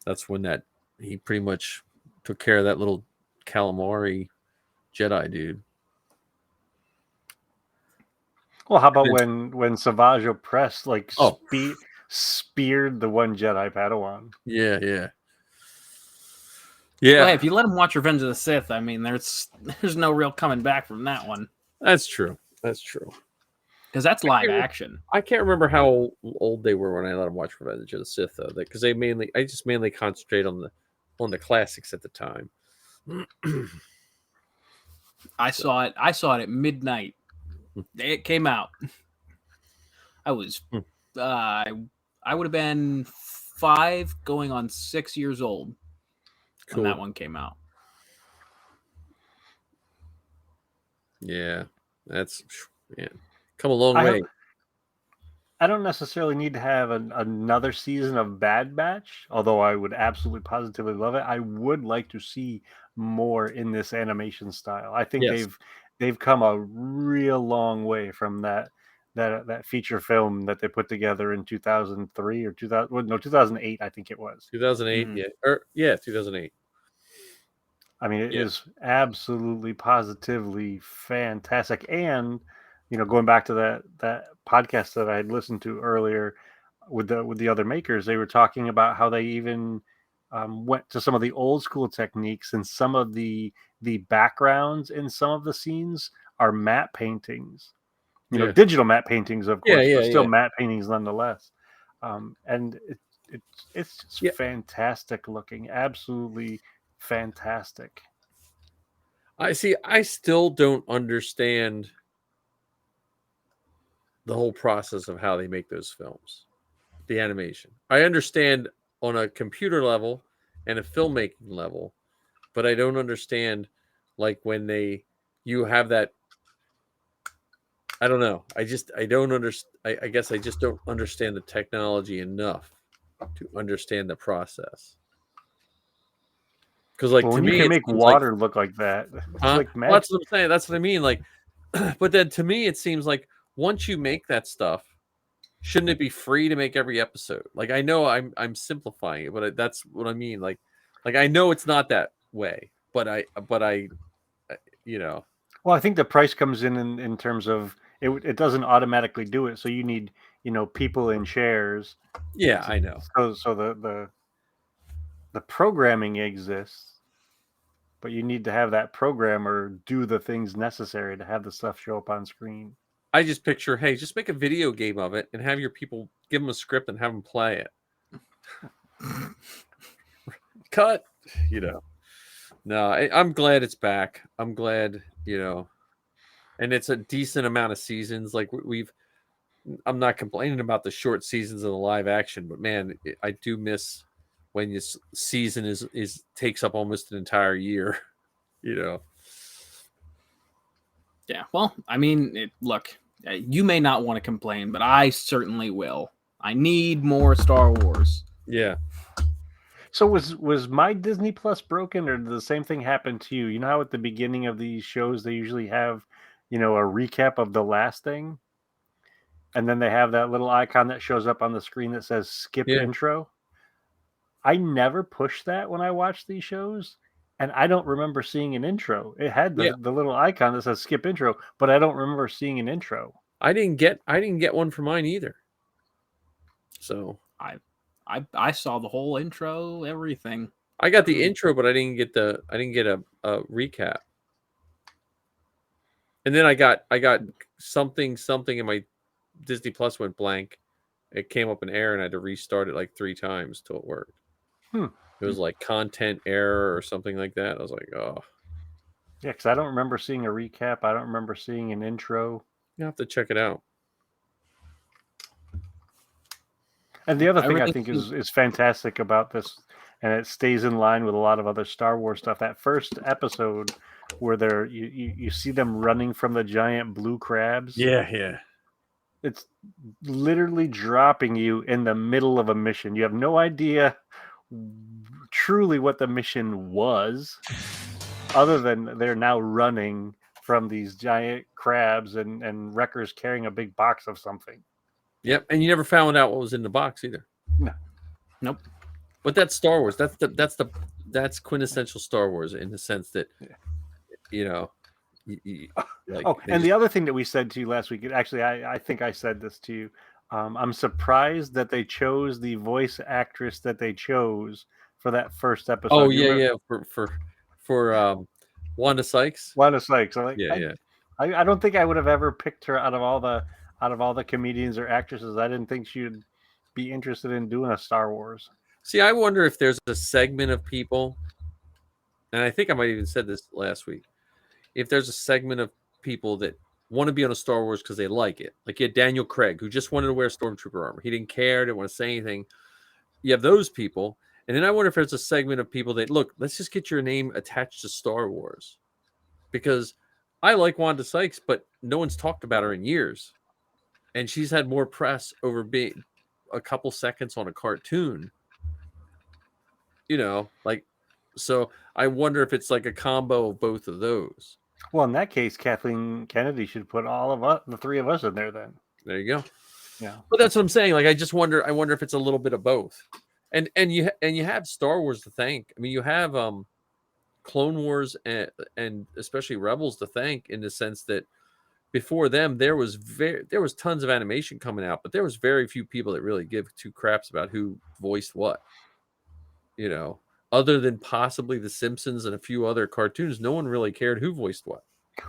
that's when he pretty much took care of that little calamari Jedi dude. Well, how about when Savage Opress speared the one Jedi Padawan? Yeah. Well, hey, if you let him watch Revenge of the Sith, I mean, there's no real coming back from that one. That's true. Because that's live action. I can't remember how old they were when I let them watch Revenge of the Sith, though, because I just mainly concentrate on the classics at the time. I saw it at midnight. It came out. I was, I would have been 5, going on 6 years old when that one came out. Yeah, that's come a long way. I don't necessarily need to have another season of Bad Batch, although I would absolutely positively love it. I would like to see more in this animation style. I think they've come a real long way from that feature film that they put together in 2003 or 2008, I think it was. 2008, 2008. I mean, it is absolutely positively fantastic. And going back to that podcast that I had listened to earlier with the other makers, they were talking about how they even went to some of the old school techniques, and some of the backgrounds in some of the scenes are matte paintings. Digital matte paintings, of course, but still matte paintings nonetheless. And it's just fantastic looking, absolutely fantastic. I still don't understand the whole process of how they make those films, the animation. I understand on a computer level and a filmmaking level, but I don't understand like when you have that. I don't know. I don't understand. I guess I just don't understand the technology enough to understand the process. Because to when me, you can make water look like that, like magic. That's what I'm saying. That's what I mean. Like, but then to me, it seems like once you make that stuff, shouldn't it be free to make every episode? Like, I know I'm simplifying it, but that's what I mean. Like I know it's not that way, but I Well, I think the price comes in terms of it doesn't automatically do it, so you need people in chairs. Yeah, I know. So the programming exists, but you need to have that programmer do the things necessary to have the stuff show up on screen. I just picture, hey, just make a video game of it and have your people give them a script and have them play it. Cut, No, I'm glad it's back. I'm glad, and it's a decent amount of seasons. Like I'm not complaining about the short seasons of the live action, but man, I do miss when this season is takes up almost an entire year. Yeah. Well, I mean, look, you may not want to complain, but I certainly will. I need more Star Wars. Yeah. So was my Disney Plus broken, or did the same thing happen to you? You know how at the beginning of these shows they usually have, a recap of the last thing, and then they have that little icon that shows up on the screen that says skip intro. I never push that when I watch these shows, and I don't remember seeing an intro. It had the little icon that says skip intro, but I don't remember seeing an intro. I didn't get one for mine either. So I saw the whole intro, everything. I got the intro, but I didn't get a recap. And then I got something in my Disney Plus went blank. It came up in error, and I had to restart it like 3 times till it worked. It was like content error or something like that. I was like, oh. Yeah, because I don't remember seeing a recap. I don't remember seeing an intro. You have to check it out. And the other thing I think is fantastic about this, and it stays in line with a lot of other Star Wars stuff, that first episode where you see them running from the giant blue crabs. Yeah. It's literally dropping you in the middle of a mission. You have no idea truly what the mission was, other than they're now running from these giant crabs and wreckers carrying a big box of something. Yep, and you never found out what was in the box either. No. Nope. But that's Star Wars. That's quintessential Star Wars in the sense that, and the other thing that we said to you last week, actually, I think I said this to you. I'm surprised that they chose the voice actress that they chose for that first episode. Oh yeah, for Wanda Sykes. Wanda Sykes. Yeah. I don't think I would have ever picked her out of all the comedians or actresses. I didn't think she would be interested in doing a Star Wars. See, I wonder if there's a segment of people, and I think I might even said this last week, if there's a segment of people that want to be on a Star Wars because they like it. Like you had Daniel Craig, who just wanted to wear Stormtrooper armor. He didn't care, didn't want to say anything. You have those people. And then I wonder if there's a segment of people that, look, let's just get your name attached to Star Wars. Because I like Wanda Sykes, but no one's talked about her in years. And she's had more press over being a couple seconds on a cartoon. So I wonder if it's like a combo of both of those. Well, in that case, Kathleen Kennedy should put all of us, the 3 of us, in there then. There you go. Yeah. But that's what I'm saying. Like, I wonder if it's a little bit of both. And you have Star Wars to thank. I mean, you have Clone Wars and especially Rebels to thank, in the sense that before them there was tons of animation coming out, but there was very few people that really give 2 craps about who voiced what. Other than possibly The Simpsons and a few other cartoons, no one really cared who voiced what.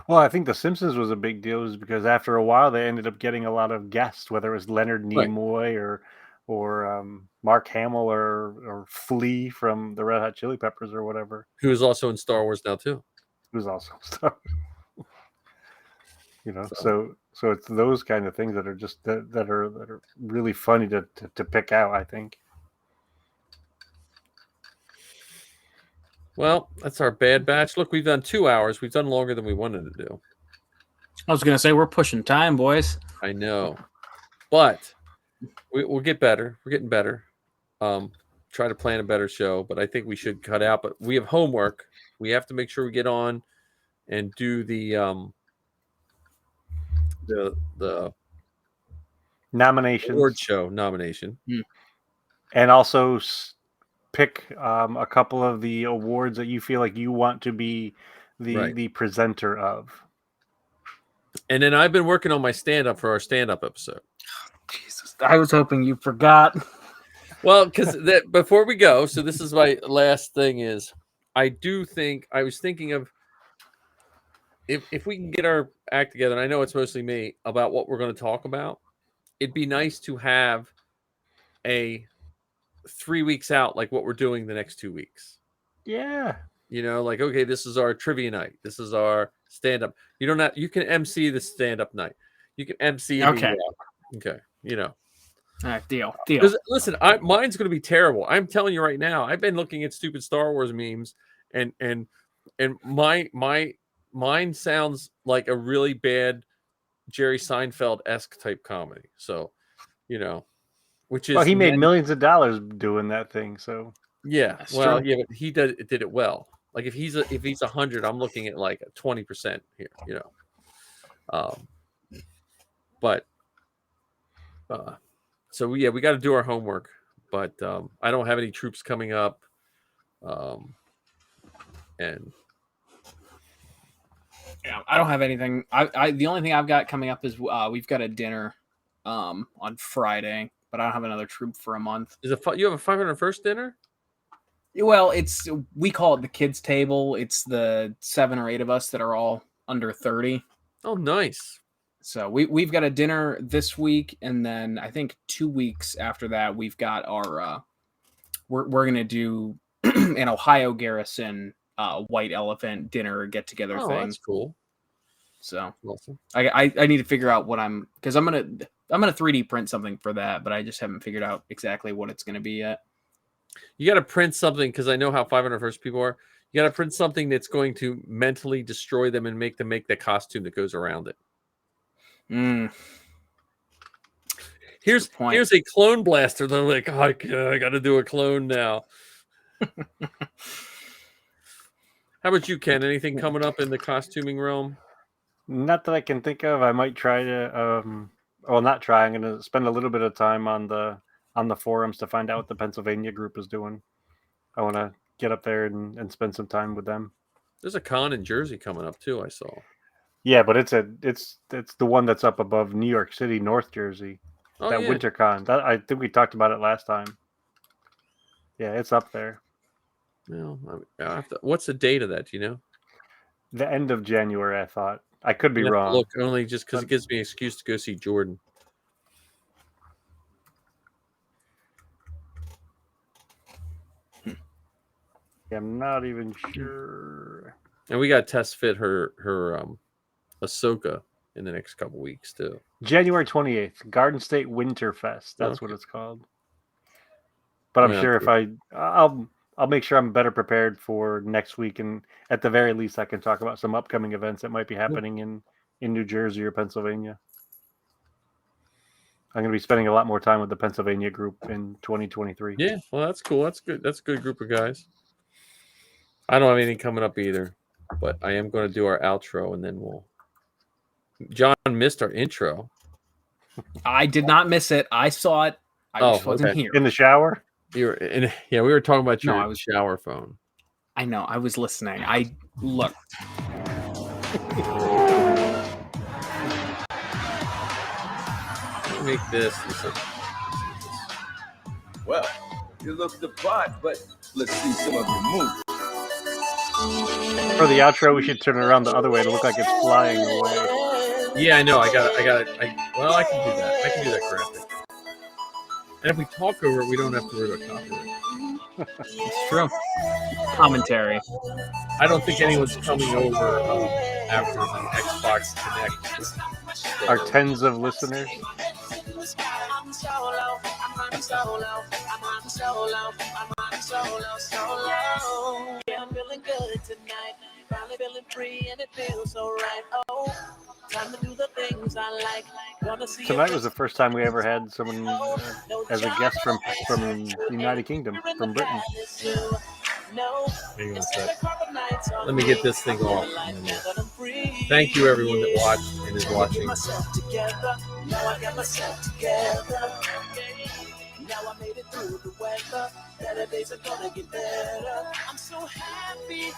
Well, I think The Simpsons was a big deal, because after a while they ended up getting a lot of guests, whether it was Leonard Nimoy or Mark Hamill or Flea from the Red Hot Chili Peppers or whatever. Who is also in Star Wars now too. Who's also Star Wars. So it's those kind of things that are just that are really funny to pick out, I think. Well, that's our Bad Batch. Look, we've done 2 hours. We've done longer than we wanted to do. I was going to say, we're pushing time, boys. I know. But we'll get better. We're getting better. Try to plan a better show, but I think we should cut out. But we have homework. We have to make sure we get on and do the nominations, award show nomination. And also pick a couple of the awards that you feel like you want to be the presenter of. And then I've been working on my stand-up for our stand-up episode. Jesus, I was hoping you forgot. Well, because before we go, so this is my last thing is I was thinking of if we can get our act together, and I know it's mostly me, about what we're going to talk about, it'd be nice to have a 3 weeks out, like what we're doing the next 2 weeks. Yeah. You know, like, okay, this is our trivia night. This is our stand-up. You can MC the stand-up night. You can MC the Okay. Okay, you know. All right, deal. Because listen, mine's going to be terrible. I'm telling you right now. I've been looking at stupid Star Wars memes, and mine sounds like a really bad Jerry Seinfeld-esque type comedy. So, you know, which is Well, he made millions of dollars doing that thing. So yeah. That's Well, true. yeah, but he did it well. Like if he's 100, I'm looking at like a 20% here. You know, but so yeah, we got to do our homework. But I don't have any troops coming up. And Yeah, I don't have anything. I the only thing I've got coming up is we've got a dinner on Friday, but I don't have another troop for a month. you have a 501st dinner? Well, we call it the kids table. It's the 7 or 8 of us that are all under 30. Oh, nice. So we've got a dinner this week, and then I think 2 weeks after that we've got our we're gonna do an Ohio Garrison white elephant dinner get together thing. That's cool. So awesome. I need to figure out what I'm gonna 3D print something for that, but I just haven't figured out exactly what it's gonna be yet. You got to print something because I know how 501st people are. You got to print something that's going to mentally destroy them and make them make the costume that goes around it. Here's a clone blaster. They're like, oh, I got to do a clone now. How about you, Ken? Anything coming up in the costuming realm? Not that I can think of. I might try to. Well, not try. I'm going to spend a little bit of time on the forums to find out what the Pennsylvania group is doing. I want to get up there and spend some time with them. There's a con in Jersey coming up too, I saw. Yeah, but it's the one that's up above New York City, North Jersey. Oh, that yeah. winter con. I think we talked about it last time. Yeah, it's up there. Well, what's the date of that? Do you know? The end of January, I thought. I could be wrong. Look, only just because it gives me an excuse to go see Jordan. I'm not even sure. And we got to test fit her Ahsoka in the next couple weeks too. January 28th, Garden State Winterfest. That's what it's called. But I'm sure if I'll make sure I'm better prepared for next week, and at the very least, I can talk about some upcoming events that might be happening in New Jersey or Pennsylvania. I'm going to be spending a lot more time with the Pennsylvania group in 2023. Yeah, well, that's cool. That's good. That's a good group of guys. I don't have anything coming up either, but I am going to do our outro, and then John missed our intro. I did not miss it. I saw it. I just wasn't here. In the shower? We were talking about your shower phone. I know. I was listening. I looked. Make this. Well, you look the part, but let's see some of your moves. For the outro, we should turn it around the other way to look like it's flying away. Yeah, I know. I got it. Well, I can do that. I can do that graphic. And if we talk over it, we don't have to worry about copyright. It's true. Commentary. I don't think anyone's coming over after the Xbox Connect. Our tens of listeners. Yeah, I'm feeling good tonight. Finally feeling free and it feels so right. Oh, time to do the things I like. Tonight was the first time we ever had someone as a guest from the United Kingdom, from Britain. Hang on a sec. Let me get this thing off. Thank you, everyone that watched and is watching. Now I got myself together. Now I made it through the weather. Better days are gonna get better. I'm so happy.